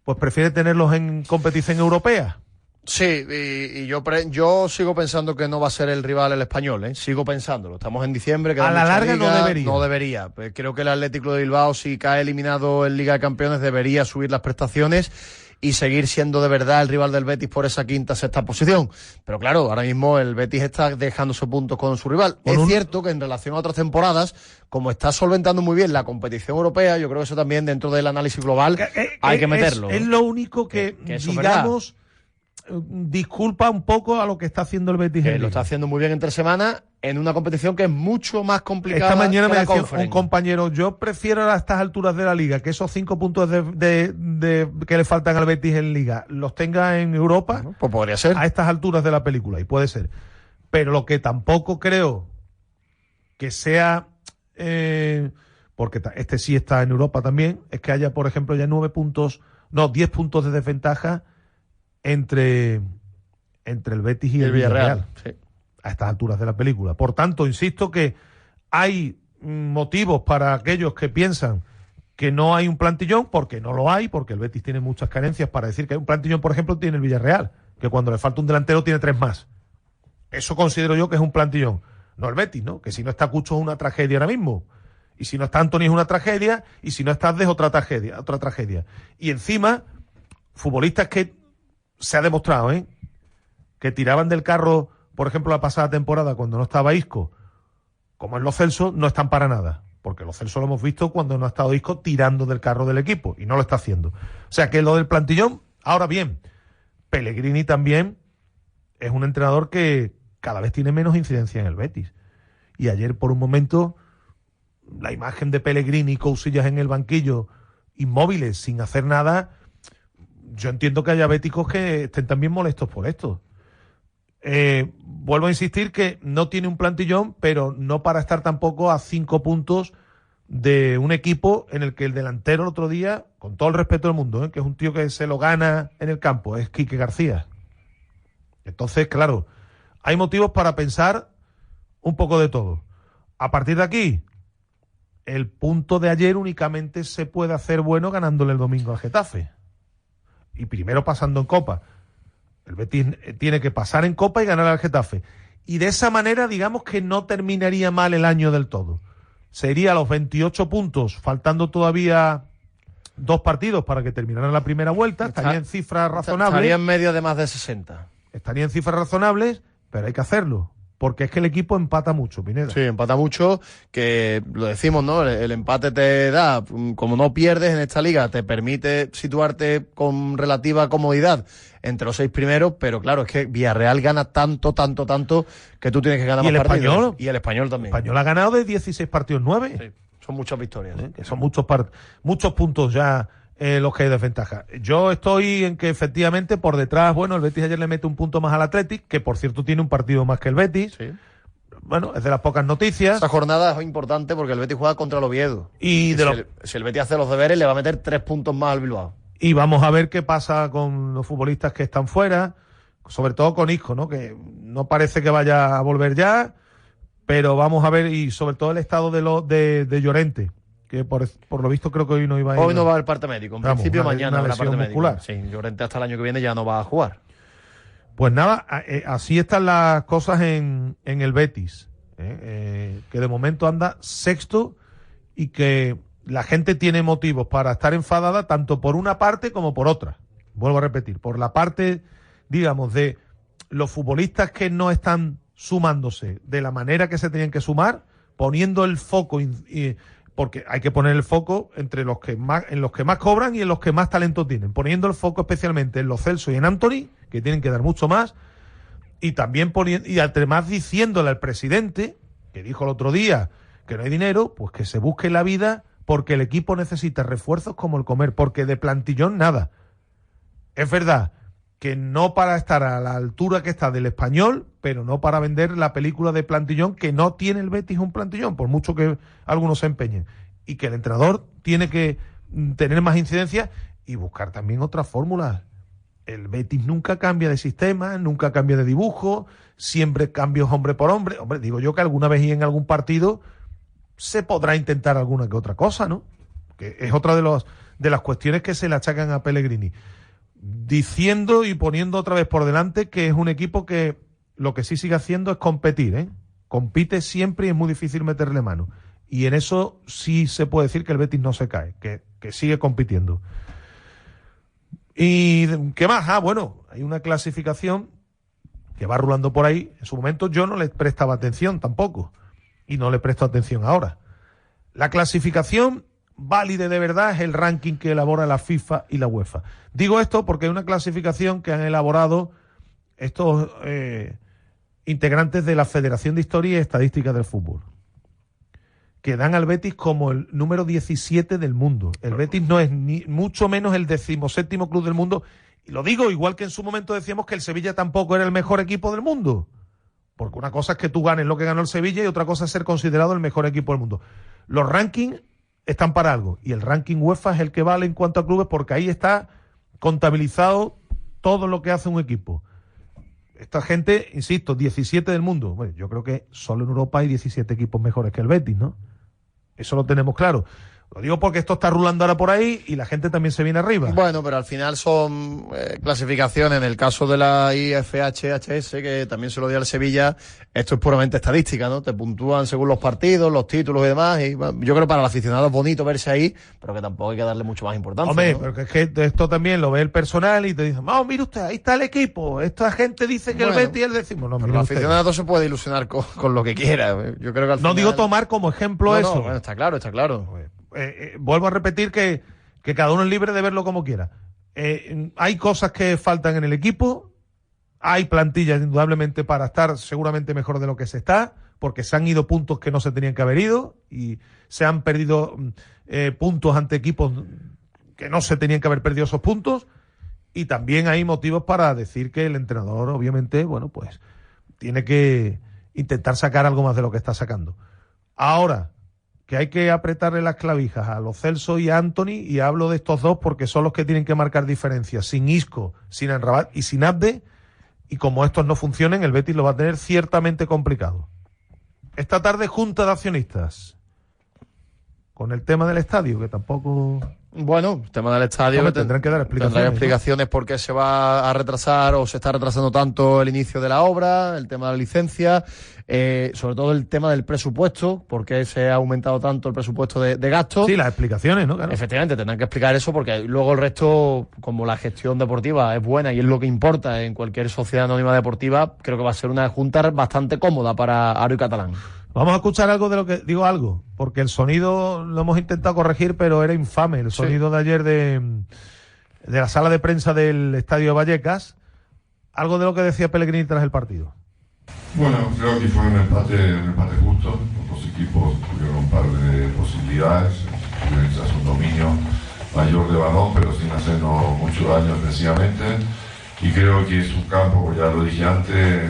pues prefiere tenerlos en competición europea. Sí, y yo sigo pensando que no va a ser el rival el Español, ¿eh? Sigo pensándolo. Estamos en diciembre. A la larga Liga, no debería. Pues creo que el Atlético de Bilbao, si cae eliminado en Liga de Campeones, debería subir las prestaciones y seguir siendo de verdad el rival del Betis por esa 5ª, 6ª posición. Pero claro, ahora mismo el Betis está dejándose puntos con su rival. Es cierto que en relación a otras temporadas, como está solventando muy bien la competición europea, yo creo que eso también dentro del análisis global hay que meterlo. Es lo único que digamos, disculpa un poco a lo que está haciendo el Betis. Lo está haciendo muy bien entre semanas en una competición que es mucho más complicada. Esta mañana me decía un compañero, yo prefiero a estas alturas de la Liga que esos 5 puntos que le faltan al Betis en Liga los tenga en Europa. Bueno, pues podría ser. A estas alturas de la película, y puede ser. Pero lo que tampoco creo que sea, porque este sí está en Europa también, es que haya, por ejemplo, ya 10 puntos de desventaja entre el Betis y el Villarreal. Sí. A estas alturas de la película. Por tanto, insisto que hay motivos para aquellos que piensan que no hay un plantillón, porque no lo hay, porque el Betis tiene muchas carencias para decir que hay un plantillón. Por ejemplo, tiene el Villarreal, que cuando le falta un delantero tiene 3 más. Eso considero yo que es un plantillón. No el Betis, ¿no? Que si no está Cucho es una tragedia ahora mismo. Y si no está Antony es una tragedia, y si no está Abde es otra tragedia. Y encima, futbolistas que se ha demostrado, que tiraban del carro, por ejemplo, la pasada temporada cuando no estaba Isco, como en Lo Celso, no están para nada. Porque Lo Celso lo hemos visto cuando no ha estado Isco tirando del carro del equipo, y no lo está haciendo. O sea que lo del plantillón, ahora bien, Pellegrini también es un entrenador que cada vez tiene menos incidencia en el Betis. Y ayer, por un momento, la imagen de Pellegrini y Cousillas en el banquillo, inmóviles, sin hacer nada, yo entiendo que haya béticos que estén también molestos por esto. Vuelvo a insistir que no tiene un plantillón, pero no para estar tampoco a 5 puntos de un equipo en el que el delantero el otro día, con todo el respeto del mundo, que es un tío que se lo gana en el campo, es Quique García. Entonces, claro, hay motivos para pensar un poco de todo. A partir de aquí, el punto de ayer únicamente se puede hacer bueno ganándole el domingo al Getafe. Y primero pasando en Copa. El Betis tiene que pasar en Copa y ganar al Getafe. Y de esa manera, digamos que no terminaría mal el año del todo. Sería los 28 puntos, faltando todavía 2 partidos para que terminaran la primera vuelta. Estaría en cifras razonables. Estaría en medio de más de 60. Estaría en cifras razonables, pero hay que hacerlo. Porque es que el equipo empata mucho, Pineda. Sí, empata mucho, que lo decimos, ¿no? El empate te da, como no pierdes en esta liga, te permite situarte con relativa comodidad entre los 6 primeros, pero claro, es que Villarreal gana tanto, que tú tienes que ganar más partidos. Español, y el Español también. El Español ha ganado de 16 partidos 9. Sí, son muchas victorias. Que son muchos puntos ya los que hay desventaja. Yo estoy en que efectivamente por detrás, bueno, el Betis ayer le mete un punto más al Athletic, que por cierto tiene un partido más que el Betis. Sí. Bueno, es de las pocas noticias. Esta jornada es importante porque el Betis juega contra el Oviedo. Y si el Betis hace los deberes, le va a meter 3 puntos más al Bilbao. Y vamos a ver qué pasa con los futbolistas que están fuera, sobre todo con Isco, ¿no? Que no parece que vaya a volver ya, pero vamos a ver, y sobre todo el estado de Llorente, que por lo visto creo que hoy no iba a ir. Hoy no va a haber parte médico, en principio mañana habrá parte médico. Sí, Llorente hasta el año que viene ya no va a jugar. Pues nada, así están las cosas en el Betis, que de momento anda sexto y que la gente tiene motivos para estar enfadada tanto por una parte como por otra. Vuelvo a repetir, por la parte, digamos, de los futbolistas que no están sumándose de la manera que se tenían que sumar, poniendo el foco, porque hay que poner el foco en los que más cobran y en los que más talento tienen, poniendo el foco especialmente en los Celso y en Antony, que tienen que dar mucho más, y también además diciéndole al presidente, que dijo el otro día que no hay dinero, pues que se busque la vida, porque el equipo necesita refuerzos como el comer, porque de plantillón nada. Es verdad que no para estar a la altura que está del Español, pero no para vender la película de plantillón, que no tiene el Betis un plantillón, por mucho que algunos se empeñen. Y que el entrenador tiene que tener más incidencia y buscar también otras fórmulas. El Betis nunca cambia de sistema, nunca cambia de dibujo, siempre cambios hombre por hombre. Hombre, digo yo que alguna vez y en algún partido se podrá intentar alguna que otra cosa, ¿no? Que es otra de las cuestiones que se le achacan a Pellegrini. Diciendo y poniendo otra vez por delante que es un equipo que lo que sí sigue haciendo es competir, ¿eh? Compite siempre y es muy difícil meterle mano. Y en eso sí se puede decir que el Betis no se cae, que sigue compitiendo. ¿Y qué más? Bueno, hay una clasificación que va rulando por ahí. En su momento yo no le prestaba atención tampoco. Y no le presto atención ahora. La clasificación válida de verdad es el ranking que elabora la FIFA y la UEFA. Digo esto porque hay una clasificación que han elaborado estos integrantes de la Federación de Historia y Estadística del Fútbol, que dan al Betis como el número 17 del mundo. El Betis no es ni mucho menos el 17º club del mundo. Y lo digo igual que en su momento decíamos que el Sevilla tampoco era el mejor equipo del mundo. Porque una cosa es que tú ganes lo que ganó el Sevilla y otra cosa es ser considerado el mejor equipo del mundo. Los rankings están para algo. Y el ranking UEFA es el que vale en cuanto a clubes, porque ahí está contabilizado todo lo que hace un equipo. Esta gente, insisto, 17 del mundo. Bueno, yo creo que solo en Europa hay 17 equipos mejores que el Betis, ¿no? Eso lo tenemos claro. Lo digo porque esto está rulando ahora por ahí y la gente también se viene arriba. Bueno, pero al final son clasificaciones. En el caso de la IFHHS, que también se lo dio al Sevilla, esto es puramente estadística, ¿no? Te puntúan según los partidos, los títulos y demás. Y yo creo que para el aficionado es bonito verse ahí, pero que tampoco hay que darle mucho más importancia. Hombre, ¿no? Pero es que esto también lo ve el personal y te dicen, mire usted, ahí está el equipo. Esta gente dice que el Betis, él decimos, no, pero el aficionado se puede ilusionar con lo que quiera. Yo creo que al final... No digo tomar como ejemplo eso. No, bueno, está claro. Vuelvo a repetir que cada uno es libre de verlo como quiera. Hay cosas que faltan en el equipo, hay plantillas indudablemente para estar seguramente mejor de lo que se está, porque se han ido puntos que no se tenían que haber ido y se han perdido puntos ante equipos que no se tenían que haber perdido esos puntos, Y también hay motivos para decir que el entrenador, obviamente, bueno, pues tiene que intentar sacar algo más de lo que está sacando. Ahora, que hay que apretarle las clavijas a Lo Celso y a Anthony, y hablo de estos dos porque son los que tienen que marcar diferencias. Sin Isco, sin Amrabat y sin Abde, y como estos no funcionen, el Betis lo va a tener ciertamente complicado. Esta tarde, junta de accionistas, con el tema del estadio, que tampoco... Bueno, el tema del estadio tendrán que dar explicaciones. Tendrán explicaciones por qué se va a retrasar o se está retrasando tanto el inicio de la obra, el tema de la licencia, sobre todo el tema del presupuesto, por qué se ha aumentado tanto el presupuesto de gasto. Sí, las explicaciones, ¿no? Claro. Efectivamente, tendrán que explicar eso porque luego el resto, como la gestión deportiva es buena y es lo que importa en cualquier sociedad anónima deportiva, creo que va a ser una junta bastante cómoda para Aro y Catalán. Vamos a escuchar algo de lo que... Digo algo, porque el sonido lo hemos intentado corregir, pero era infame. El sonido de ayer de la sala de prensa del Estadio Vallecas. Algo de lo que decía Pellegrini tras el partido. Bueno, creo que fue un empate justo. Los dos equipos tuvieron un par de posibilidades. Tuvieron quizás un dominio mayor de balón, pero sin hacernos mucho daño defensivamente. Y creo que es un campo, ya lo dije antes,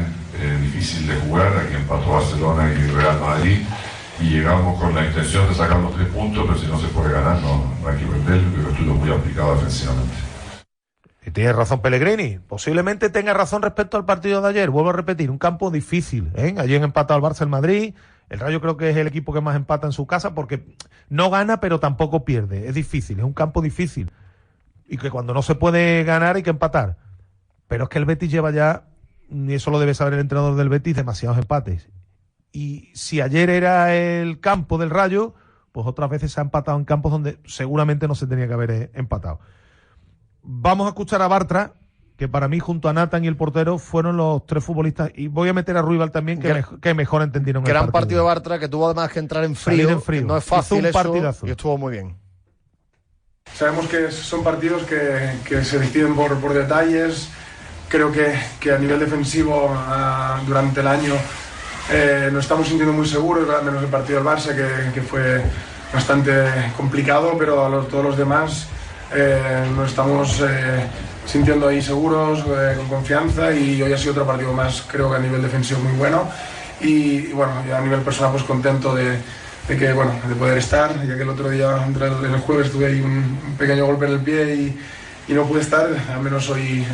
difícil de jugar. Aquí empató Barcelona y Real Madrid y llegamos con la intención de sacar los 3 puntos, pero si no se puede ganar no hay que perder. Creo que estuvo muy aplicado defensivamente. Y tiene razón Pellegrini, posiblemente tenga razón respecto al partido de ayer. Vuelvo a repetir, un campo difícil, ¿eh? Ayer han empatado el Barça, el Madrid. El Rayo creo que es el equipo que más empata en su casa porque no gana pero tampoco pierde. Es difícil, es un campo difícil y que cuando no se puede ganar hay que empatar. Pero es que el Betis lleva ya, y eso lo debe saber el entrenador del Betis, demasiados empates. Y si ayer era el campo del Rayo, pues otras veces se ha empatado en campos donde seguramente no se tenía que haber empatado. Vamos a escuchar a Bartra, que para mí junto a Nathan y el portero fueron los 3 futbolistas, y voy a meter a Ruibal también, que mejor entendieron el partido. Gran partido de Bartra, que tuvo además que entrar en frío. No es fácil eso, y estuvo muy bien. Sabemos que son partidos que se deciden por detalles. Creo que a nivel defensivo durante el año nos estamos sintiendo muy seguros, menos el partido del Barça que fue bastante complicado, pero todos los demás nos estamos sintiendo ahí seguros, con confianza, y hoy ha sido otro partido más, creo que a nivel defensivo muy bueno, y bueno, ya a nivel personal pues contento de poder estar, ya que el otro día, el jueves, tuve ahí un pequeño golpe en el pie y no pude estar. Al menos hoy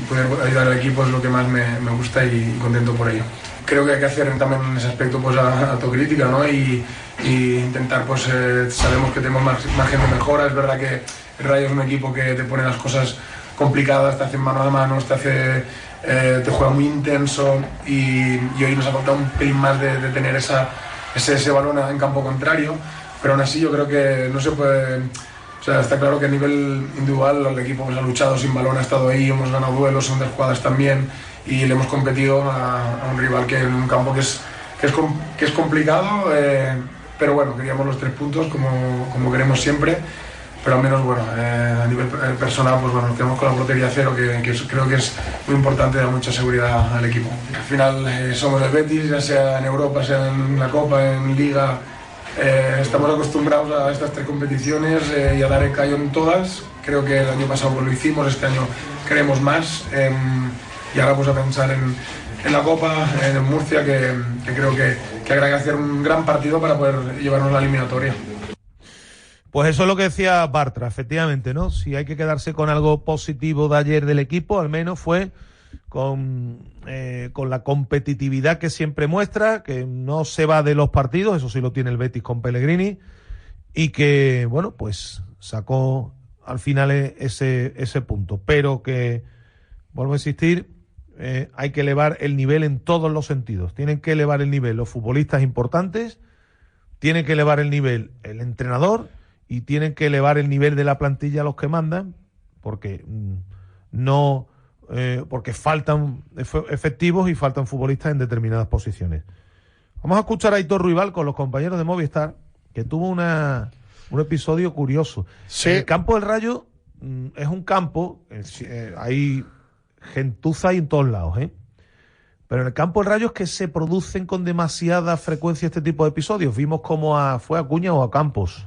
poder ayudar al equipo es lo que más me gusta y contento por ello. Creo que hay que hacer también en ese aspecto pues autocrítica, ¿no? Y intentar, pues sabemos que tenemos margen de mejora. Es verdad que el Rayo es un equipo que te pone las cosas complicadas, te hace mano a mano, te juega muy intenso, y hoy nos ha faltado un pelín más de tener ese balón en campo contrario, pero aún así yo creo que no se puede... O sea, está claro que a nivel individual el equipo pues ha luchado sin balón, ha estado ahí, hemos ganado duelos, segundas jugadas también, y le hemos competido a un rival que en un campo que es complicado, pero bueno, queríamos los 3 puntos como queremos siempre, pero al menos bueno, a nivel personal pues bueno, nos quedamos con la portería 0, que creo que es muy importante, da mucha seguridad al equipo. Al final somos el Betis, ya sea en Europa, sea en la Copa, en Liga. Estamos acostumbrados a estas 3 competiciones y a dar el callo en todas. Creo que el año pasado pues lo hicimos, este año queremos más, y ahora pues a pensar en la Copa, en Murcia, que creo que habrá que hacer un gran partido para poder llevarnos la eliminatoria. Pues eso es lo que decía Bartra, efectivamente, ¿no? Si hay que quedarse con algo positivo de ayer del equipo, al menos fue con la competitividad que siempre muestra, que no se va de los partidos, eso sí lo tiene el Betis con Pellegrini, y que, bueno, pues sacó al final ese punto. Pero que, vuelvo a insistir, hay que elevar el nivel en todos los sentidos. Tienen que elevar el nivel los futbolistas importantes, tienen que elevar el nivel el entrenador, y tienen que elevar el nivel de la plantilla a los que mandan, porque porque faltan efectivos y faltan futbolistas en determinadas posiciones. Vamos a escuchar a Aitor Ruibal con los compañeros de Movistar, que tuvo un episodio curioso. Sí. El campo del Rayo es un campo, hay gentuza y en todos lados, pero en el campo del Rayo es que se producen con demasiada frecuencia este tipo de episodios. Vimos cómo fue Acuña o a Campos.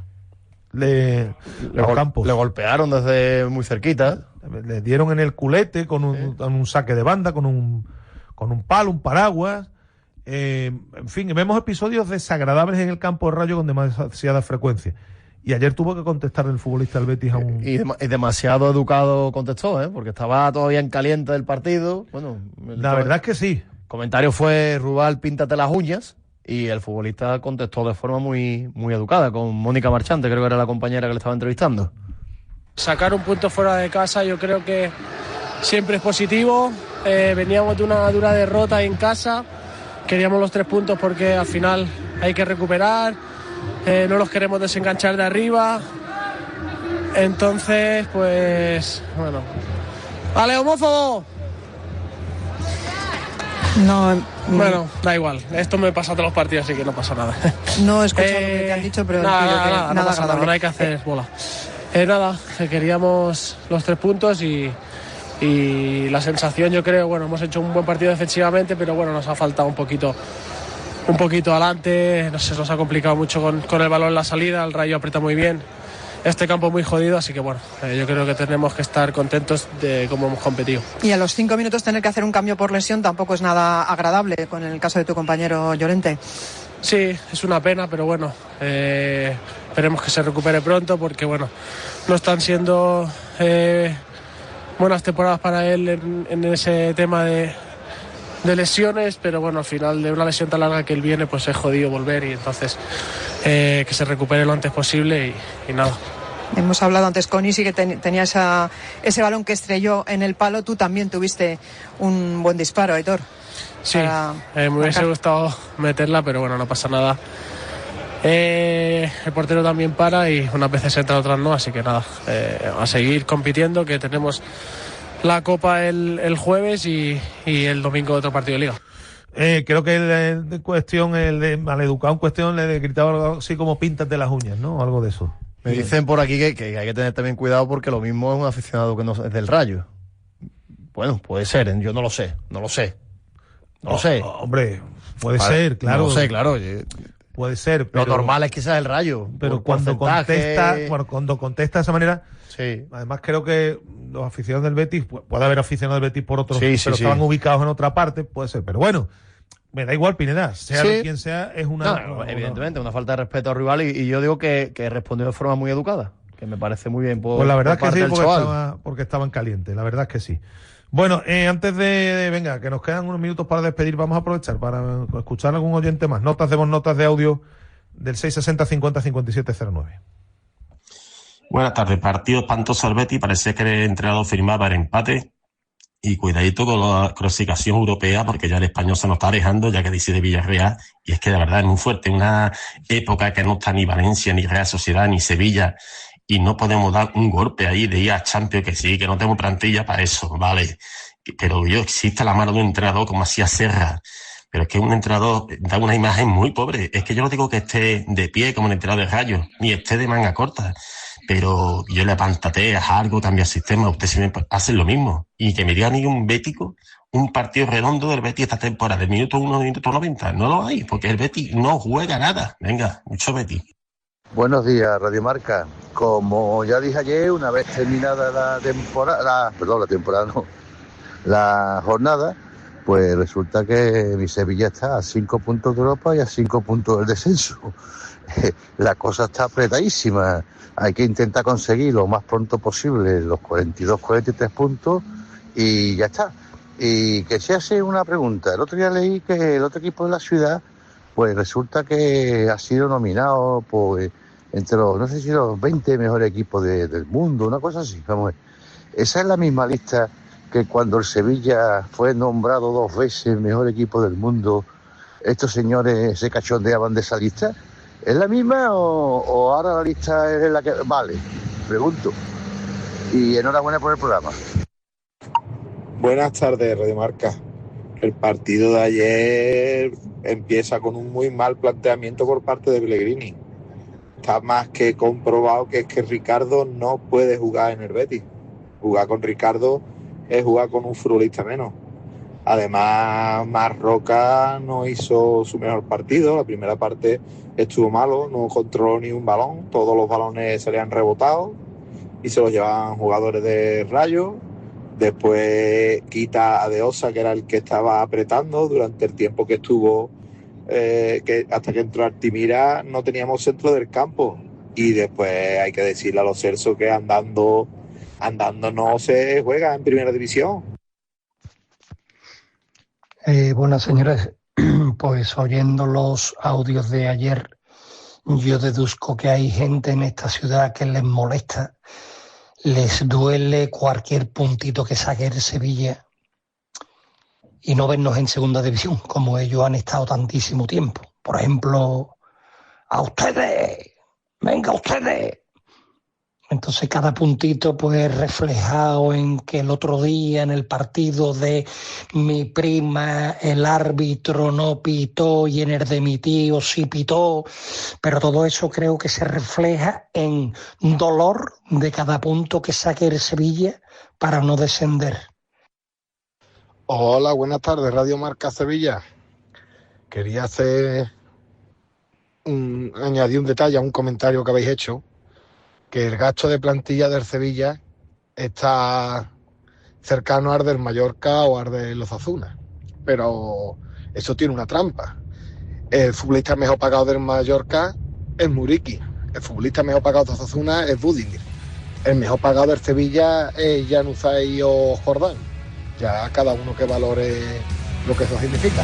los campos. Le golpearon desde muy cerquita. Le dieron en el culete con un saque de banda, con un palo, un paraguas. En fin, vemos episodios desagradables en el campo de Rayo con demasiada frecuencia. Y ayer tuvo que contestar el futbolista del Betis a un... Y demasiado educado contestó, porque estaba todavía en caliente del partido. Bueno, la verdad es que sí. El comentario fue: Rubal, píntate las uñas. Y el futbolista contestó de forma muy, muy educada, con Mónica Marchante, creo que era la compañera que le estaba entrevistando. Sacar un punto fuera de casa yo creo que siempre es positivo. Veníamos de una dura derrota en casa. Queríamos los 3 puntos porque al final hay que recuperar. No los queremos desenganchar de arriba. Entonces, pues, bueno. ¡Vale, homófobo! No. Bueno, da igual. Esto me pasa a todos los partidos, así que no pasa nada. No he escuchado lo que te han dicho, pero nada pasa nada, no hay que hacer bola. Queríamos los 3 puntos y la sensación, yo creo, bueno, hemos hecho un buen partido defensivamente, pero bueno, nos ha faltado un poquito adelante, no sé, nos ha complicado mucho con el balón en la salida, el Rayo aprieta muy bien, este campo es muy jodido, así que bueno, yo creo que tenemos que estar contentos de cómo hemos competido. Y a los 5 minutos tener que hacer un cambio por lesión tampoco es nada agradable, con el caso de tu compañero Llorente. Sí, es una pena, pero bueno, esperemos que se recupere pronto, porque bueno, no están siendo buenas temporadas para él en ese tema de lesiones, pero bueno, al final de una lesión tan larga que él viene, pues es jodido volver, y entonces que se recupere lo antes posible y nada. Hemos hablado antes con Isi, que tenía ese balón que estrelló en el palo. Tú también tuviste un buen disparo, Aitor. Sí, me hubiese gustado meterla, pero bueno, no pasa nada. El portero también para y unas veces entra, otras no, así que nada, a seguir compitiendo, que tenemos la Copa el jueves y el domingo otro partido de Liga. Creo que el de maleducado en cuestión le gritaba algo así como píntate las uñas, ¿no? O algo de eso. Me dicen por aquí que hay que tener también cuidado, porque lo mismo es un aficionado que no es del Rayo. Bueno, puede ser, yo no lo sé. Hombre, puede ser, claro. No lo sé, claro. Puede ser, pero lo normal es que sea el Rayo. Pero cuando contesta de esa manera, sí. Además creo que los aficionados del Betis, puede haber aficionados del Betis por otros, pero estaban ubicados en otra parte, puede ser. Pero bueno, me da igual, Pineda, sea de quien sea, es una... evidentemente, una falta de respeto al rival, y yo digo que respondió de forma muy educada, que me parece muy bien. Pues la verdad es que sí, porque estaban calientes, la verdad es que sí. Bueno, antes venga, que nos quedan unos minutos para despedir, vamos a aprovechar para escuchar a algún oyente más. Notas de audio del 660 50 57 09. Buenas tardes. Partido espantoso al Betis. Parecía que el entrenador firmaba el empate. Y cuidadito con la clasificación europea, porque ya el español se nos está alejando, ya que dice de Villarreal. Y es que de verdad es muy fuerte. Una época que no está ni Valencia, ni Real Sociedad, ni Sevilla. Y no podemos dar un golpe ahí de ir a Champions, que sí, que no tenemos plantilla para eso, vale. Pero existe la mano de un entrenador como hacía Serra. Pero es que un entrenador da una imagen muy pobre. Es que yo no digo que esté de pie como el entrenador de Rayo, ni esté de manga corta. Pero yo le pantateas algo, cambia el sistema, usted siempre hace lo mismo. Y que me diga a mí un bético, un partido redondo del Betis esta temporada, del minuto 1 al minuto 90. No lo hay, porque el Betis no juega nada. Venga, mucho Betis. Buenos días, Radio Marca. Como ya dije ayer, una vez terminada la jornada, pues resulta que mi Sevilla está a 5 puntos de Europa y a 5 puntos del descenso. La cosa está apretadísima. Hay que intentar conseguir lo más pronto posible los 43 puntos y ya está. Y que se hace una pregunta. El otro día leí que el otro equipo de la ciudad, pues resulta que ha sido nominado pues entre los 20 mejores equipos del mundo, una cosa así. Vamos a ver. Esa es la misma lista que cuando el Sevilla fue nombrado 2 veces mejor equipo del mundo, estos señores se cachondeaban de esa lista. ¿Es la misma o ahora la lista es la que... Vale, pregunto. Y enhorabuena por el programa. Buenas tardes, Radio Marca. El partido de ayer empieza con un muy mal planteamiento por parte de Pellegrini. Está más que comprobado que es que Ricardo no puede jugar en el Betis. Jugar con Ricardo es jugar con un futbolista menos. Además, Marroca no hizo su mejor partido. La primera parte estuvo malo, no controló ni un balón. Todos los balones salían rebotados y se los llevaban jugadores de Rayo. Después quita a Deosa, que era el que estaba apretando durante el tiempo que estuvo, hasta que entró Artimira, no teníamos centro del campo. Y después hay que decirle a los Celso que andando no se juega en primera división. Buenas, señores. Pues oyendo los audios de ayer, yo deduzco que hay gente en esta ciudad que les molesta, les duele cualquier puntito que saque el Sevilla y no vernos en segunda división, como ellos han estado tantísimo tiempo. Por ejemplo, a ustedes, venga ustedes. Entonces cada puntito pues reflejado en que el otro día en el partido de mi prima el árbitro no pitó y en el de mi tío sí pitó, pero todo eso creo que se refleja en dolor de cada punto que saque el Sevilla para no descender. Hola, buenas tardes, Radio Marca Sevilla. Quería añadir un detalle a un comentario que habéis hecho, que el gasto de plantilla del Sevilla está cercano al del Mallorca o al de los Osasuna, pero eso tiene una trampa. El futbolista mejor pagado del Mallorca es Muriqui, el futbolista mejor pagado de Osasuna es Budinger, el mejor pagado del Sevilla es Januzaj o Jordán. Ya cada uno que valore lo que eso significa.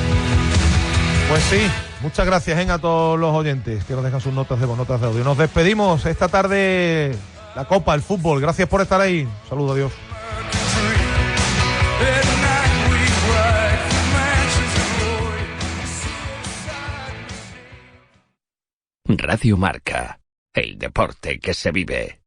Pues sí, muchas gracias a todos los oyentes que nos dejan sus notas de audio. Nos despedimos esta tarde, la Copa, el fútbol. Gracias por estar ahí. Un saludo, adiós. Radio Marca, el deporte que se vive.